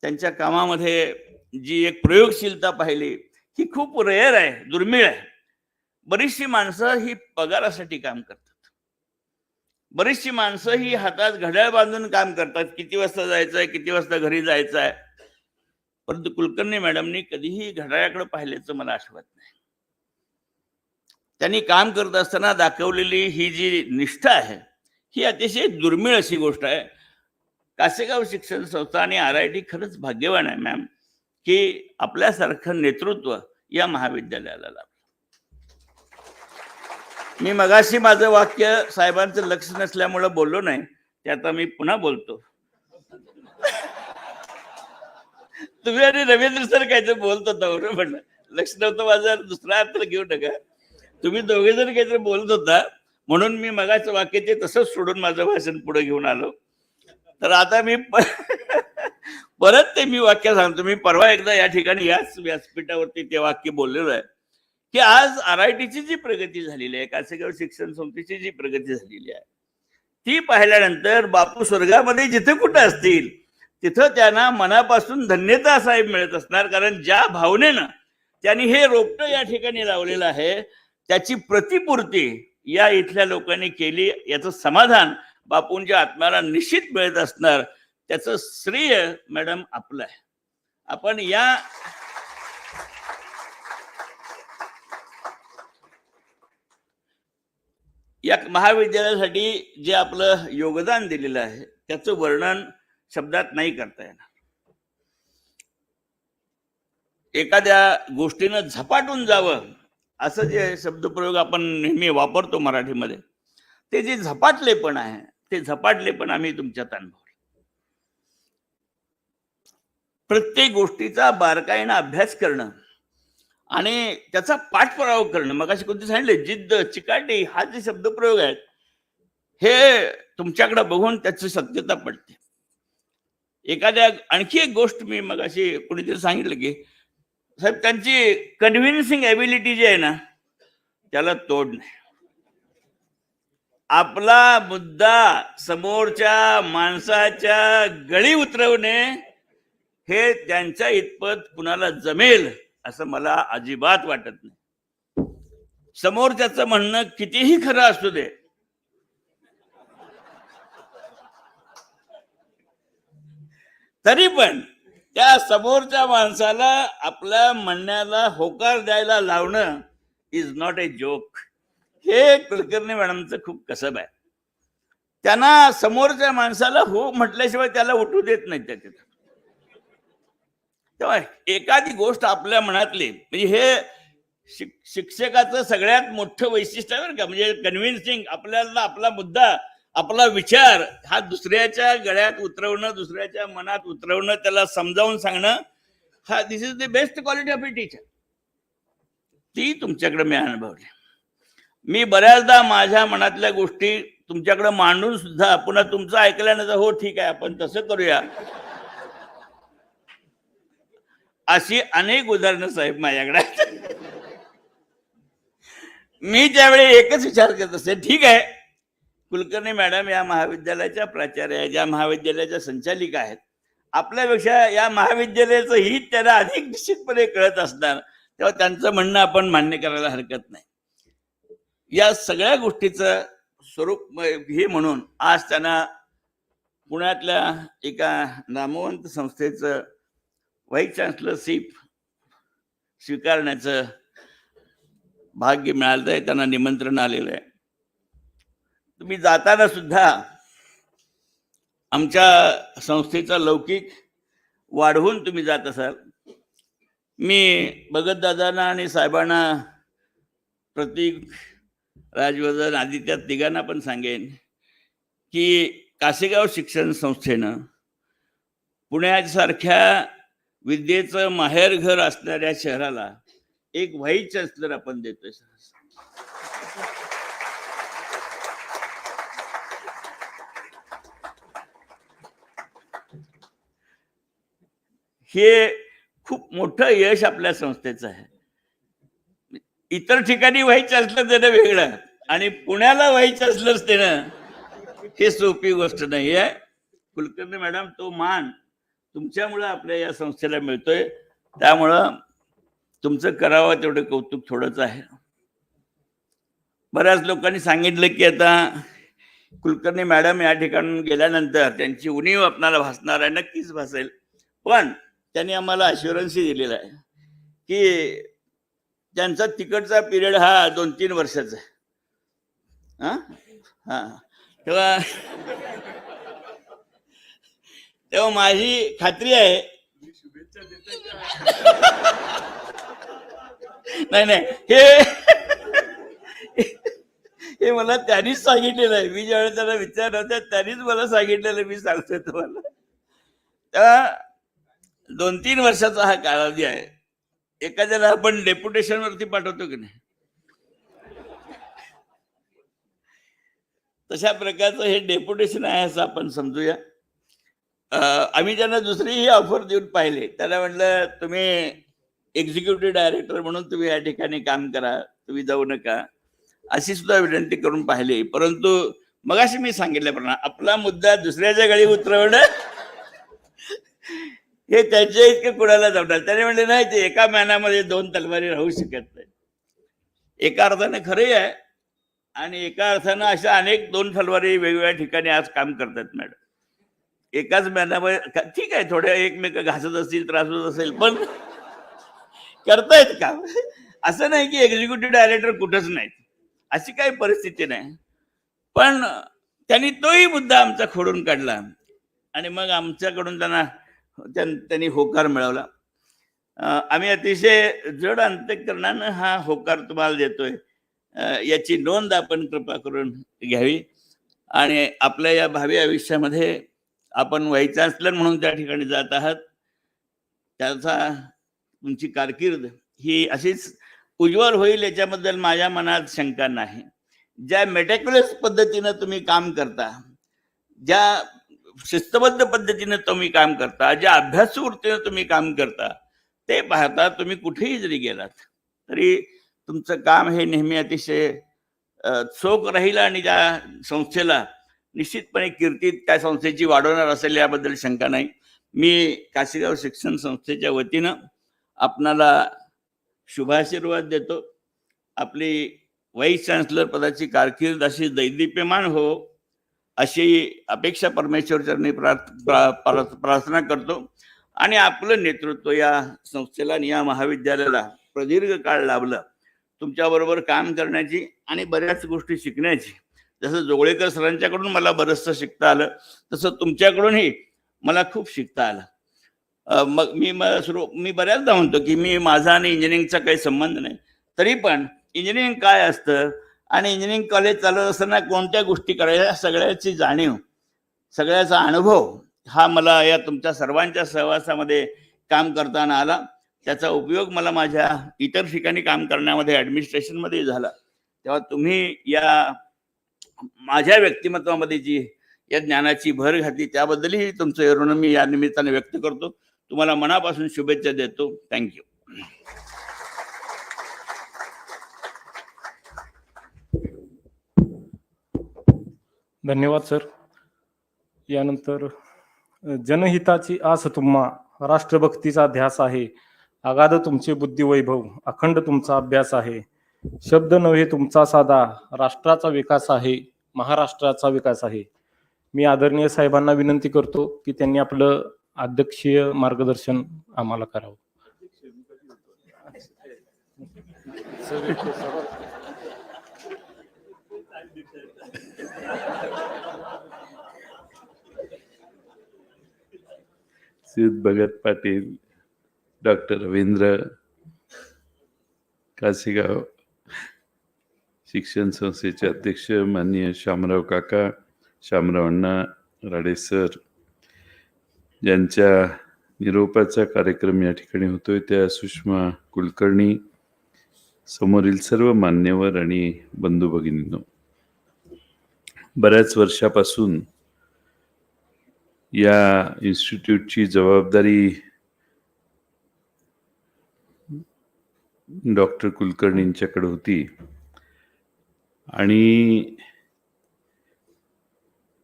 त्यांच्या कामामध्ये जी एक प्रयोगशीलता पाहिली, ही खूप रेअर आहे, दुर्मिळ आहे. बरीचशी माणसं ही पगारासाठी काम करतात, बरीचशी माणसं ही हातात घड्याळ बांधून काम करतात, किती वाजता जायचंय, किती वाजता घरी जायचं आहे. परंतु कुलकर्णी मॅडमनी कधीही घड्याळाकडे पाहिल्याचं मला आठवत नाही. त्यांनी काम करत असताना दाखवलेली ही जी निष्ठा आहे, ही अतिशय दुर्मिळ अशी गोष्ट आहे. कासेगाव शिक्षण संस्था आणि RIT खरंच भाग्यवान आहे मॅम की आपल्यासारखं नेतृत्व या महाविद्यालयाला लाभलं. मी मगाशी माझं वाक्य साहेबांचं लक्ष नसल्यामुळे बोललो नाही, ते आता मी पुन्हा बोलतो. तुम्ही आणि रवींद्र सर काहीतरी बोलत होता बरोबर, लक्ष नव्हतं माझं, दुसरा अर्थ घेऊ नका. तुम्ही दोघे जण काहीतरी बोलत होता म्हणून मी मगाचं वाक्य ते तसंच सोडून माझं भाषण पुढे घेऊन आलो. तर आता मी परत ते मी वाक्य सांगतो. मी परवा एकदा या ठिकाणी याच व्यासपीठावरती ते वाक्य बोललेलो आहे की आज RITची जी प्रगती झालेली आहे, कासेगाव शिक्षण संस्थेची जी प्रगती झालेली आहे, ती पाहिल्यानंतर बापू स्वर्गामध्ये जिथे कुठं असतील तिथं त्यांना मनापासून धन्यता साहेब मिळत असणार. कारण ज्या भावनेनं त्यांनी हे रोपटं या ठिकाणी लावलेलं आहे त्याची प्रतिपूर्ती या इथल्या लोकांनी केली, याचं समाधान बापूंच्या आत्म्याला निश्चित मिळत असणार. त्याचं श्रेय मॅडम आपलं आहे. आपण या महाविद्यालयासाठी जे आपलं योगदान दिलेलं आहे त्याचं वर्णन शब्दात नाही करता येणार. एखाद्या गोष्टीनं झपाटून जावं असं जे शब्दप्रयोग आपण नेहमी वापरतो मराठीमध्ये, ते जे झपाटलेपण आहे ते झपाटलेपण आम्ही तुमच्यात अनुभवलं. प्रत्येक गोष्टीचा बारकाईनं अभ्यास करणं आणि त्याचा पाठपुरावा करणं, मगाशी कोणते सांगितले जिद्द, चिकाटी, हा जे शब्दप्रयोग आहेत हे तुमच्याकडे बघून त्याची सत्यता पडते. एखाद्या आणखी एक गोष्ट मी मगाशी कोणीतरी सांगितलं की साहेब त्यांची कन्व्हिन्सिंग एबिलिटी जी आहे ना त्याला तोड नाही. आपला मुद्दा समोरच्या माणसाच्या गळी उतरवणे हे त्यांच्या इतपत कुणाला जमेल असं मला अजिबात वाटत नाही. समोरच्याचं म्हणणं कितीही खरं असू दे, तरी पण त्या समोरच्या माणसाला आपल्या म्हणण्याला होकार द्यायला लावणं इज नॉट ए जोक. हे कुलकर्णी मॅडमचं खूप कसब आहे. त्यांना समोरच्या माणसाला हो म्हटल्याशिवाय त्याला उठू देत नाही त्याच्यात. तेव्हा एखादी गोष्ट आपल्या मनातली, म्हणजे हे शिक्षकाचं सगळ्यात मोठं वैशिष्ट्य आहे बरं का, म्हणजे कन्व्हिन्सिंग, आपल्याला आपला मुद्दा, आपला विचार हा दुसऱ्याच्या गळ्यात उतरवणं, दुसऱ्याच्या मनात उतरवणं, त्याला समजावून सांगणं, हा this is the best quality of a teacher. ती तुमच्याकडे मी अनुभवली. मी बऱ्याचदा माझ्या मनातल्या गोष्टी तुमच्याकडे मांडून सुद्धा पुन्हा तुमचं ऐकल्यानंतर हो ठीक आहे आपण तसं करूया, अशी अनेक उदाहरणं साहेब माझ्याकडे. मी त्यावेळी एकच विचार करत असते, ठीक आहे कुलकर्णी मॅडम या महाविद्यालयाच्या प्राचार्य आहेत, या महाविद्यालयाच्या संचालिका आहेत, आपल्यापेक्षा या महाविद्यालयाचं हित त्यांना अधिक निश्चितपणे कळत असणार, तेव्हा त्यांचं म्हणणं आपण मान्य करायला हरकत नाही. या सगळ्या गोष्टीचं स्वरूप हे म्हणून आज त्यांना पुण्यातल्या एका नामवंत संस्थेचं व्हाईस चान्सलरशिप स्वीकारण्याचं भाग्य मिळालं आहे. त्यांना निमंत्रण आलेलं आहे. तुम्ही जाताना सुद्धा आमच्या संस्थेचा लौकिक वाढवून तुम्ही जात असाल. मी भगत दादांना आणि साहेबांना, प्रतीक, राजवर्धन, आदित्य तिघांना पण सांगेन की कासेगाव शिक्षण संस्थेनं पुण्यासारख्या विद्येचं माहेरघर असणाऱ्या शहराला एक व्हाईस चान्सलर आपण देतोय. हे खूप मोठं यश आपल्या संस्थेचं आहे. इतर ठिकाणी व्हाईस चान्सलर देणं वेगळं आणि पुण्याला व्हाईस चान्सलर देणं हे सोपी गोष्ट नाही आहे. कुलकर्णी मॅडम, तो मान तुमच्यामुळं आपल्या या संस्थेला मिळतोय. त्यामुळं तुमचं करावं तेवढं कौतुक थोडंच आहे. बऱ्याच लोकांनी सांगितलं की आता कुलकर्णी मॅडम या ठिकाणून गेल्यानंतर त्यांची उणीव आपणाला भासणार आहे. नक्कीच भासेल, पण त्यांनी आम्हाला अश्युरन्सही दिलेला आहे की त्यांचा तिकडचा पिरियड हा 2-3 वर्षाचा आहे. तेव्हा तेव्हा माझी खात्री आहे. नाही, हे मला त्यांनीच सांगितलेलं आहे. मी ज्यावेळेस त्याला विचारलं होतं त्यांनीच मला सांगितलेलं. मी सांगतोय तुम्हाला. त्या 2-3 वर्षाचा हा कालावधी आहे. एखाद्याला आपण डेप्युटेशन वरती पाठवतो की नाही, तशा प्रकारचं हे डेप्युटेशन आहे असं आपण समजूया. आम्ही त्यांना दुसरीही ऑफर देऊन पाहिले. त्याला म्हटलं तुम्ही एक्झिक्युटिव्ह डायरेक्टर म्हणून तुम्ही या ठिकाणी काम करा, तुम्ही जाऊ नका, अशी सुद्धा विनंती करून पाहिली. परंतु मगाशी मी सांगितल्याप्रमाणे आपला मुद्दा दुसऱ्याच्या गळी उतरवणं हे त्यांच्या इतके कुणाला जमणार. त्याने म्हणले नाही, ते एका मॅनामध्ये 2 तलवारी राहू शकत नाही. एका अर्थाने खरंही आहे आणि एका अर्थानं अशा अनेक 2 तलवारी वेगवेगळ्या ठिकाणी आज काम करतात मॅडम. एकाच मॅनामध्ये ठीक आहे, थोड्या एकमेक घासत असतील, त्रास होत असेल, पण करतायत काम. असं नाही की एक्झिक्युटिव्ह डायरेक्टर कुठंच नाहीत, अशी काही परिस्थिती नाही. पण त्यांनी तोही मुद्दा आमचा खोडून काढला आणि मग आमच्याकडून त्यांनी होकार मिळवला. आम्ही अतिशय जड अंतःकरणानं हा होकार तुम्हाला देतोय. याची नोंद आपण कृपा करून घ्यावी आणि आपल्या या भावी आयुष्यामध्ये आपण व्हाईस चान्सलर म्हणून त्या ठिकाणी जात आहात. त्याचा तुमची कारकीर्द ही अशीच उज्ज्वल होईल याच्याबद्दल माझ्या मनात शंका नाही. ज्या मेटिक्युलस पद्धतीनं तुम्ही काम करता, ज्या शिस्तबद्ध पद्धतीनं तुम्ही काम करता, ज्या अभ्यासू वृत्तीनं तुम्ही काम करता, ते पाहता तुम्ही कुठेही जरी गेलात तरी तुमचं काम हे नेहमी अतिशय चोख राहील आणि त्या संस्थेला निश्चितपणे कीर्ती त्या संस्थेची वाढवणार असेल याबद्दल शंका नाही. मी कासेगाव शिक्षण संस्थेच्या वतीनं आपणाला शुभाशीर्वाद देतो. आपली व्हाईस चान्सलर पदाची कारकीर्द अशी दैदिप्यमान हो अशी अपेक्षा परमेश्वरचरणी प्रार्थना करतो आणि आपलं नेतृत्व या संस्थेला आणि या महाविद्यालयाला प्रदीर्घ काळ लाभलं. तुमच्याबरोबर काम करण्याची आणि बऱ्याच गोष्टी शिकण्याची, जसं जोगळेकर सरांच्याकडून मला बरंचसं शिकता आलं, तसं तुमच्याकडूनही मला खूप शिकता आलं. मग मी बऱ्याचदा म्हणतो की मी माझा आणि इंजिनिअरिंगचा काही संबंध नाही, तरी पण इंजिनिअरिंग काय असतं आणि इंजिनिअरिंग कॉलेज चालत असताना कोणत्या गोष्टी करायच्या, सगळ्याची जाणीव, सगळ्याचा अनुभव हा मला या तुमच्या सर्वांच्या सहवासामध्ये काम करताना आला. त्याचा उपयोग मला माझ्या इतर ठिकाणी काम करण्यामध्ये ॲडमिनिस्ट्रेशनमध्ये झाला. तेव्हा तुम्ही या माझ्या व्यक्तिमत्वामध्ये जी या ज्ञानाची भर घातली त्याबद्दलही तुमचं ऋण मी या निमित्ताने व्यक्त करतो. तुम्हाला मनापासून शुभेच्छा देतो. थँक्यू. धन्यवाद सर. यानंतर जनहिताची आस तुम्हा, राष्ट्रभक्तीचा ध्यास आहे. अगाध तुमचे बुद्धिवैभव, अखंड तुमचा अभ्यास आहे. शब्द नव्हे तुमचा साधा, राष्ट्राचा विकास आहे, महाराष्ट्राचा विकास आहे. मी आदरणीय साहेबांना विनंती करतो की त्यांनी आपलं अध्यक्षीय मार्गदर्शन आम्हाला करावं. श्रीयुत भगत पाटील, डॉक्टर रवींद्र कासेगाव, शिक्षण संस्थेचे अध्यक्ष माननीय शामराव काका, शामराव अण्णा राडे सर, ज्यांच्या निरोपाचा कार्यक्रम या ठिकाणी होतोय, त्या सुषमा कुलकर्णी, समोरील सर्व मान्यवर आणि बंधू भगिनींनो, बऱ्याच वर्षापासून या इन्स्टिट्यूटची जबाबदारी डॉक्टर कुलकर्णींच्याकडे होती आणि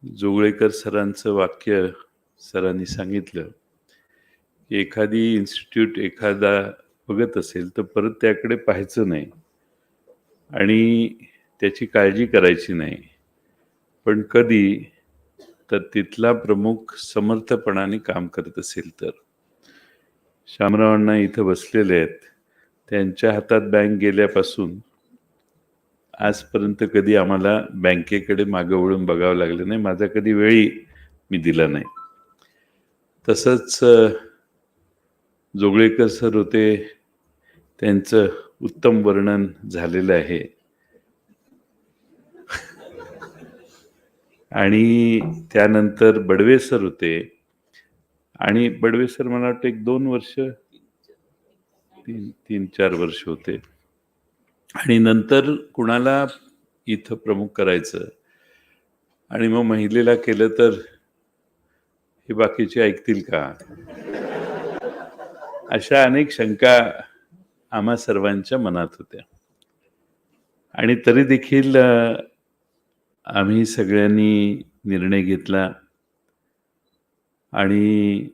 जोगळेकर सरांचं वाक्य सरांनी सांगितलं की एखादी इन्स्टिट्यूट एखादा बघत असेल तर परत त्याकडे पाहायचं नाही आणि त्याची काळजी करायची नाही, पण कधी तर तिथला प्रमुख समर्थपणाने काम करत असेल तर. शामरावांना इथं बसलेले आहेत, त्यांच्या हातात बँक गेल्यापासून आजपर्यंत कधी आम्हाला बँकेकडे मागं वळून बघावं लागलं नाही, माझा कधी वेळी मी दिला नाही. तसंच जोगळेकर सर होते, त्यांचं उत्तम वर्णन झालेलं आहे आणि त्यानंतर बडवे सर होते आणि बडवे सर मला वाटतं 1-2 वर्ष 3-4 वर्ष होते आणि नंतर कुणाला इथं प्रमुख करायचं आणि मग महिलेला केलं तर हे बाकीचे ऐकतील का, अशा अनेक शंका आम्हा सर्वांच्या मनात होत्या. आणि तरी देखील आम्ही सगळ्यांनी निर्णय घेतला आणि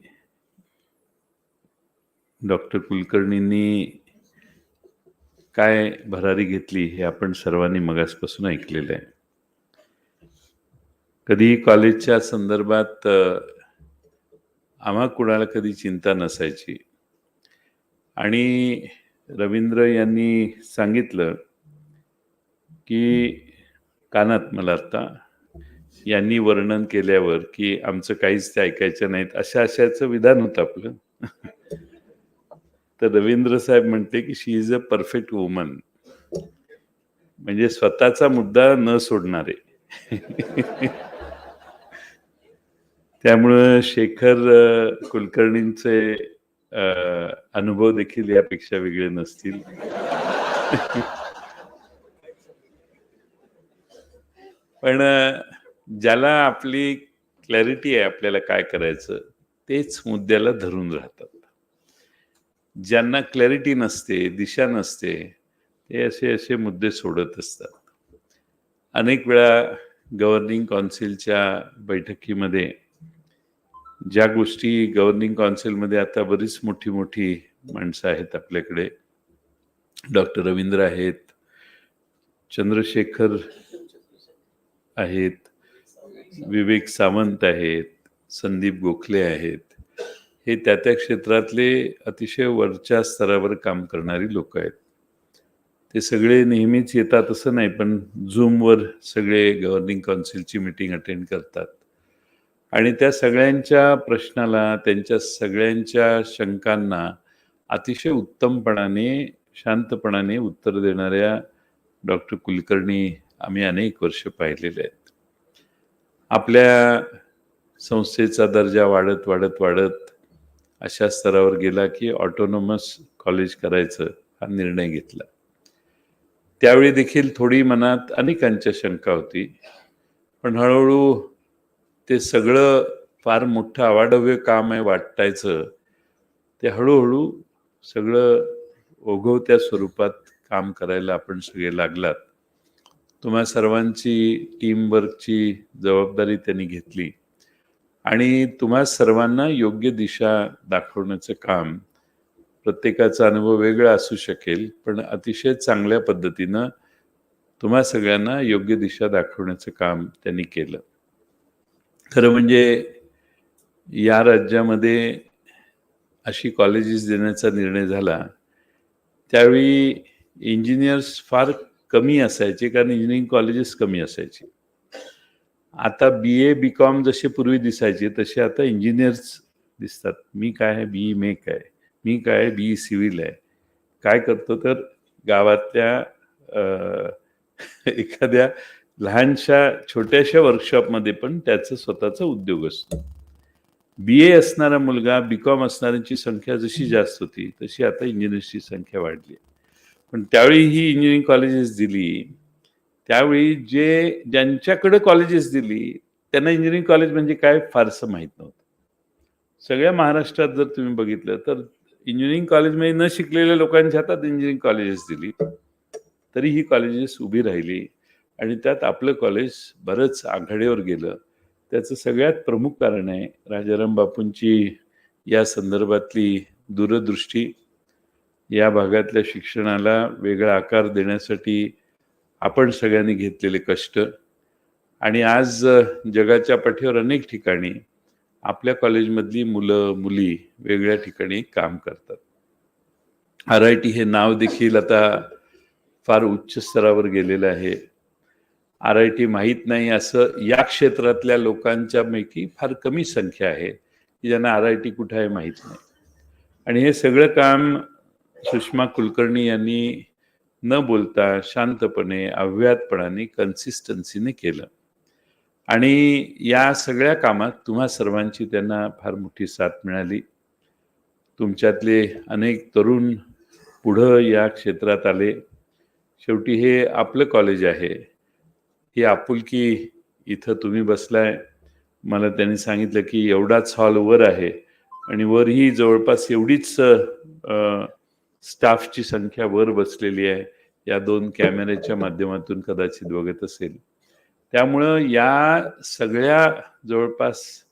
डॉक्टर कुलकर्णींनी काय भरारी घेतली हे आपण सर्वांनी मगासपासून ऐकलेलं आहे. कधी कॉलेजच्या संदर्भात आम्हा कुणाला कधी चिंता नसायची आणि रवींद्र यांनी सांगितलं की कानात मला आता यांनी वर्णन केल्यावर की आमचं काहीच ते ऐकायचं नाहीत, अशाचं विधान होतं आपलं. तर रवींद्र साहेब म्हणते की शी इज अ परफेक्ट वुमन, म्हणजे स्वतःचा मुद्दा न सोडणारे. त्यामुळं शेखर कुलकर्णींचे अनुभव देखील यापेक्षा वेगळे नसतील. पण ज्याला आपली क्लॅरिटी आहे आपल्याला काय करायचं, तेच मुद्द्याला धरून राहतात. ज्यांना क्लॅरिटी नसते, दिशा नसते, ते असे मुद्दे सोडत असतात. अनेक वेळा गव्हर्निंग काउन्सिलच्या बैठकीमध्ये ज्या गोष्टी गव्हर्निंग काउन्सिलमध्ये आता बरीच मोठी माणसं आहेत आपल्याकडे, डॉक्टर रवींद्र आहेत, चंद्रशेखर आहेत, विवेक सावंत आहेत, संदीप गोखले आहेत, हे त्या क्षेत्रातले अतिशय वरच्या स्तरावर काम करणारी लोक आहेत. ते सगळे नेहमीच येतात असं नाही, पण झूमवर सगळे गव्हर्निंग काउन्सिलची मीटिंग अटेंड करतात आणि त्या सगळ्यांच्या प्रश्नाला, त्यांच्या सगळ्यांच्या शंकांना अतिशय उत्तमपणाने, शांतपणाने उत्तर देणाऱ्या डॉक्टर कुलकर्णी आम्ही अनेक वर्ष पाहिलेले आहेत. आपल्या संस्थेचा दर्जा वाढत अशा स्तरावर गेला की ऑटोनॉमस कॉलेज करायचं हा निर्णय घेतला. त्यावेळी देखील थोडी मनात अनेकांच्या शंका होती, पण हळूहळू ते सगळं फार मोठं अवाढव्य काम आहे वाटायचं, ते हळूहळू सगळं ओघवत्या स्वरूपात काम करायला आपण सगळे लागलात. तुम्हा सर्वांची टीमवर्कची जबाबदारी त्यांनी घेतली आणि तुम्हा सर्वांना योग्य दिशा दाखवण्याचं काम, प्रत्येकाचा अनुभव वेगळा असू शकेल, पण अतिशय चांगल्या पद्धतीनं तुम्हा सगळ्यांना योग्य दिशा दाखवण्याचं काम त्यांनी केलं. खरं म्हणजे या राज्यामध्ये अशी कॉलेजेस देण्याचा निर्णय झाला त्यावेळी इंजिनियर्स फार कमी असायचे, कारण इंजिनिअरिंग कॉलेजेस कमी असायची. आता BA BCom जसे पूर्वी दिसायचे तसे आता इंजिनियर्स दिसतात. मी काय आहे, BE मेक आहे, मी काय आहे, BE सिव्हिल आहे. काय करतो तर गावातल्या एखाद्या लहानशा छोट्याशा वर्कशॉपमध्ये पण त्याचं स्वतःचा उद्योग असतो. BA असणारा मुलगा BCom असणाऱ्यांची संख्या जशी जास्त होती तशी आता इंजिनियर्सची संख्या वाढली. पण त्यावेळी ही इंजिनिअरिंग कॉलेजेस दिली, त्यावेळी ज्यांच्याकडे कॉलेजेस दिली त्यांना इंजिनिअरिंग कॉलेज म्हणजे काय फारसं माहीत नव्हतं. सगळ्या महाराष्ट्रात जर तुम्ही बघितलं तर इंजिनिअरिंग कॉलेजमध्ये न शिकलेल्या लोकांच्या हातात इंजिनिअरिंग कॉलेजेस दिली, तरी ही कॉलेजेस उभी राहिली आणि त्यात आपलं कॉलेज बरंच आघाडीवर गेलं. त्याचं सगळ्यात प्रमुख कारण आहे राजाराम बापूंची या संदर्भातली दूरदृष्टी, या भागातल्या शिक्षणाला वेगळा आकार देण्यासाठी आपण सगळ्यांनी घेतलेले कष्ट. आणि आज जगाच्या पाठीवर अनेक ठिकाणी आपल्या कॉलेजमधली मुलं मुली वेगळ्या ठिकाणी काम करतात. RIT हे नाव देखील आता फार उच्च स्तरावर गेलेलं आहे. RIT माहीत नाही असं या क्षेत्रातल्या लोकांच्या पैकी फार कमी संख्या आहे की ज्यांना RIT कुठे आहे माहीत नाही. आणि हे सगळं काम सुषमा कुलकर्णी यांनी न बोलता शांतपणे, अव्याहतपणाने, कन्सिस्टन्सीने केलं. आणि या सगळ्या कामात तुम्हा सर्वांची त्यांना फार मोठी साथ मिळाली. तुमच्यातले अनेक तरुण पुढं या क्षेत्रात आले. शेवटी हे आपलं कॉलेज आहे, ही आपुलकी इथं तुम्ही बसलाय. मला त्यांनी सांगितलं की एवढाच हॉल वर आहे आणि वरही जवळपास एवढीच स्टाफची संख्या वर बसलेली आहे. या 2 कॅमेऱ्याच्या माध्यमातून कदाचित बघत असेल. त्यामुळं या सगळ्या जवळपास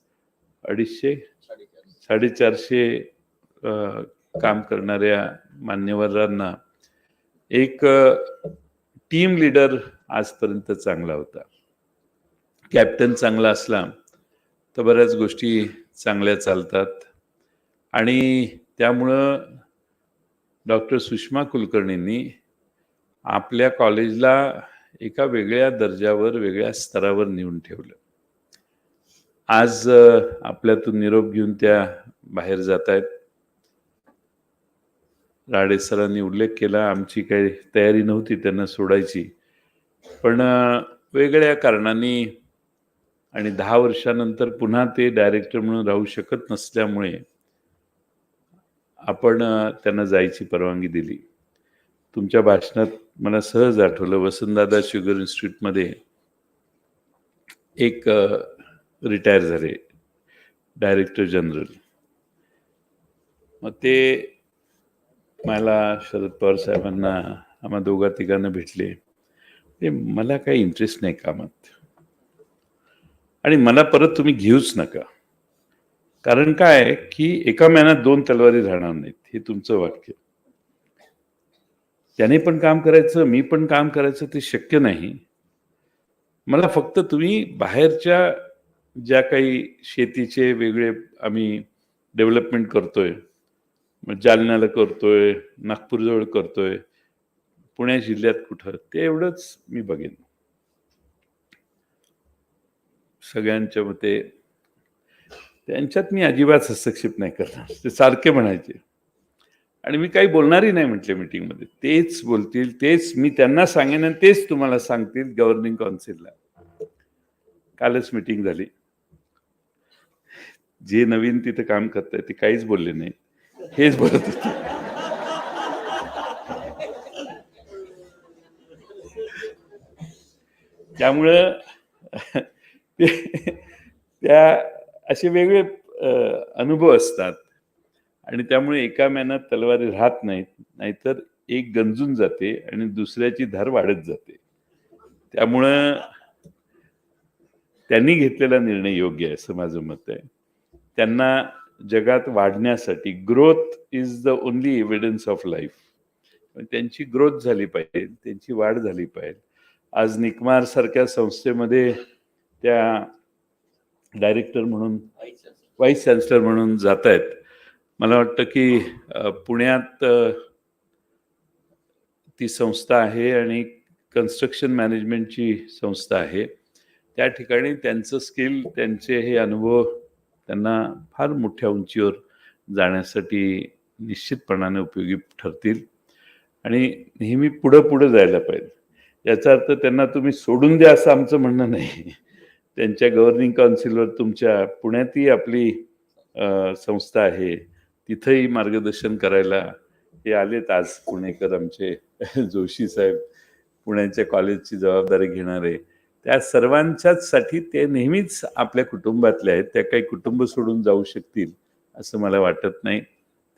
250-450 काम करणाऱ्या मान्यवरांना एक टीम लीडर आजपर्यंत चांगला होता. कॅप्टन चांगला असला तर बऱ्याच गोष्टी चांगल्या चालतात. आणि त्यामुळं डॉक्टर सुषमा कुलकर्णींनी आपल्या कॉलेजला एका वेगळ्या दर्जावर, वेगळ्या स्तरावर नेऊन ठेवलं. आज आपल्यातून निरोप घेऊन त्या बाहेर जात आहेत. राडे सरांनी उल्लेख केला, आमची काही तयारी नव्हती त्यांना सोडायची, पण वेगळ्या कारणांनी आणि 10 वर्षानंतर पुन्हा ते डायरेक्टर म्हणून राहू शकत नसल्यामुळे आपण त्यांना जायची परवानगी दिली. तुमच्या भाषणात मला सहज आठवलं, वसंतदादा शुगर इन्स्टिट्यूटमध्ये एक रिटायर झाले डायरेक्टर जनरल. मग ते मला शरद पवार साहेबांना, आम्हा 2-3 भेटले. ते मला काही इंटरेस्ट नाही कामात आणि मला परत तुम्ही घेऊच नका. कारण काय की एका महिन्यात 2 तलवारी राहणार नाहीत, हे तुमचं वाक्य. त्याने पण काम करायचं, मी पण काम करायचं, ते शक्य नाही. मला फक्त तुम्ही बाहेरच्या ज्या काही शेतीचे वेगळे आम्ही डेव्हलपमेंट करतोय, जालन्याला करतोय, नागपूरजवळ करतोय, पुणे जिल्ह्यात कुठं, ते एवढंच मी बघेन. सगळ्यांच्या मते त्यांच्यात मी अजिबात हस्तक्षेप नाही करणार. ते सारखे म्हणायचे आणि मी काही बोलणारही नाही म्हटले मीटिंगमध्ये. तेच बोलतील, तेच मी त्यांना सांगेन आणि तेच तुम्हाला सांगतील गव्हर्निंग काउन्सिलला. कालच मीटिंग झाली. जे नवीन तिथे काम करताय ते काहीच बोलले नाही, हेच बोलत होते. त्यामुळं त्या असे वेगळे अनुभव असतात आणि त्यामुळे एका महिन्यात तलवारी राहत नाहीत, नाहीतर एक गंजून जाते आणि दुसऱ्याची धार वाढत जाते. त्यामुळं त्यांनी घेतलेला निर्णय योग्य आहे असं माझं मत आहे. त्यांना जगात वाढण्यासाठी growth is the only evidence of life. त्यांची ग्रोथ झाली पाहिजे, त्यांची वाढ झाली पाहिजे. आज निकमार सारख्या संस्थेमध्ये त्या डायरेक्टर म्हणून, व्हाईस चान्सलर म्हणून जात आहेत. मला वाटतं की पुण्यात ती संस्था आहे आणि कन्स्ट्रक्शन मॅनेजमेंटची संस्था आहे. त्या ठिकाणी त्यांचं स्किल, त्यांचे हे अनुभव त्यांना फार मोठ्या उंचीवर जाण्यासाठी निश्चितपणाने उपयोगी ठरतील आणि नेहमी पुढं जायला पाहिजे. याचा अर्थ त्यांना तुम्ही सोडून द्या असं आमचं म्हणणं नाही. त्यांच्या गव्हर्निंग काउन्सिलवर तुमच्या पुण्यातही आपली संस्था आहे, तिथंही मार्गदर्शन करायला हे आलेत आज पुणेकर आमचे जोशी साहेब, पुण्याच्या कॉलेजची जबाबदारी घेणारे. त्या सर्वांच्याच साठी ते नेहमीच आपल्या कुटुंबातल्या आहेत. त्या काही कुटुंब सोडून जाऊ शकतील असं मला वाटत नाही.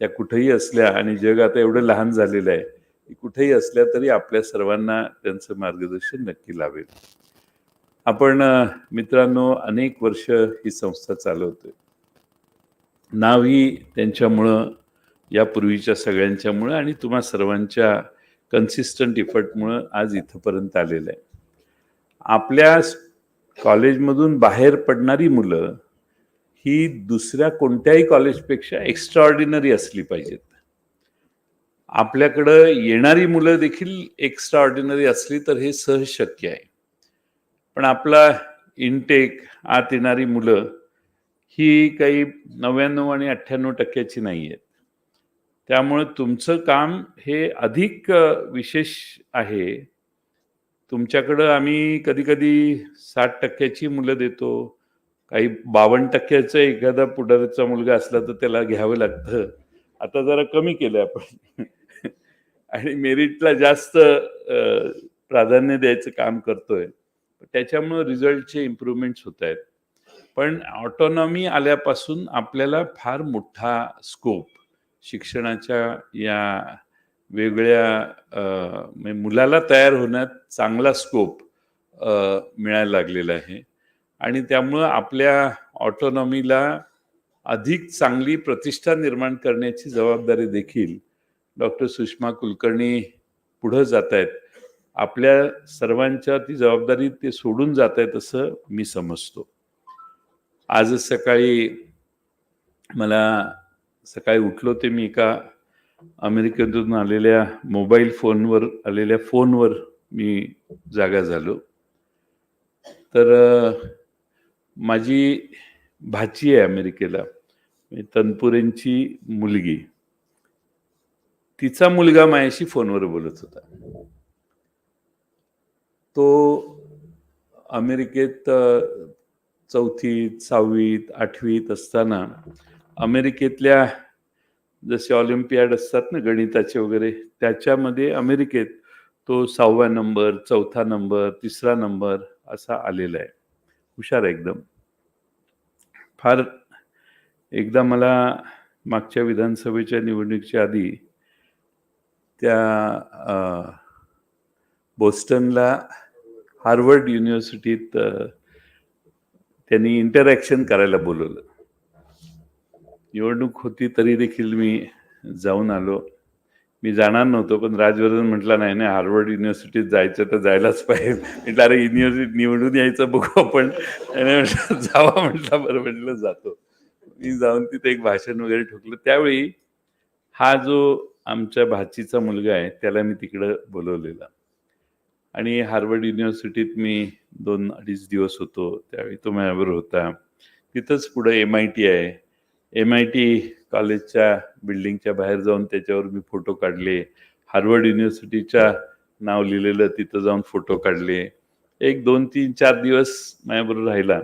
त्या कुठेही असल्या, आणि जग आता एवढं लहान झालेलं आहे की कुठेही असल्या तरी आपल्या सर्वांना त्यांचं मार्गदर्शन नक्की लावेल. आपण मित्रांनो अनेक वर्ष ही संस्था चालवतोय. नावही त्यांच्यामुळं, यापूर्वीच्या सगळ्यांच्यामुळं आणि तुम्हा सर्वांच्या कन्सिस्टंट इफर्टमुळं आज इथंपर्यंत आलेलं आहे. आपल्या कॉलेजमधून बाहेर पडणारी मुलं ही दुसऱ्या कोणत्याही कॉलेजपेक्षा एक्स्ट्राऑर्डिनरी असली पाहिजेत. आपल्याकडं येणारी मुलं देखील एक्स्ट्राऑर्डिनरी असली तर हे सहज शक्य आहे. पण आपला इनटेक, आत येणारी मुलं ही काही 99 आणि 98% नाही आहेत. त्यामुळे तुमचं काम हे अधिक विशेष आहे. तुमच्याकडं आम्ही कधी कधी 60% मुलं देतो, काही 52% एखादा पुढारीचा मुलगा असला तर त्याला घ्यावं लागतं. आता जरा कमी केलं आपण आणि मेरिटला जास्त प्राधान्य द्यायचं काम करतोय. त्याच्यामुळे रिझल्टचे इम्प्रूव्हमेंट्स होत आहेत. पण ऑटोनॉमी आल्यापासून आपल्याला फार मोठा स्कोप शिक्षणाच्या या वेगळ्या मुलाला तयार होण्यात चांगला स्कोप मिळायला लागलेला आहे. आणि त्यामुळं आपल्या ऑटोनॉमीला अधिक चांगली प्रतिष्ठा निर्माण करण्याची जबाबदारी देखील डॉक्टर सुषमा कुलकर्णी पुढं जात आहेत. आपल्या सर्वांच्या ती जबाबदारी ते सोडून जात आहेत असं मी समजतो. आजच सकाळी सकाळी उठलो ते मी एका अमेरिकेतून आलेल्या मोबाईल फोनवर आलेल्या फोनवर मी जागा झालो. तर माझी भाची आहे अमेरिकेला, तनपुरेंची मुलगी, तिचा मुलगा माझ्याशी फोनवर बोलत होता. तो अमेरिकेत 4वीत, 6वीत, 8वीत असताना अमेरिकेतल्या जसे ऑलिम्पियाड असतात ना गणिताचे वगैरे, त्याच्यामध्ये अमेरिकेत तो 6वा नंबर, 4था नंबर, 3रा नंबर असा आलेला आहे. हुशार एकदम. फार एकदा मला मागच्या विधानसभेच्या निवडणुकीच्या आधी त्या बोस्टनला हार्वर्ड युनिव्हर्सिटीत त्यांनी इंटरॅक्शन करायला बोलवलं. निवडणूक होती तरी देखील मी जाऊन आलो. मी जाणार नव्हतो, पण राजवर्धन म्हटला नाही नाही हार्वर्ड युनिव्हर्सिटीत जायचं तर जायलाच पाहिजे. म्हटलं अरे युनिव्हर्सिटी निवडून यायचं बघू आपण. म्हटलं जावा, म्हटलं बरं, म्हटलं जातो. मी जाऊन तिथे एक भाषण वगैरे ठोकलं. त्यावेळी हा जो आमच्या भाचीचा मुलगा आहे त्याला मी तिकडं बोलवलेला आणि हार्वर्ड युनिव्हर्सिटीत मी 2-2.5 दिवस होतो. त्यावेळी तो माझ्याबरोबर होता. तिथंच पुढे MIT आहे. MIT कॉलेजच्या बिल्डिंगच्या बाहेर जाऊन त्याच्यावर मी फोटो काढले. हार्वर्ड युनिव्हर्सिटीच्या नाव लिहिलेलं तिथं जाऊन फोटो काढले. 1, 2, 3, 4 दिवस माझ्याबरोबर राहिला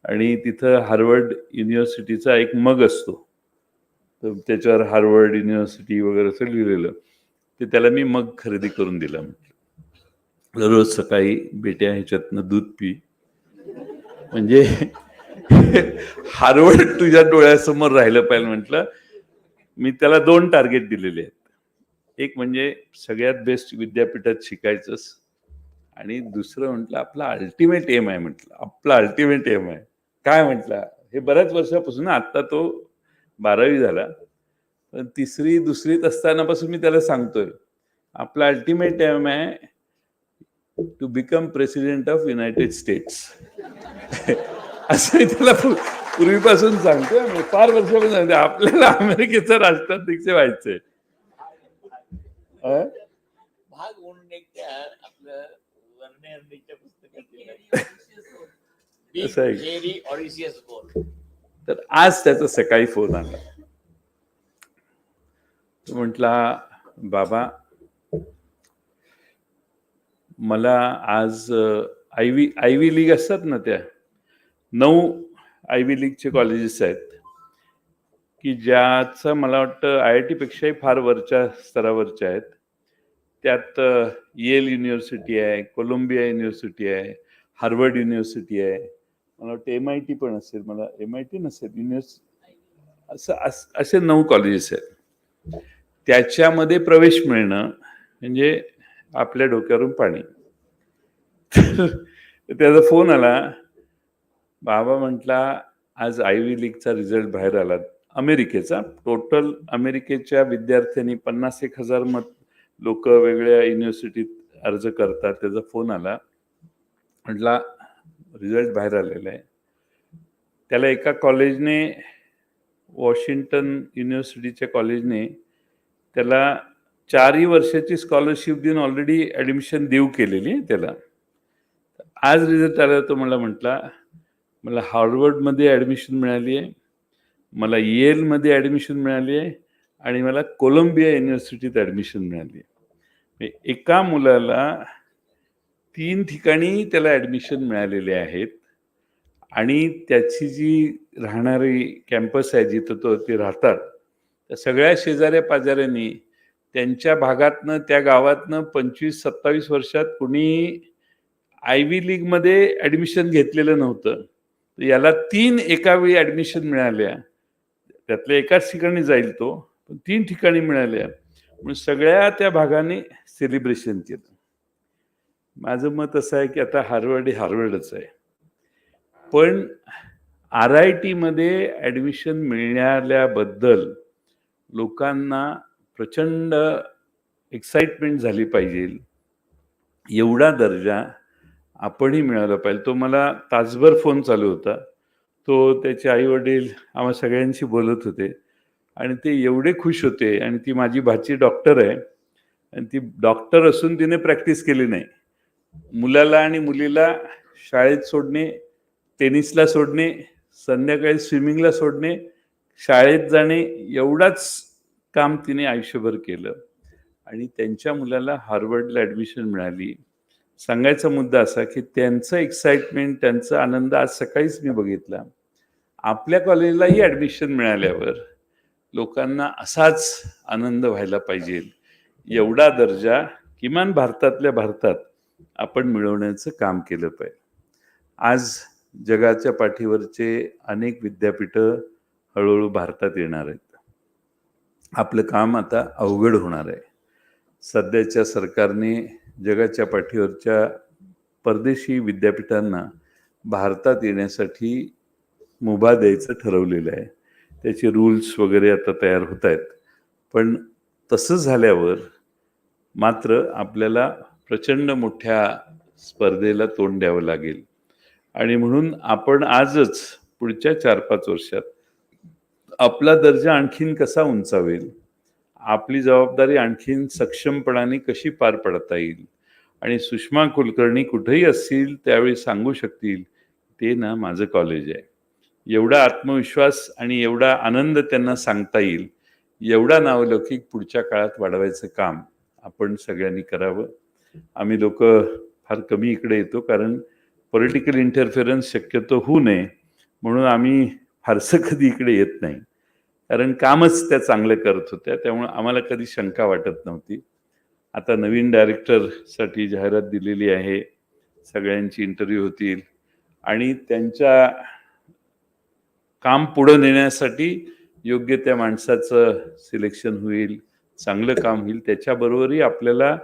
आणि तिथं हार्वर्ड युनिव्हर्सिटीचा एक मग असतो, तर त्याच्यावर हार्वर्ड युनिव्हर्सिटी वगैरे असं लिहिलेलं, ते त्याला मी मग खरेदी करून दिला. म्हटलं रोज सकाळी बेट्या ह्याच्यातनं दूध पी, म्हणजे हार्वर्ड तुझ्या डोळ्यासमोर राहिलं पाहिजे. म्हटलं मी त्याला 2 टार्गेट दिलेले आहेत. एक म्हणजे सगळ्यात बेस्ट विद्यापीठात शिकायचंस आणि दुसरं म्हटलं आपला अल्टिमेट एम आहे. म्हटलं आपला अल्टिमेट एम आहे काय म्हटलं, हे बऱ्याच वर्षापासून, आता तो 12वी झाला, पण तिसरी दुसरीत असतानापासून मी त्याला सांगतोय आपला अल्टिमेट एम आहे to become president of United States. असं मी त्याला पूर्वीपासून सांगतोय, मी फार वर्षापासून सांगते आपल्याला अमेरिकेचं राष्ट्राध्यक्ष व्हायचंय. भाग म्हणून एक त्या आपलं वर्णेच्या पुस्तकात असं आहे. व्हेरी ऑडिशियस गोल. तर आज त्याचा सकाळी फोन आला. तो म्हटला, बाबा मला आज आयव्ही लीग असतात ना, त्या 9 आयव्ही लीगचे कॉलेजेस आहेत की ज्याचं मला वाटतं IIT पेक्षाही फार वरच्या स्तरावरच्या आहेत. त्यात येल युनिव्हर्सिटी आहे, कोलंबिया युनिव्हर्सिटी आहे, हार्वर्ड युनिव्हर्सिटी आहे, मला वाटतं MIT पण असेल, मला MIT नसेल, असे 9 कॉलेजेस आहेत. त्याच्यामध्ये प्रवेश मिळणं म्हणजे आपल्या डोक्यावरून पाणी. त्याचा फोन आला, बाबा म्हटला आज आयव्ही लीगचा रिझल्ट बाहेर आला अमेरिकेचा. टोटल अमेरिकेच्या विद्यार्थ्यांनी 51,000 लोक वेगळ्या युनिव्हर्सिटीत अर्ज करतात. त्याचा फोन आला, म्हटला रिझल्ट बाहेर आलेला आहे. त्याला एका कॉलेजने, वॉशिंग्टन युनिव्हर्सिटीच्या कॉलेजने त्याला 4 वर्षाची स्कॉलरशिप देऊन ऑलरेडी ॲडमिशन देऊ केलेली आहे त्याला. आज रिझल्ट आला, तो मला म्हटला मला हार्वर्डमध्ये ॲडमिशन मिळाली आहे, मला येलमध्ये ॲडमिशन मिळाली आहे आणि मला कोलंबिया युनिव्हर्सिटीत ॲडमिशन मिळाली आहे. एका मुलाला 3 ठिकाणी त्याला ॲडमिशन मिळालेले आहेत आणि त्याची जी राहणारी कॅम्पस आहे जिथं ते राहतात, त्या सगळ्या शेजाऱ्या पाजाऱ्यांनी त्यांच्या भागातनं, त्या गावातनं 25-27 वर्षात कुणी आयव्ही लीगमध्ये ॲडमिशन घेतलेलं नव्हतं. याला 3 एका वेळी ॲडमिशन मिळाल्या. त्यातल्या एकाच ठिकाणी जाईल तो, पण 3 ठिकाणी मिळाल्या. म्हणून सगळ्या त्या भागाने सेलिब्रेशन केलं. माझं मत असं आहे की आता हार्वर्डच आहे, पण RIT मध्ये ॲडमिशन मिळाल्याबद्दल लोकांना प्रचंड एक्साइटमेंट झाली पाहिजे. एवढा दर्जा आपणही मिळाला पाहिजे. तो मला तासभर फोन चालू होता. तो त्याचे आई वडील आम्हा सगळ्यांशी बोलत होते आणि ते एवढे खुश होते. आणि ती माझी भाची डॉक्टर आहे आणि ती डॉक्टर असून तिने प्रॅक्टिस केली नाही. मुलाला आणि मुलीला शाळेत सोडणे, टेनिसला सोडणे, संध्याकाळी स्विमिंगला सोडणे, शाळेत जाणे, एवढाच काम तिने आयुष्यभर केलं आणि त्यांच्या मुलाला हार्वर्डला ॲडमिशन मिळाली. सांगायचा मुद्दा असा की त्यांचं एक्साइटमेंट, त्यांचा आनंद आज सकाळीच मी बघितला. आपल्या कॉलेजलाही ॲडमिशन मिळाल्यावर लोकांना असाच आनंद व्हायला पाहिजे. एवढा दर्जा किमान भारतातल्या भारतात आपण मिळवण्याचं काम केलं पाहिजे. आज जगाच्या पाठीवरचे अनेक विद्यापीठं हळूहळू भारतात येणार आहेत. आपलं काम आता अवघड होणार आहे. सध्याच्या सरकारने जगाच्या पाठीवरच्या परदेशी विद्यापीठांना भारतात येण्यासाठी मुभा द्यायचं ठरवलेलं आहे. त्याचे रूल्स वगैरे आता तयार होत आहेत. पण तसं झाल्यावर मात्र आपल्याला प्रचंड मोठ्या स्पर्धेला तोंड द्यावं लागेल. आणि म्हणून आपण आजच पुढच्या 4-5 वर्षात आपला दर्जा आणखीन कसा उंचावेल, आपली जबाबदारी आणखीन सक्षमपणाने कशी पार पडता येईल आणि सुषमा कुलकर्णी कुठेही असतील त्यावेळी सांगू शकतील ते ना माझं कॉलेज आहे. एवढा आत्मविश्वास आणि एवढा आनंद त्यांना सांगता येईल, एवढा नावलौकिक पुढच्या काळात वाढवायचं काम आपण सगळ्यांनी करावं. आम्ही लोक फार कमी इकडे येतो कारण पॉलिटिकल इंटरफेरन्स शक्यतो होऊ नये म्हणून आम्ही फारसं कधी इकडे येत नाही, कारण कामच त्या चांगलं करत होत्या, त्यामुळे आम्हाला कधी शंका वाटत नव्हती. आता नवीन डायरेक्टरसाठी जाहिरात दिलेली आहे, सगळ्यांची इंटरव्ह्यू होतील आणि त्यांच्या काम पुढं नेण्यासाठी योग्य त्या माणसाचं सिलेक्शन होईल, चांगलं काम होईल. त्याच्याबरोबरही आपल्याला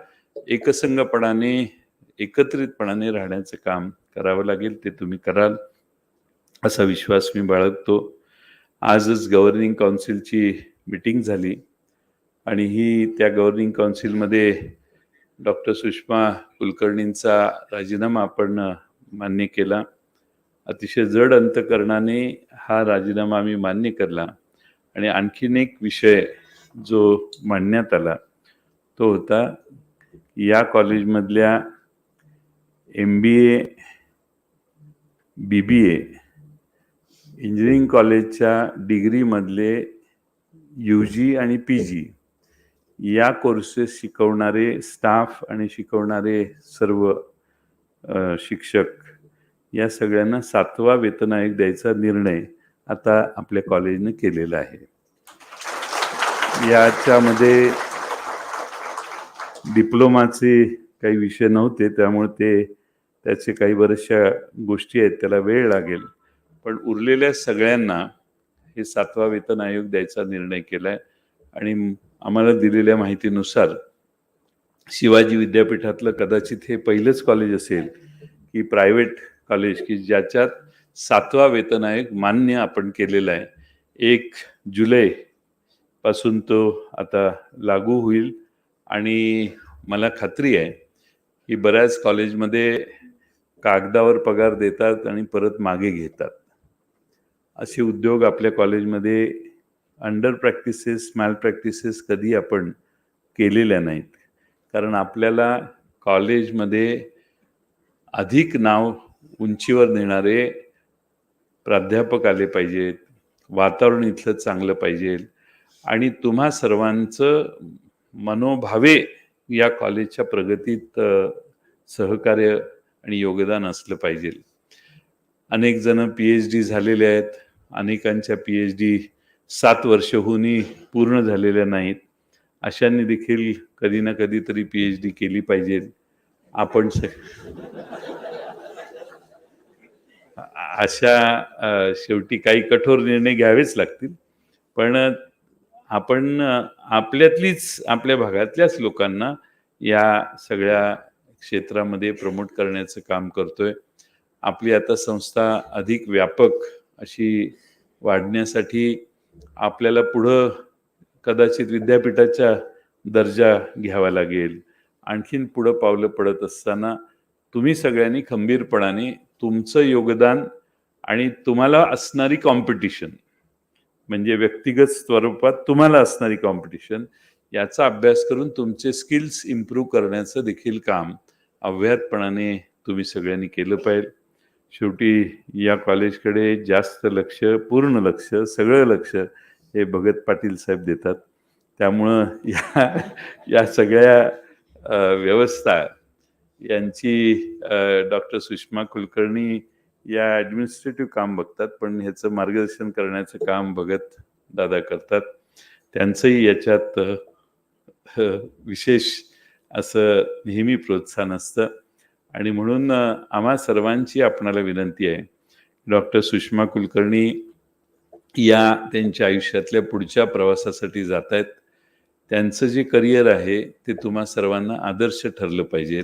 एकसंघपणाने एकत्रितपणाने राहण्याचं काम करावं लागेल. ते तुम्ही कराल असा विश्वास मी बाळगतो. आजच गव्हर्निंग काउन्सिलची मीटिंग झाली आणि ही त्या गव्हर्निंग काउन्सिलमध्ये डॉक्टर सुषमा कुलकर्णींचा राजीनामा आपण मान्य केला. अतिशय जड अंतकरणाने हा राजीनामा आम्ही मान्य केला आणि आणखीन एक विषय जो मांडण्यात आला तो होता या कॉलेजमधल्या MBA, BBA इंजिनिअरिंग कॉलेजच्या डिग्रीमधले UG आणि PG या कोर्सेस शिकवणारे स्टाफ आणि शिकवणारे सर्व शिक्षक या सगळ्यांना 7वा वेतन आयोग द्यायचा निर्णय आता आपल्या कॉलेजने केलेला आहे. याच्यामध्ये डिप्लोमाचे काही विषय नव्हते, त्यामुळे त्याचे काही बऱ्याचशा गोष्टी आहेत, त्याला वेळ लागेल. पण उरलेल्या सगळ्यांना हे 7वा वेतन आयोग द्यायचा निर्णय केलाय आणि आम्हाला दिलेल्या माहितीनुसार शिवाजी विद्यापीठातलं कदाचित हे पहिलंच कॉलेज असेल की प्रायव्हेट कॉलेज की ज्याच्यात 7वा वेतन आयोग मान्य आपण केलेला आहे. 1 जुलै पासून तो आता लागू होईल आणि मला खात्री आहे की बऱ्याच कॉलेजमध्ये कागदावर पगार देतात आणि परत मागे घेतात. असे उद्योग आपल्या कॉलेजमध्ये अंडर प्रॅक्टिसेस, मॅल प्रॅक्टिसेस कधी आपण केलेल्या नाहीत. कारण आपल्याला कॉलेजमध्ये अधिक नाव उंचीवर नेणारे प्राध्यापक आले पाहिजेत, वातावरण इथलं चांगलं पाहिजे आणि तुम्हा सर्वांचं मनोभावे या कॉलेजच्या प्रगतीत सहकार्य आणि योगदान असलं पाहिजे. अनेक जण PhD झालेले आहेत, अनेकांच्या PhD 7 वर्षहूनही पूर्ण झालेल्या नाहीत. अशांनी देखील कधी ना कधीतरी PhD केली पाहिजे. आपण अशा शेवटी काही कठोर निर्णय घ्यावेच लागतील, पण आपण आपल्या भागातल्याच लोकांना या सगळ्या क्षेत्रामध्ये प्रमोट करण्याचं काम करतोय. आपली आता संस्था अधिक व्यापक अशी वाढण्यासाठी आपल्याला पुढं कदाचित विद्यापीठाचा दर्जा घ्यावा लागेल. आणखीन पुढं पावलं पडत असताना तुम्ही सगळ्यांनी खंबीरपणाने तुमचं योगदान आणि तुम्हाला असणारी कॉम्पिटिशन म्हणजे व्यक्तिगत स्वरूपात तुम्हाला असणारी कॉम्पिटिशन याचा अभ्यास करून तुमचे स्किल्स इम्प्रूव्ह करण्याचं देखील काम अव्याहतपणाने तुम्ही सगळ्यांनी केलं पाहिजे. शेवटी या कॉलेजकडे जास्त लक्ष, पूर्ण लक्ष, सगळं लक्ष हे भगत पाटील साहेब देतात. त्यामुळं या सगळ्या व्यवस्था यांची डॉक्टर सुषमा कुलकर्णी या ॲडमिनिस्ट्रेटिव्ह काम बघतात, पण ह्याचं मार्गदर्शन करण्याचं काम भगत दादा करतात. त्यांचंही याच्यात विशेष असं नेहमी प्रोत्साहन असतं आणि म्हणून आम्हा सर्वांची आपणाला विनंती आहे, डॉक्टर सुषमा कुलकर्णी या त्यांच्या आयुष्यातल्या पुढच्या प्रवासासाठी जात आहेत. त्यांचं जे करिअर आहे ते तुम्हा सर्वांना आदर्श ठरलं पाहिजे.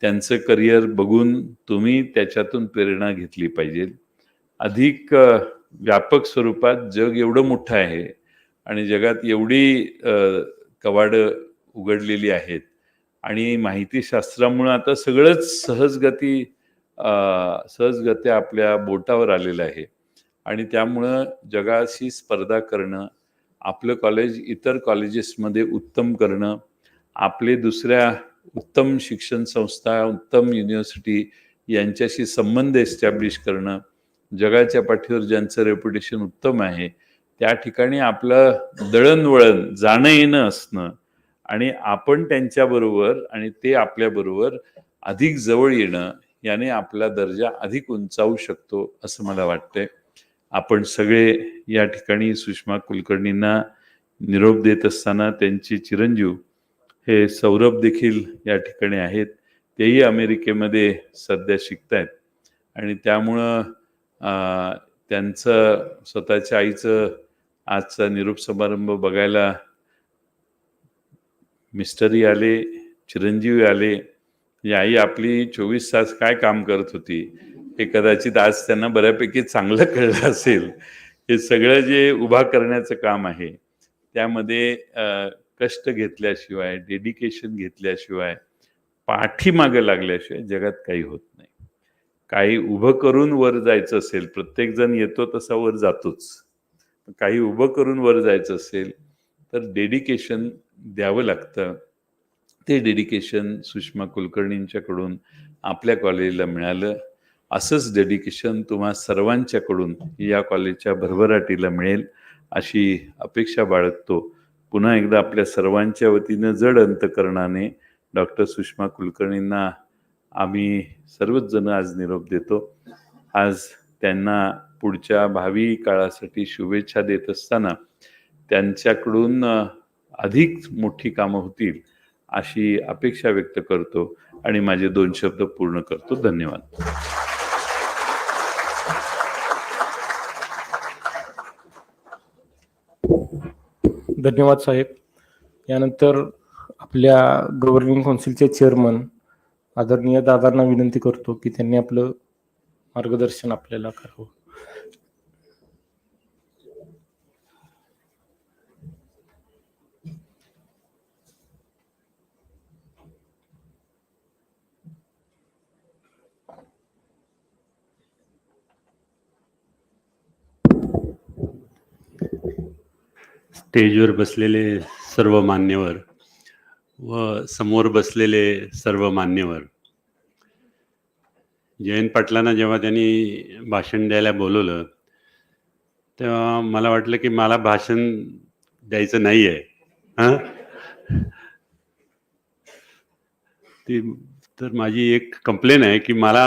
त्यांचं करिअर बघून तुम्ही त्याच्यातून प्रेरणा घेतली पाहिजे. अधिक व्यापक स्वरूपात जग एवढं मोठं आहे आणि जगात एवढी कवाडं उघडलेली आहेत आणि माहितीशास्त्रामुळं आता सगळंच सहजगत्या आपल्या बोटावर आलेलं आहे आणि त्यामुळं जगाशी स्पर्धा करणं, आपलं कॉलेज इतर कॉलेजेसमध्ये उत्तम करणं, आपले दुसऱ्या उत्तम शिक्षण संस्था, उत्तम युनिव्हर्सिटी यांच्याशी संबंध एस्टॅब्लिश करणं, जगाच्या पाठीवर ज्यांचं रेप्युटेशन उत्तम आहे त्या ठिकाणी आपलं दळणवळण, जाणं येणं असणं आणि आपण त्यांच्याबरोबर आणि ते आपल्याबरोबर अधिक जवळ येणं याने आपला दर्जा अधिक उंचावू शकतो असं मला वाटतंय. आपण सगळे या ठिकाणी सुषमा कुलकर्णींना निरोप देत असताना त्यांचे चिरंजीव हे सौरभ देखील या ठिकाणी आहेत. तेही अमेरिकेमध्ये सध्या शिकतायत आणि त्यामुळं त्यांचं स्वतःच्या आईचं आजचा निरोप समारंभ बघायला मिस्टरही आले, चिरंजीवी आले म्हणजे आई आपली 24 तास काय काम करत होती हे कदाचित आज त्यांना बऱ्यापैकी चांगलं कळलं असेल. हे सगळं जे उभा करण्याचं काम आहे त्यामध्ये कष्ट घेतल्याशिवाय, डेडिकेशन घेतल्याशिवाय, पाठीमागे लागल्याशिवाय जगात काही होत नाही. काही उभं करून वर जायचं असेल, प्रत्येक जण येतो तसा वर जातोच. काही उभं करून वर जायचं असेल तर डेडिकेशन द्यावं लागतं. ते डेडिकेशन सुषमा कुलकर्णींच्याकडून आपल्या कॉलेजला मिळालं. असंच डेडिकेशन तुम्हा सर्वांच्याकडून या कॉलेजच्या भरभराटीला मिळेल अशी अपेक्षा बाळगतो. पुन्हा एकदा आपल्या सर्वांच्या वतीनं जड अंतकरणाने डॉक्टर सुषमा कुलकर्णींना आम्ही सर्वच जण आज निरोप देतो. आज त्यांना पुढच्या भावी काळासाठी शुभेच्छा देत असताना त्यांच्याकडून अधिक मोठी कामं होतील अशी अपेक्षा व्यक्त करतो आणि माझे 2 शब्द पूर्ण करतो. धन्यवाद. धन्यवाद साहेब. यानंतर आपल्या गव्हर्निंग काउन्सिलचे चेअरमन आदरणीय दादांना विनंती करतो की त्यांनी आपलं मार्गदर्शन आपल्याला करावं. स्टेजवर बसलेले सर्व मान्यवर व समोर बसलेले सर्व मान्यवर, जयंत पाटलांना जेव्हा त्यांनी भाषण द्यायला बोलवलं तेव्हा मला वाटलं की मला भाषण द्यायचं नाही आहे. हां, ती तर माझी एक कंप्लेन आहे की मला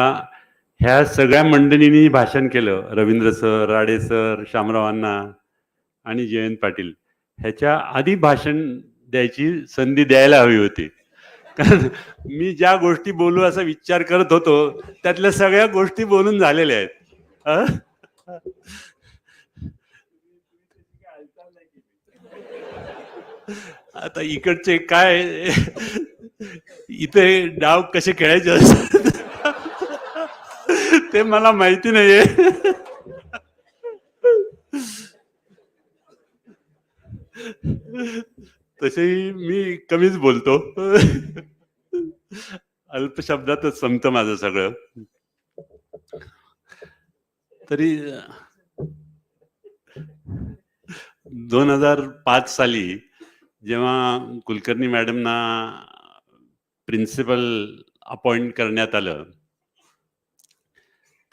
ह्या सगळ्या मंडळींनी भाषण केलं, रवींद्र सर, राडे सर, शामराव अण्णा आणि जयंत पाटील, ह्याच्या आधी भाषण द्यायची संधी द्यायला हवी होती. कारण मी ज्या गोष्टी बोलू असा विचार करत होतो त्यातल्या सगळ्या गोष्टी बोलून झालेल्या आहेत. आता इकडचे काय इथे डाव कसे खेळायचे असतात ते मला माहिती नाहीये. तसेही मी कमीच बोलतो. अल्प शब्दातच संपतं माझं सगळं. तरी 2005 साली जेव्हा कुलकर्णी मॅडमना प्रिन्सिपल अपॉइंट करण्यात आलं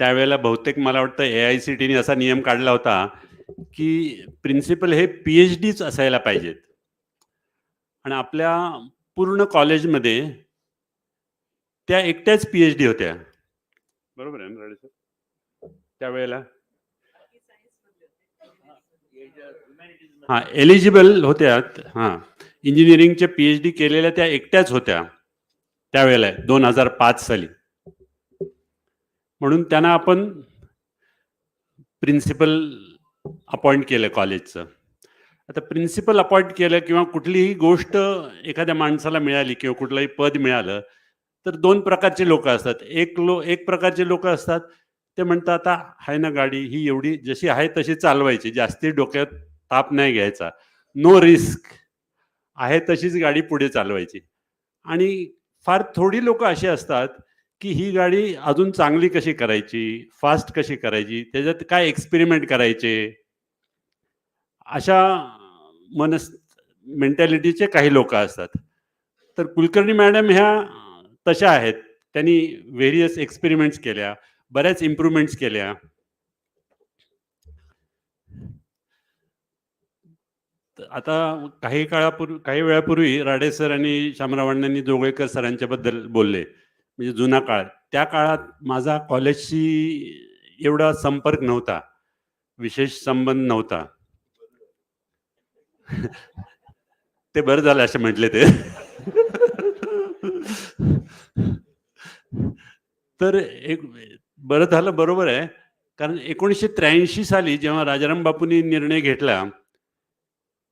त्यावेळेला बहुतेक मला वाटतं AICTने असा नियम काढला होता की प्रिन्सिपल हे PhDच असायला पाहिजेत. आणि आपल्या पूर्ण कॉलेजमध्ये त्या एकट्याच PhD होत्या. बरोबर आहे ना राडे सर? त्यावेळेला हां, एलिजिबल होत्या. हां, इंजिनिअरिंगचे PhD केलेल्या त्या एकट्याच होत्या त्यावेळेला 2005 साली. म्हणून त्यांना आपण प्रिन्सिपल अपॉइंट केलं कॉलेजचं. आता प्रिन्सिपल अपॉइंट केलं किंवा कुठलीही गोष्ट एखाद्या माणसाला मिळाली किंवा कुठलंही पद मिळालं तर 2 प्रकारचे लोक असतात. एक प्रकारचे लोक असतात ते म्हणतात आता आहे ना गाडी ही एवढी जशी आहे तशी चालवायची, जास्ती डोक्यात ताप नाही घ्यायचा, नो रिस्क, आहे तशीच गाडी पुढे चालवायची. आणि फार थोडी लोक अशी असतात की ही गाडी अजून चांगली कशी करायची, फास्ट कशी करायची, त्याच्यात काय एक्सपेरिमेंट करायचे, अशा मेंटॅलिटीचे काही लोक असतात. तर कुलकर्णी मॅडम ह्या तशा आहेत. त्यांनी व्हेरियस एक्सपेरिमेंट्स केल्या, बऱ्याच इम्प्रूव्हमेंट्स केल्या. आता काही वेळापूर्वी राडे सर आणि शामराव अण्णांनी जोगळेकर सरांच्या बद्दल बोलले, म्हणजे जुना काळ. त्या काळात माझा कॉलेजशी एवढा संपर्क नव्हता, विशेष संबंध नव्हता. ते बरं झालं असं म्हटले ते. तर एक बरं झालं, बरोबर आहे. कारण 1983 साली जेव्हा राजाराम बापूंनी निर्णय घेतला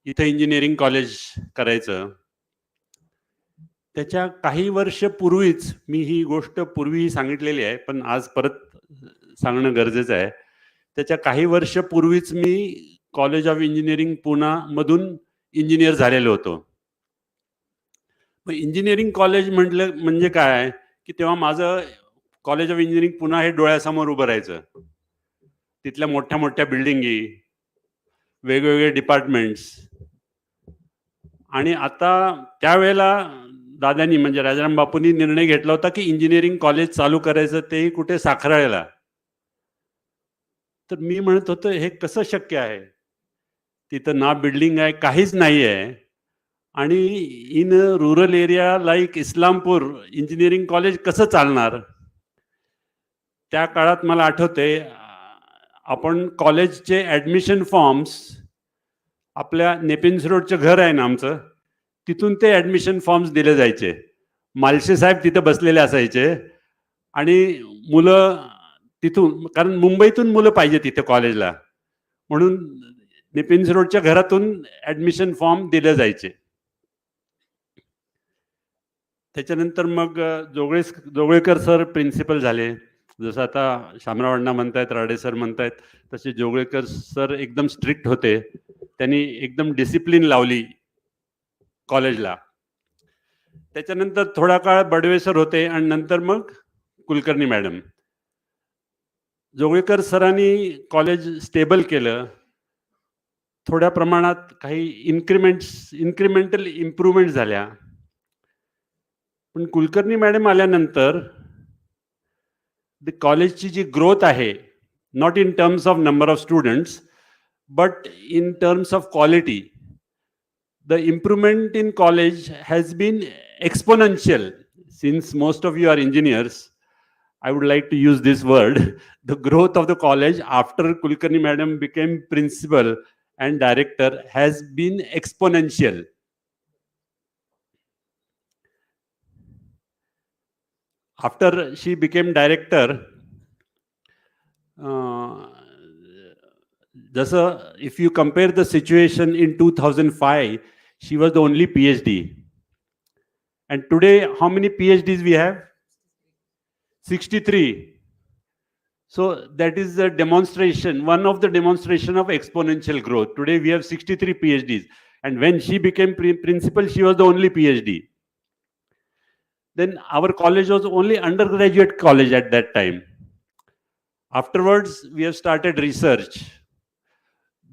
इथं इंजिनिअरिंग कॉलेज करायचं, त्याच्या काही वर्ष पूर्वीच, मी ही गोष्ट पूर्वीही सांगितलेली आहे पण आज परत सांगणं गरजेचं आहे. त्याच्या काही वर्ष पूर्वीच मी कॉलेज ऑफ इंजिनिअरिंग पुण्यामधून इंजिनियर झालेलो होतो. मग इंजिनिअरिंग कॉलेज म्हटलं म्हणजे काय, की तेव्हा माझं कॉलेज ऑफ इंजिनिअरिंग पुणे हे डोळ्यासमोर उभं राहायचं. तिथल्या मोठ्या मोठ्या बिल्डिंगी, वेगवेगळे डिपार्टमेंट्स. आणि आता त्यावेळेला दादांनी म्हणजे राजाराम बापूंनी निर्णय घेतला होता की इंजिनिअरिंग कॉलेज चालू करायचं, तेही कुठे साखराळ्याला. तर मी म्हणत होतो हे कसं शक्य आहे, तिथं ना बिल्डिंग आहे, काहीच नाही आहे. आणि in rural area like Islampur engineering college कसं चालणार. त्या काळात मला आठवते आपण कॉलेजचे ॲडमिशन फॉर्म्स आपल्या नेपिन्स रोडचं घर आहे ना आमचं, तिथून ते ॲडमिशन फॉर्म्स दिले जायचे. मालशे साहेब तिथे बसलेले असायचे आणि मुलं तिथून, कारण मुंबईतून मुलं पाहिजे तिथे कॉलेजला, म्हणून नेपिन्स रोडच्या घरातून ॲडमिशन फॉर्म दिले जायचे. त्याच्यानंतर मग जोगळेकर सर प्रिन्सिपल झाले. जसं आता शामराव अण्णा म्हणतायत, राडे सर म्हणतायत, तसे जोगळेकर सर एकदम स्ट्रिक्ट होते. त्यांनी एकदम डिसिप्लिन लावली कॉलेजला. त्याच्यानंतर थोडा काळ बडवे सर होते आणि नंतर मग कुलकर्णी मॅडम. जोगळेकर सरांनी कॉलेज स्टेबल केलं. थोड्या प्रमाणात काही इन्क्रिमेंटल इम्प्रूव्हमेंट झाल्या. पण कुलकर्णी मॅडम आल्यानंतर कॉलेजची जी ग्रोथ आहे, not in terms of number of students but in terms of quality, the improvement in college has been exponential. Since most of you are engineers, I would like to use this word. The growth of the college after Kulkarni madam became principal and director has been exponential. After she became director, if you compare the situation in 2005, she was the only PhD. And today, how many PhDs we have? 63. So that is a demonstration, one of the demonstration of exponential growth. Today we have 63 PhDs. And when she became principal, she was the only PhD. Then our college was only undergraduate college at that time. Afterwards, we have started research.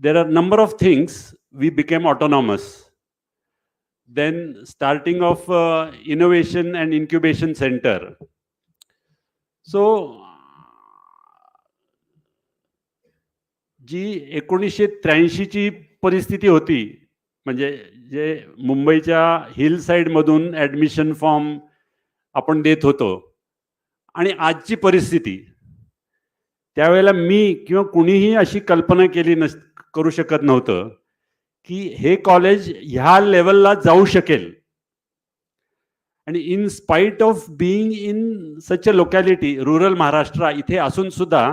There are number of things we became autonomous. Then starting of innovation and incubation center. So जी 1983 ची परिस्थिती होती, म्हणजे जे मुंबईच्या हिल साईडमधून ॲडमिशन फॉर्म आपण देत होतो आणि आजची परिस्थिती, त्यावेळेला मी किंवा कुणीही अशी कल्पना करू शकत नव्हतं की हे कॉलेज ह्या लेवलला जाऊ शकेल. आणि in spite of being in such a locality, rural Maharashtra इथे असून सुद्धा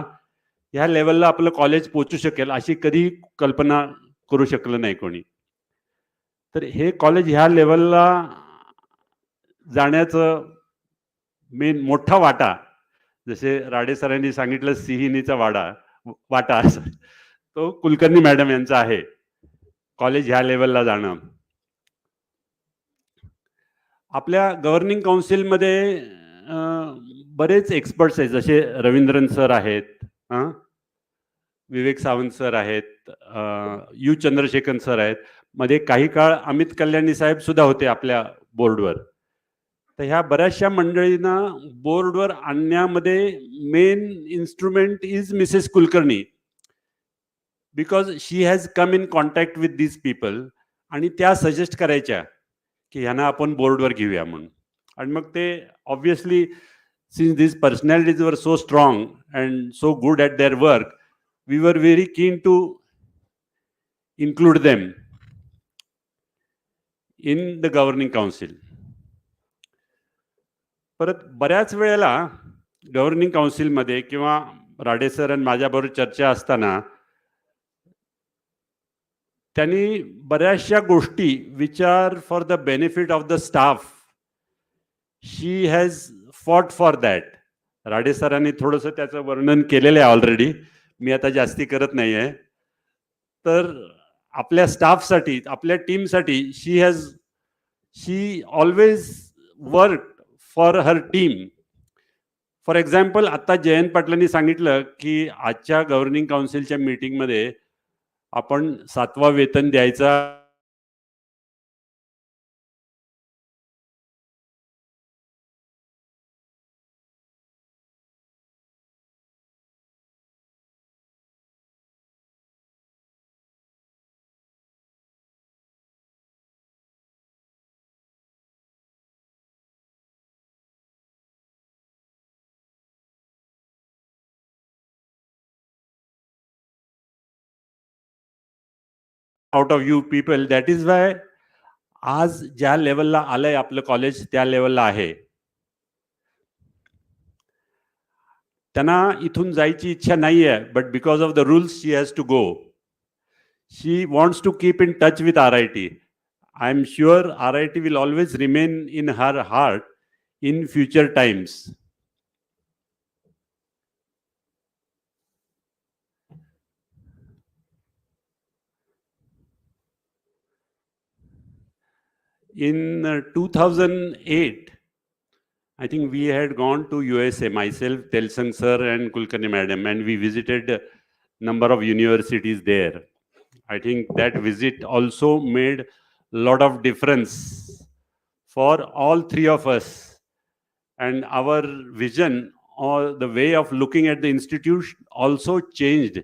ह्या लेवलला आपलं कॉलेज पोहोचू शकेल अशी कधी कल्पना करू शकलं नाही कोणी. तर हे कॉलेज ह्या लेवलला जाण्याचं मेन मोठा वाटा, जसे राडे सरांनी सांगितलं सिंहिणीचा वाटा, तो कुलकर्णी मॅडम यांचा आहे कॉलेज ह्या लेवलला जाणं. आपल्या गव्हर्निंग काउन्सिलमध्ये बरेच एक्सपर्ट्स आहेत, जसे रवींद्रन सर आहेत, विवेक सावंत सर आहेत, यू चंद्रशेखर सर आहेत, मध्ये काही काळ अमित कल्याणी साहेब सुद्धा होते आपल्या बोर्डवर. तर ह्या बऱ्याचशा मंडळींना बोर्डवर आणण्यामध्ये main instrument is Mrs Kulkarni, because she has come in contact with these people. आणि त्या सजेस्ट करायच्या की ह्यांना आपण बोर्डवर घेऊया म्हणून. आणि मग ते obviously since these personalities were so strong and so good at their work, we were very keen to include them in the governing council. परत बऱ्याच वेळेला गव्हर्निंग काउन्सिलमध्ये किंवा राडे सर आणि माझ्याबरोबर चर्चा असताना त्यांनी बऱ्याचशा गोष्टी which are for the benefit of the staff she has fought for that. Rade सरांनी थोडंसं त्याचं वर्णन केलेलं आहे ऑलरेडी, मी आता जास्ती करत नाही आहे. तर आपल्या स्टाफसाठी, आपल्या टीमसाठी she always work for her team. For example, आता जयंत पाटलांनी सांगितलं की आजच्या गव्हर्निंग काउन्सिलच्या मीटिंगमध्ये आपण 7वा वेतन द्यायचा out of you people. That is why आज ज्या लेवलला आलंय आपलं कॉलेज त्या लेवलला आहे. त्यांना इथून जायची इच्छा नाही आहे, but because of the rules she has to go. She wants to keep in touch with RIT. I am sure RIT will always remain in her heart in future times. In 2008, I think we had gone to USA, myself, Telsang sir and Kulkarni madam, and we visited a number of universities there. I think that visit also made a lot of difference for all three of us. And our vision or the way of looking at the institute also changed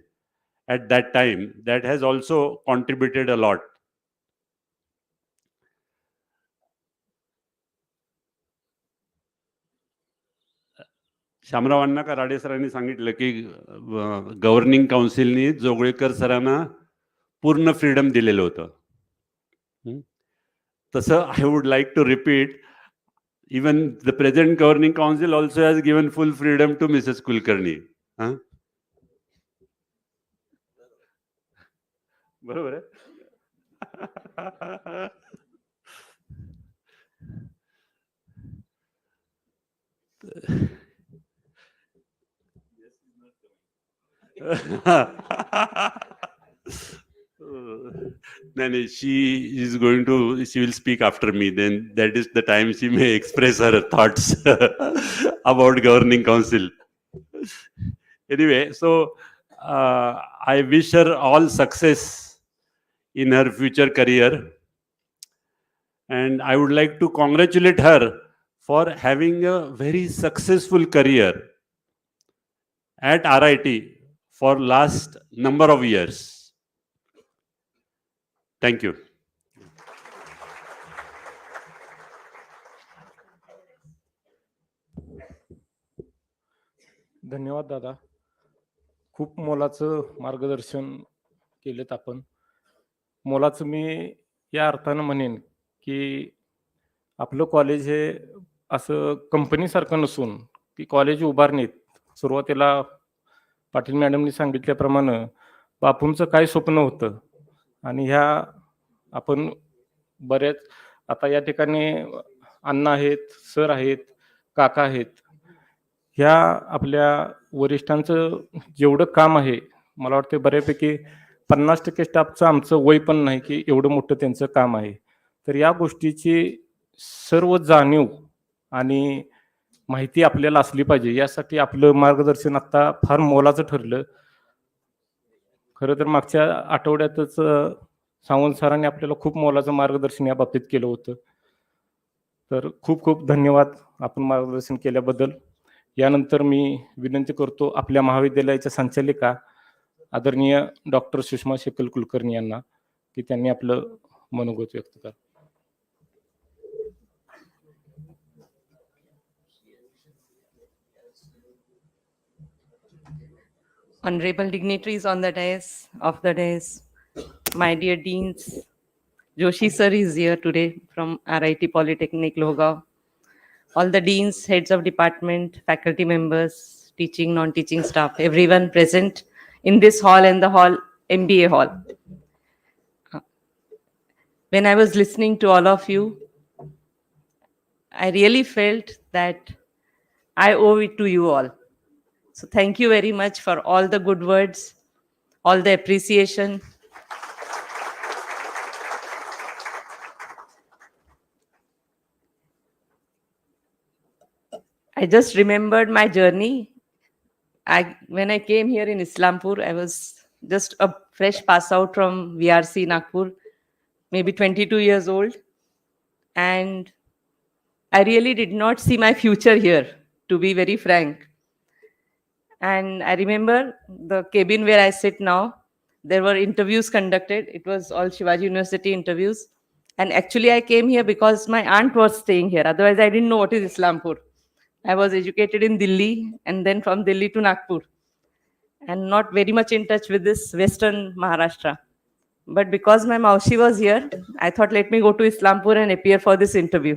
at that time. That has also contributed a lot. शामरावांना का राडे सरांनी सांगितलं की गव्हर्निंग काउन्सिलनी जोगळेकर सरांना पूर्ण फ्रीडम दिलेलं होतं. तसं I would like to repeat, even the present governing council also has given full freedom to Mrs Kulkarni. बरोबर आहे. No, she is going to, she will speak after me. Then that is the time she may express her thoughts about governing council. Anyway, so I wish her all success in her future career. And I would like to congratulate her for having a very successful career at RIT for last number of years. Thank you. धन्यवाद दादा. खूप मोलाचं मार्गदर्शन केलेत आपण. मोलाचं मी या अर्थानं म्हणेन की आपलं कॉलेज हे असं कंपनीसारखं नसून की कॉलेज उभारणीत सुरुवातीला पाटील मॅडमनी सांगितल्याप्रमाणे बापूंचं काय स्वप्न होतं आणि ह्या आपण बरेच आता या ठिकाणी अण्णा आहेत, सर आहेत, काका आहेत. ह्या आपल्या वरिष्ठांचं जेवढं काम आहे मला वाटतं बऱ्यापैकी 50% स्टाफचं आमचं वय पण नाही की एवढं मोठं त्यांचं काम आहे. तर या गोष्टीची सर्व जाणीव आणि माहिती आपल्याला असली पाहिजे. यासाठी आपलं मार्गदर्शन आता फार मोलाचं ठरलं. खरं तर मागच्या आठवड्यातच सावंत सरांनी आपल्याला खूप मोलाचं मार्गदर्शन या बाबतीत केलं होतं. तर खूप खूप धन्यवाद आपण मार्गदर्शन केल्याबद्दल. यानंतर मी विनंती करतो आपल्या महाविद्यालयाच्या संचालिका आदरणीय डॉक्टर सुषमा शेकल कुलकर्णी यांना की त्यांनी आपलं मनोगत व्यक्त करा. Honorable dignitaries on the dais, of the dais, my dear deans, Joshi sir is here today from RIT Polytechnic Lohgaon. All the deans, heads of department, faculty members, teaching, non-teaching staff, everyone present in this hall and the hall, MBA hall. When I was listening to all of you, I really felt that I owe it to you all. So thank you very much for all the good words, all the appreciation. I just remembered my journey. When I came here in Islampur, I was just a fresh pass out from VRC Nagpur, maybe 22 years old. And I really did not see my future here, to be very frank. And I remember the cabin where I sit now, there were interviews conducted. It was all Shivaji University interviews. And actually, I came here because my aunt was staying here. Otherwise, I didn't know what is Islampur. I was educated in Delhi and then from Delhi to Nagpur, and not very much in touch with this Western Maharashtra. But because my Maushi was here, I thought, let me go to Islampur and appear for this interview.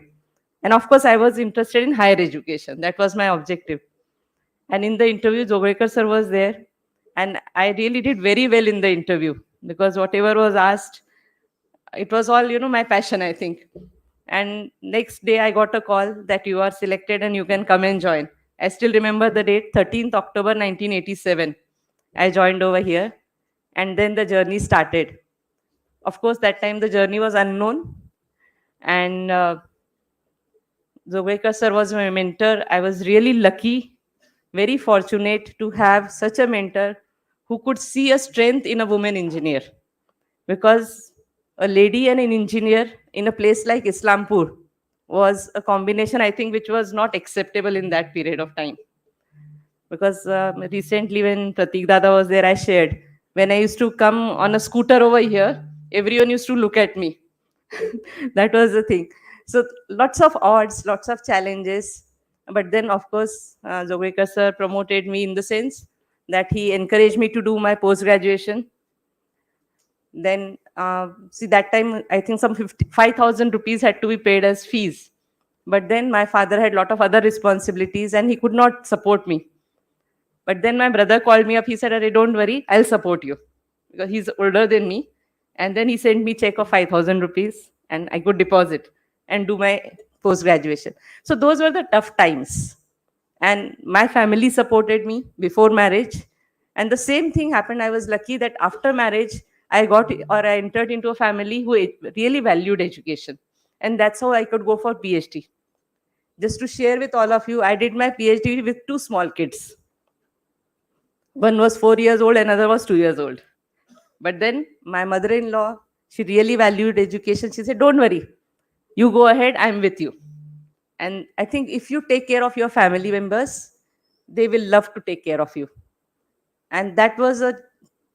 And of course, I was interested in higher education. That was my objective. And in the interview, Jogrekar sir was there. And I really did very well in the interview because whatever was asked, it was all, my passion, I think. And next day, I got a call that you are selected and you can come and join. I still remember the date, 13th October 1987. I joined over here. And then the journey started. Of course, that time the journey was unknown. And Jogrekar sir was my mentor. I was really lucky, very fortunate to have such a mentor who could see a strength in a woman engineer. Because a lady and an engineer in a place like Islampur was a combination, I think, which was not acceptable in that period of time. Because recently when Pratik Dada was there, I shared, when I used to come on a scooter over here, everyone used to look at me. That was the thing. So lots of odds, lots of challenges. But then, of course, Jogrekar sir promoted me in the sense that he encouraged me to do my post-graduation. Then, see, that time, I think some 5,000 rupees had to be paid as fees. But then my father had a lot of other responsibilities and he could not support me. But then my brother called me up. He said, "Arey, don't worry, I'll support you." Because he's older than me. And then he sent me check of 5,000 rupees and I could deposit and do my post-graduation. So those were the tough times. And my family supported me before marriage. And the same thing happened. I was lucky that after marriage, I entered into a family who really valued education. And that's how I could go for PhD. Just to share with all of you, I did my PhD with two small kids. One was 4 years old, another was 2 years old. But then my mother-in-law, she really valued education. She said, "Don't worry, you go ahead, I'm with you." And I think if you take care of your family members, they will love to take care of you. And that was a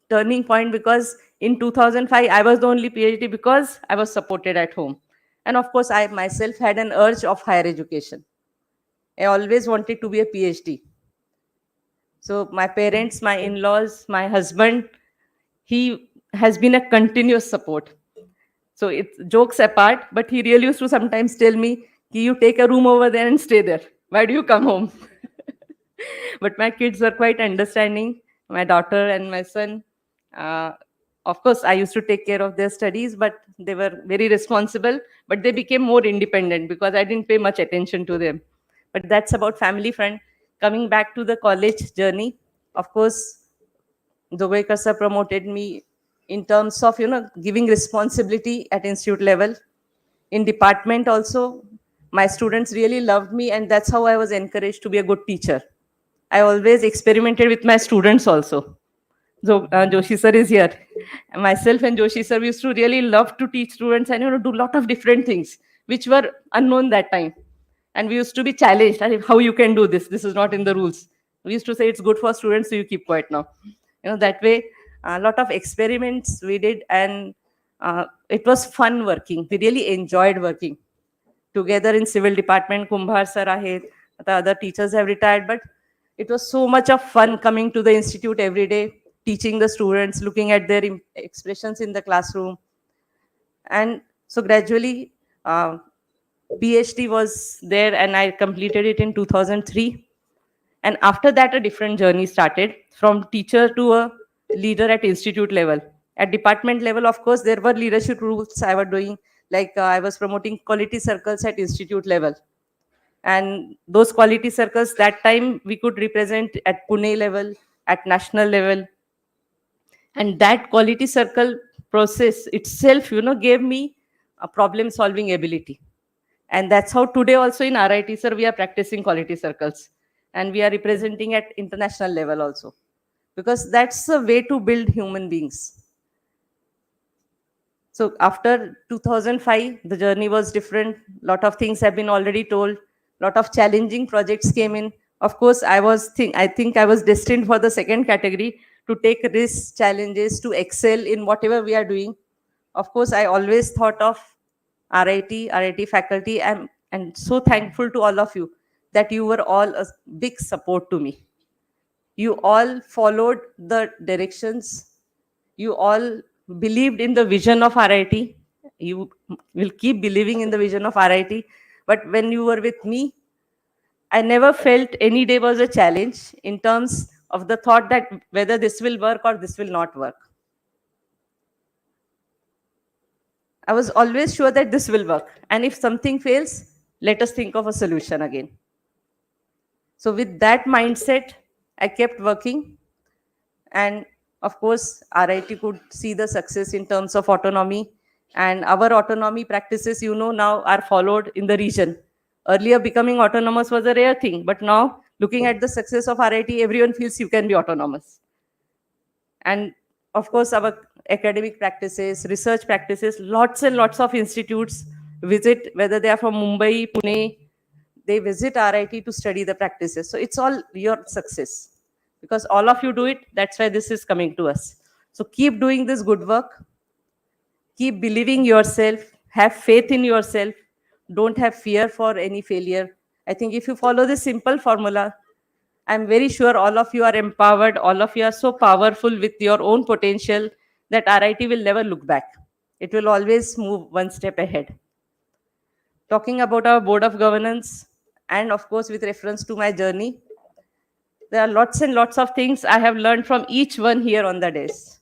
turning point because in 2005, I was the only PhD because I was supported at home. And of course, I myself had an urge of higher education. I always wanted to be a PhD. So my parents, my in-laws, my husband, he has been a continuous support. So it's jokes apart, but he really used to sometimes tell me, "You take a room over there and stay there. Why do you come home?" But my kids were quite understanding, my daughter and my son. Of course, I used to take care of their studies, but they were very responsible, but they became more independent because I didn't pay much attention to them. But that's about family front. Coming back to the college journey, of course, Jogrekar sir promoted me in terms of, giving responsibility at institute level. In department also, my students really loved me, and that's how I was encouraged to be a good teacher. I always experimented with my students also. So Joshi sir is here. Myself and Joshi sir, we used to really love to teach students and do a lot of different things which were unknown that time. And we used to be challenged, "How you can do this? This is not in the rules." We used to say, "It's good for students, so you keep quiet now." That way, a lot of experiments we did, and it was fun working. We really enjoyed working together in civil department. Kumbhar sir ahet, the other teachers have retired, but it was so much of fun coming to the institute every day, teaching the students, looking at their expressions in the classroom. And so gradually, PhD was there and I completed it in 2003. And after that, a different journey started from teacher to a leader at institute level. At department level, of course, there were leadership roles I was doing, like I was promoting quality circles at institute level. And those quality circles, that time we could represent at Pune level, at national level. And that quality circle process itself, gave me a problem solving ability. And that's how today also in RIT, sir, we are practicing quality circles. And we are representing at international level also. Because that's the way to build human beings. So after 2005, the journey was different. Lot of things have been already told. Lot of challenging projects came in. Of course, I think I was destined for the second category, to take risks, challenges, to excel in whatever we are doing. Of course, I always thought of RIT faculty, and so thankful to all of you that you were all a big support to me. You all followed the directions. You all believed in the vision of RIT. You will keep believing in the vision of RIT. But when you were with me, I never felt any day was a challenge in terms of the thought that whether this will work or this will not work. I was always sure that this will work. And if something fails, let us think of a solution again. So with that mindset, I kept working. And of course, RIT could see the success in terms of autonomy. And our autonomy practices, now are followed in the region. Earlier, becoming autonomous was a rare thing. But now, looking at the success of RIT, everyone feels you can be autonomous. And of course, our academic practices, research practices, lots and lots of institutes visit, whether they are from Mumbai, Pune, they visit RIT to study the practices. So it's all your success. Because all of you do it, that's why this is coming to us. So keep doing this good work. Keep believing yourself. Have faith in yourself. Don't have fear for any failure. I think if you follow this simple formula, I'm very sure all of you are empowered. All of you are so powerful with your own potential that RIT will never look back. It will always move one step ahead. Talking about our board of governance, and of course with reference to my journey, there are lots and lots of things I have learned from each one here on the desk.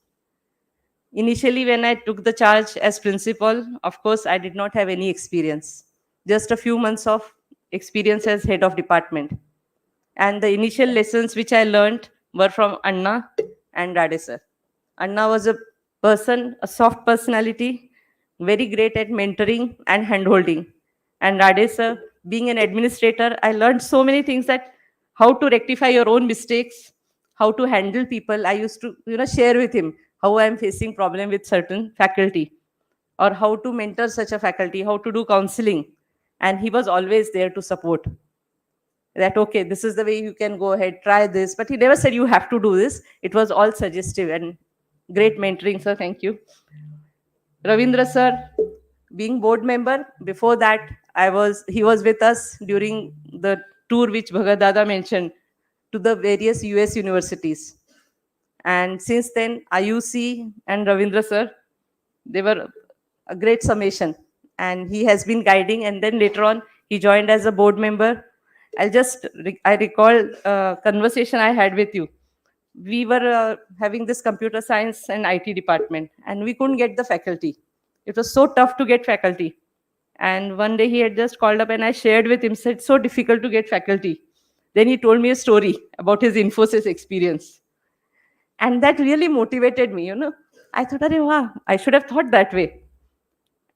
Initially, when I took the charge as principal, of course, I did not have any experience. Just a few months of experience as head of department. And the initial lessons which I learned were from Anna and Rade sir. Anna was a person, a soft personality, very great at mentoring and handholding. And Rade sir, being an administrator, I learned so many things, that how to rectify your own mistakes, how to handle people. I used to share with him how I am facing problem with certain faculty, or how to mentor such a faculty, how to do counseling. And he was always there to support. That, okay, this is the way you can go ahead, try this. But he never said you have to do this. It was all suggestive, and great mentoring, sir. Thank you. Ravindra sir, being board member, before that, he was with us during the tour which Bhagat Dada mentioned, to the various US universities. And since then, IUC and Ravindra sir, they were a great summation. And he has been guiding, and then later on, he joined as a board member. I recall a conversation I had with you. We were having this computer science and IT department, and we couldn't get the faculty. It was so tough to get faculty. And one day he had just called up, and I shared with him, said, so difficult to get faculty. Then he told me a story about his Infosys experience. And that really motivated me, I thought, wow, I should have thought that way.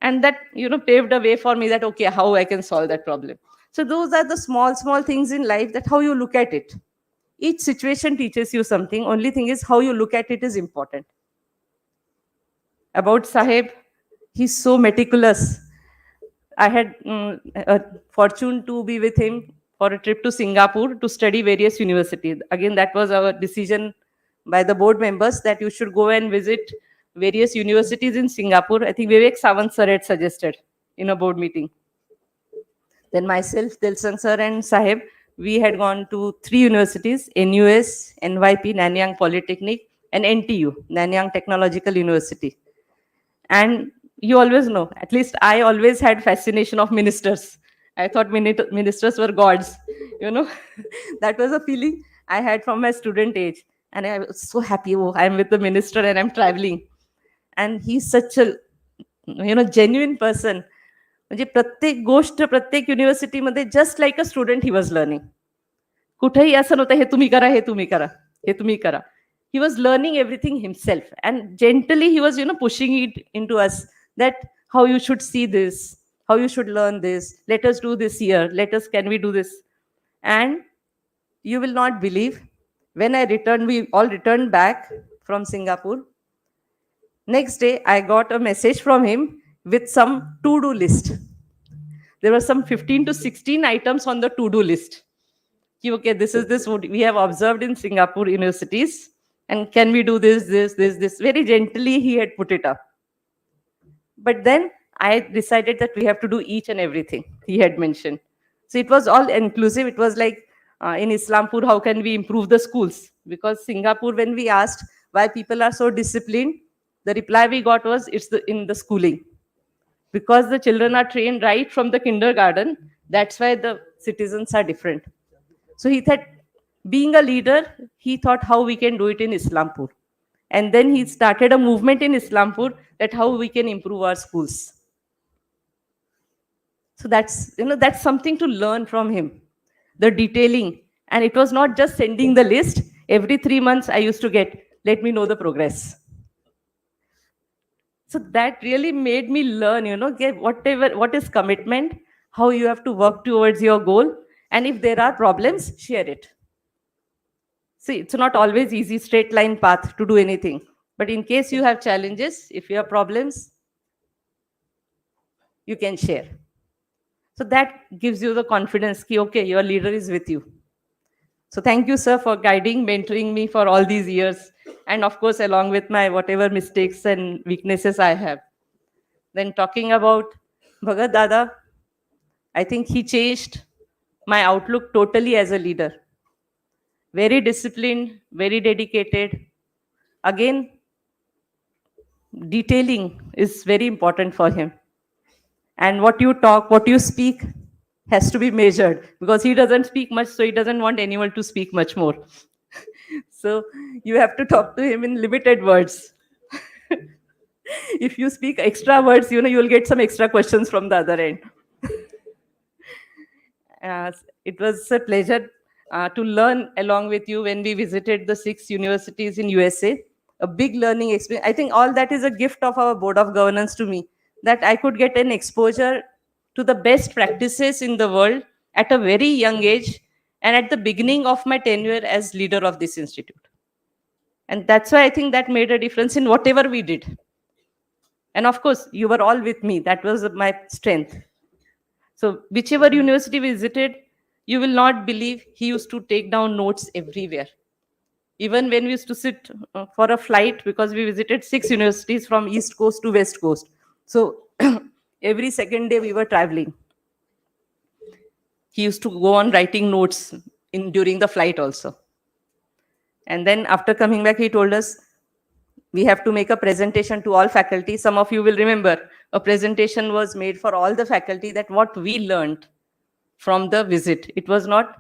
And that, paved a way for me that, okay, how I can solve that problem. So those are the small, small things in life, that how you look at it. Each situation teaches you something. Only thing is how you look at it is important. About Sahib, he's so meticulous. I had a fortune to be with him for a trip to Singapore to study various universities. Again, that was our decision by the board members, that you should go and visit various universities in Singapore. I think Vivek Sawant sir had suggested in a board meeting. Then myself, Dilsang sir and Sahib, we had gone to 3 universities: NUS, NYP, Nanyang Polytechnic, and NTU, Nanyang Technological University. And you always know, at least I always had fascination of ministers. I thought ministers were gods, That was a feeling I had from my student age. And I was so happy, oh, I'm with the minister and I'm traveling. And he's such a, genuine person. म्हणजे प्रत्येक गोष्ट प्रत्येक युनिव्हर्सिटीमध्ये just like a student he was learning. कुठेही असं नव्हतं हे तुम्ही करा, हे तुम्ही करा, हे तुम्ही करा. He was learning everything himself, and gently he was, pushing it into us that how you should see this, how you should learn this. Let us do this here. Can we do this? And you will not believe, when I returned, we all returned back from Singapore. Next day, I got a message from him with some to-do list. There were some 15 to 16 items on the to-do list. Okay, this is what we have observed in Singapore universities, and can we do this, this, this, this? Very gently he had put it up. But then I decided that we have to do each and everything he had mentioned. So it was all inclusive. It was like in Islampur, how can we improve the schools? Because Singapore, when we asked why people are so disciplined, the reply we got was in the schooling. Because the children are trained right from the kindergarten, that's why the citizens are different. So he thought, being a leader, he thought how we can do it in Islampur. And then he started a movement in Islampur that how we can improve our schools. So that's something to learn from him, the detailing. And it was not just sending the list. Every 3 months I used to let me know the progress. So that really made me learn, what is commitment, how you have to work towards your goal. And if there are problems, share it. See, it's not always easy straight line path to do anything. But in case you have challenges, if you have problems, you can share. So that gives you the confidence that, okay, your leader is with you. So thank you, sir, for guiding, mentoring me for all these years. And of course, along with my whatever mistakes and weaknesses I have. Then talking about Bhagat Dada, I think he changed my outlook totally as a leader. Very disciplined, very dedicated. Again, detailing is very important for him. And what you talk, what you speak has to be measured, because he doesn't speak much, so he doesn't want anyone to speak much more. So you have to talk to him in limited words. If you speak extra words, you'll get some extra questions from the other end. It was a pleasure to learn along with you when we visited the 6 universities in USA. A big learning experience. I think all that is a gift of our Board of Governance to me, that I could get an exposure to the best practices in the world at a very young age and at the beginning of my tenure as leader of this institute. And that's why I think that made a difference in whatever we did. And of course, you were all with me. That was my strength. So whichever university we visited, you will not believe he used to take down notes everywhere. Even when we used to sit for a flight, because we visited 6 universities from East Coast to West Coast. So every second day we were traveling. He used to go on writing notes during the flight also. And then after coming back, he told us, we have to make a presentation to all faculty. Some of you will remember a presentation was made for all the faculty that what we learned from the visit. It was not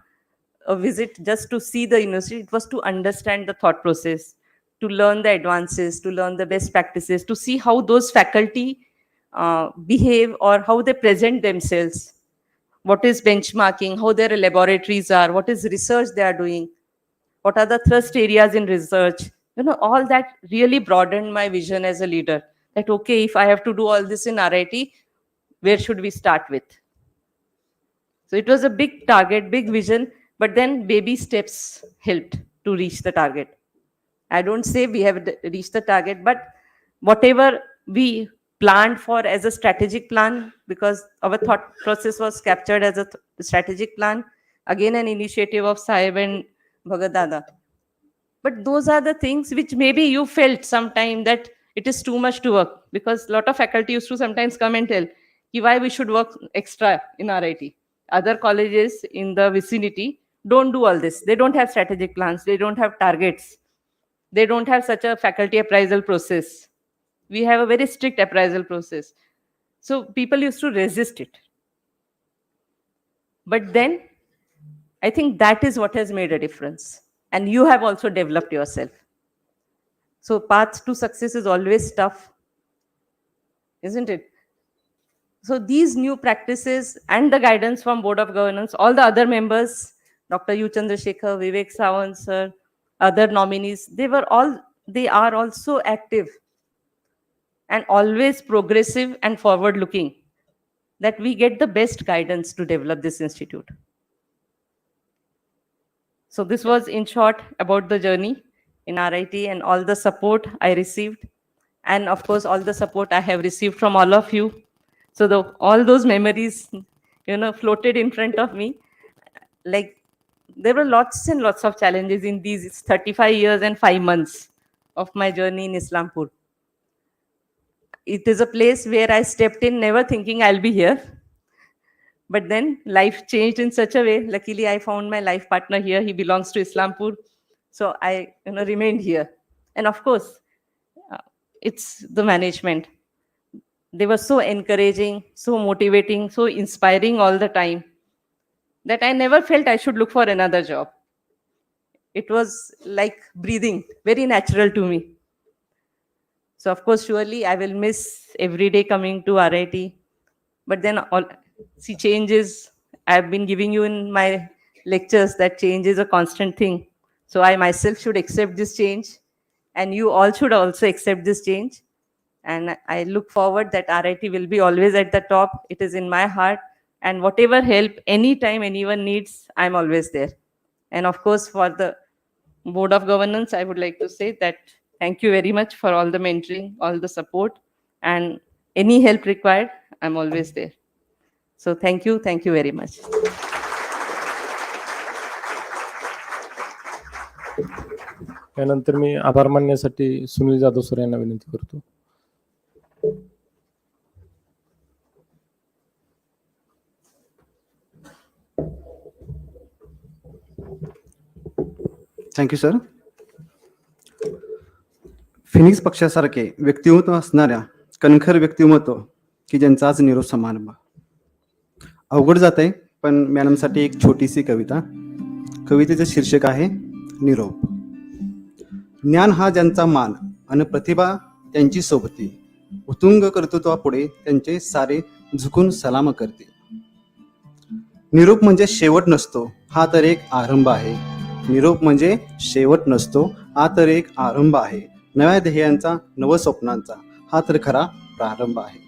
a visit just to see the university. It was to understand the thought process, to learn the advances, to learn the best practices, to see how those faculty behave or how they present themselves. What is benchmarking, how their laboratories are, what is research they are doing, what are the thrust areas in research. All that really broadened my vision as a leader. That, okay, if I have to do all this in RIT, where should we start with? So it was a big target, big vision, but then baby steps helped to reach the target. I don't say we have reached the target, but whatever we planned for as a strategic plan, because our thought process was captured as a strategic plan, again an initiative of Sahib and Bhagat Dada. But those are the things which maybe you felt sometime that it is too much to work, because a lot of faculty used to sometimes come and tell why we should work extra in RIT. Other colleges in the vicinity don't do all this. They don't have strategic plans. They don't have targets. They don't have such a faculty appraisal process. We have a very strict appraisal process. So people used to resist it. But then I think that is what has made a difference. And you have also developed yourself. So path to success is always tough, isn't it? So these new practices and the guidance from Board of Governance, all the other members, Dr. U. Chandrasekhar, Vivek Sawant, sir, other nominees, they are also active and always progressive and forward looking, that we get the best guidance to develop this institute. So this was in short about the journey in RIT and all the support I received, and of course all the support I have received from all of you. So all those memories, floated in front of me. Like, there were lots and lots of challenges in these 35 years and 5 months of my journey in Islampur. It is a place where I stepped in never thinking I'll be here. But then life changed in such a way. Luckily, I found my life partner here. He belongs to Islampur. So I remained here. And of course, it's the management. They were so encouraging, so motivating, so inspiring all the time, that I never felt I should look for another job. It was like breathing, very natural to me. So of course, surely I will miss every day coming to RIT. But then changes, I've been giving you in my lectures that change is a constant thing. So I myself should accept this change, and you all should also accept this change. And I look forward that RIT will be always at the top. It is in my heart. And whatever help, anytime anyone needs, I'm always there. And of course, for the Board of Governance, I would like to say that thank you very much for all the mentoring, all the support, and any help required, I'm always there. So thank you very much. यानंतर मी आभार मानण्यासाठी सुनील जाधव सर यांना विनंती करतो. Thank you sir. फिनिक्स पक्षासारखे व्यक्तिमत्व असणाऱ्या कणखर व्यक्तिमत्व की ज्यांचा आज निरोप समारंभ. अवघड जात आहे, पण मॅडमसाठी एक छोटीशी कविता. कवितेचं शीर्षक आहे निरोप. ज्ञान हा ज्यांचा मान आणि प्रतिभा त्यांची सोबती, उत्तुंग कर्तृत्वापुढे त्यांचे सारे झुकून सलाम करते. निरोप म्हणजे शेवट नसतो, हा तर एक आरंभ आहे. निरोप म्हणजे शेवट नसतो, हा तर एक आरंभ आहे. नव्या ध्येयांचा, नव स्वप्नांचा हा तर खरा प्रारंभ आहे.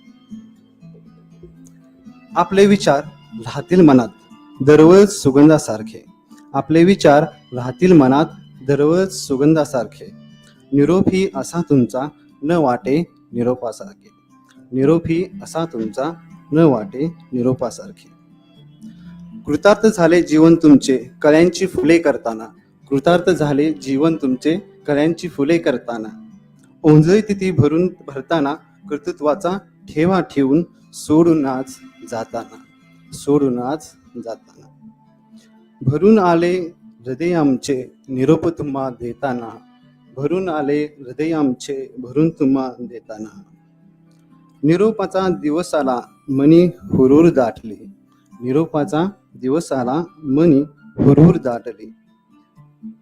आपले विचार राहतील मनात दररोज सुगंधासारखे. आपले विचार राहतील मनात दररोज सुगंधासारखे. निरोप ही असा तुमचा न वाटे निरोपासारखे. निरोप ही असा तुमचा न वाटे निरोपासारखे. कृतार्थ झाले जीवन तुमचे कळ्यांची फुले करताना. कृतार्थ झाले जीवन तुमचे कळ्यांची फुले करताना. ओंजळी तिथी भरताना कर्तृत्वाचा ठेवा ठेवून सोडूनच जाताना. सोडूनच जाताना. भरून आले हृदय आमचे निरोप तुम्हा देताना. भरून आले हृदय आमचे भरून तुम्हा देताना. निरोपाचा दिवस आला मनी हुरूर दाटली. निरोपाचा दिवस आला मनी हुरूर दाटली.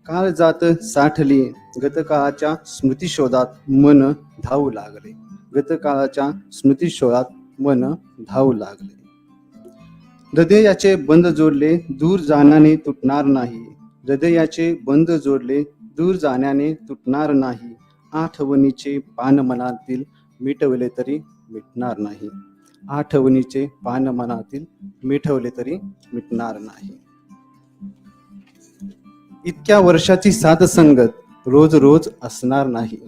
काळ जात साठली गतकाळाच्या स्मृतिशोधात मन धावू लागले. गतकाळाच्या स्मृतिशोधात मन धावू लागले. हृदयाचे बंद जोडले दूर जाण्याने तुटणार नाही. हृदयाचे बंद जोडले दूर जाण्याने तुटणार नाही. आठवणीचे पान मनातील मिटवले तरी मिटणार नाही. आठवणीचे पान मनातील मिटवले तरी मिटणार नाही. इतक्या वर्षाची साथ संगत रोज रोज असणार नाही.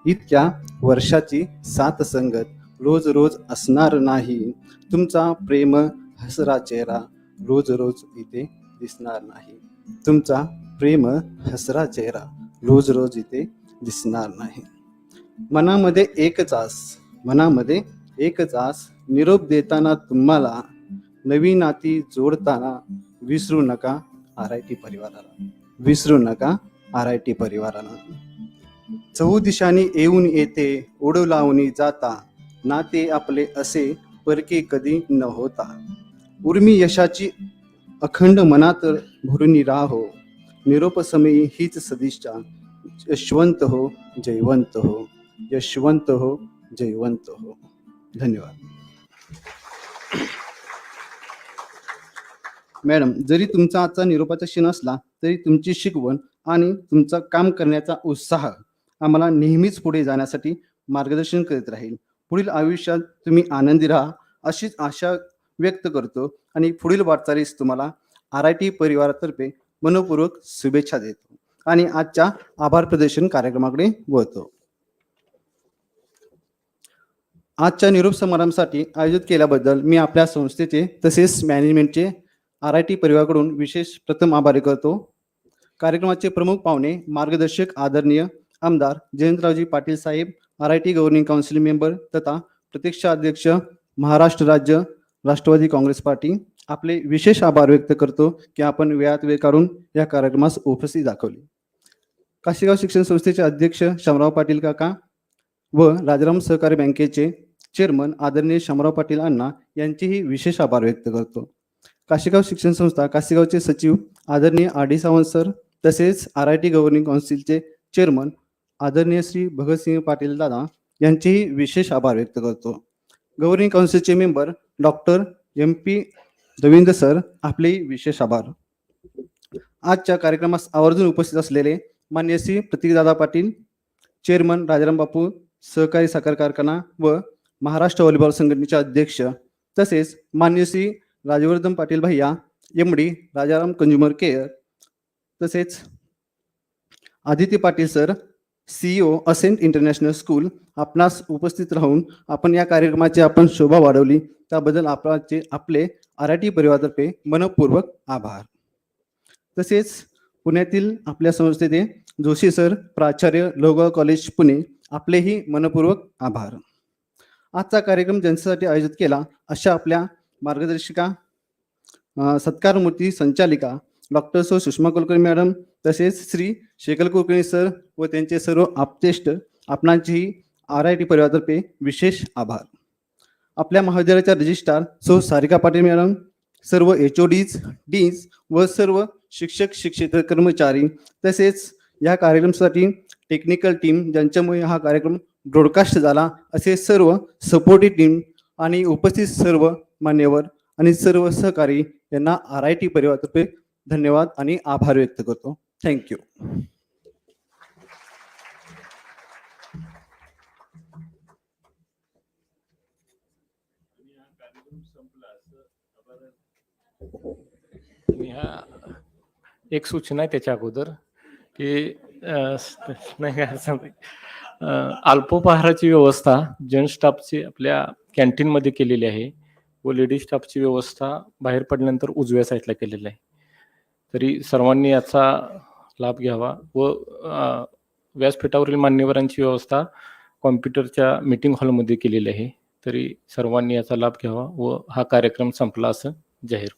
इतक्या वर्षाची साथ संगत रोज रोज असणार नाही. तुमचा प्रेम हसरा चेहरा रोज रोज इथे दिसणार नाही. तुमचा प्रेम हसरा चेहरा रोज रोज इथे दिसणार नाही. मनामध्ये एकच आस, मनामध्ये एकच आस. निरोप देताना तुम्हाला नवी नाती जोडताना विसरू नका RIT परिवाराला. विसरू नका RIT परिवाराला. चहूदिशांनी येऊन येते ओढ लावून जाता. नाते आपले असे परके कधी न होता. उर्मी यशाची अखंड मनात भरून राहो. निरोप समयी हीच सदिच्छा. यशवंत हो जयवंत हो. यशवंत हो जयवंत हो. धन्यवाद. मॅडम, जरी तुमचा आजचा निरोपाचा क्षण असला तरी तुमची शिकवण आणि तुमचा काम करण्याचा उत्साह आम्हाला नेहमीच पुढे जाण्यासाठी मार्गदर्शन करीत राहील. पुढील आयुष्यात तुम्ही आनंदी राहा अशीच आशा व्यक्त करतो आणि पुढील वाटचालीस तुम्हाला RIT परिवारातर्फे मनपूर्वक शुभेच्छा देतो आणि आजच्या आभार प्रदर्शन कार्यक्रमाकडे वळतो. आजच्या निरोप समारंभासाठी आयोजित केल्याबद्दल मी आपल्या संस्थेचे तसेच मॅनेजमेंटचे RIT परिवाराकडून विशेष प्रथम आभारी करतो. कार्यक्रमाचे प्रमुख पाहुणे मार्गदर्शक आदरणीय आमदार जयंतरावजी पाटील साहेब, RIT गव्हर्निंग काउन्सिल मेंबर तथा प्रत्यक्ष अध्यक्ष महाराष्ट्र राज्य राष्ट्रवादी काँग्रेस पार्टी, आपले विशेष आभार व्यक्त करतो की आपण वेळात वेळ काढून या कार्यक्रमास उपस्थिती दाखवली. काशीगाव शिक्षण संस्थेचे अध्यक्ष शामराव पाटील काका व राजाराम सहकारी बँकेचे चेअरमन आदरणीय शामराव पाटील अण्णा यांचेही विशेष आभार व्यक्त करतो. काशीगाव शिक्षण संस्था काशीगावचे सचिव आदरणीय RD सावंत सर तसेच RIT गव्हर्निंग काउन्सिलचे चेअरमन आदरणीय श्री भगतसिंह पाटील दादा यांचेही विशेष आभार व्यक्त करतो. गव्हर्निंग काउन्सिलचे member doctor MP Ravindra sir, आपले विशेष आभार. आजच्या कार्यक्रमास आवर्जून उपस्थित असलेले मान्य श्री प्रतीकदादा पाटील, चेअरमन राजाराम बापू सहकारी साखर कारखाना व महाराष्ट्र व्हॉलीबॉल संघटनेचे अध्यक्ष, तसेच मान्य श्री राजवर्धन पाटील भैया MD राजाराम कंझ्युमर केअर, तसेच Aditya Patil sir CEO ascent international school, आपणास उपस्थित राहून आपण या कार्यक्रमाची आपण शोभा वाढवली त्याबद्दल आपले RIT परिवारातर्फे मनपूर्वक आभार. तसेच पुण्यातील आपल्या संस्थेचे जोशी सर प्राचार्य लोहगाव कॉलेज पुणे, आपलेही मनपूर्वक आभार. आजचा कार्यक्रम ज्यांच्यासाठी आयोजित केला अशा आपल्या मार्गदर्शिका सत्कारमूर्ती संचालिका डॉक्टर सुषमा कुलकर्णी मॅडम तसेच श्री शेखर कुलकर्णी सर व त्यांचे सर्व आपतेष्ट, आपणांचेही RIT परिवारातर्फे विशेष आभार. आपल्या महाविद्यालयाच्या रजिस्ट्रार सारिका पाटील मॅडम, सर्व HODs, डीन्स व सर्व शिक्षक शिक्षेतर कर्मचारी, तसेच या कार्यक्रमासाठी टेक्निकल टीम ज्यांच्यामुळे हा कार्यक्रम ब्रॉडकास्ट झाला असे सर्व सपोर्टिव्ह टीम आणि उपस्थित सर्व मान्यवर आणि सर्व सहकारी यांना RIT परिवारातर्फे धन्यवाद आणि आभार व्यक्त करतो. थँक्यू. एक सूचना आहे त्याच्या अगोदर की नाही काय सांगते, अल्पोपहाराची व्यवस्था जेंट्स स्टाफची आपल्या कॅन्टीनमध्ये केलेली आहे व लेडीज स्टाफची व्यवस्था बाहेर पडल्यानंतर उजव्या साईडला केलेली आहे. तरी सर्वांनी याचा लाभ घ्यावा व व्यासपीठावरील मान्यवरांची व्यवस्था कॉम्प्युटरच्या मीटिंग हॉलमध्ये केलेली आहे. तरी सर्वांनी याचा लाभ घ्यावा व हा कार्यक्रम संपला असं जाहीर.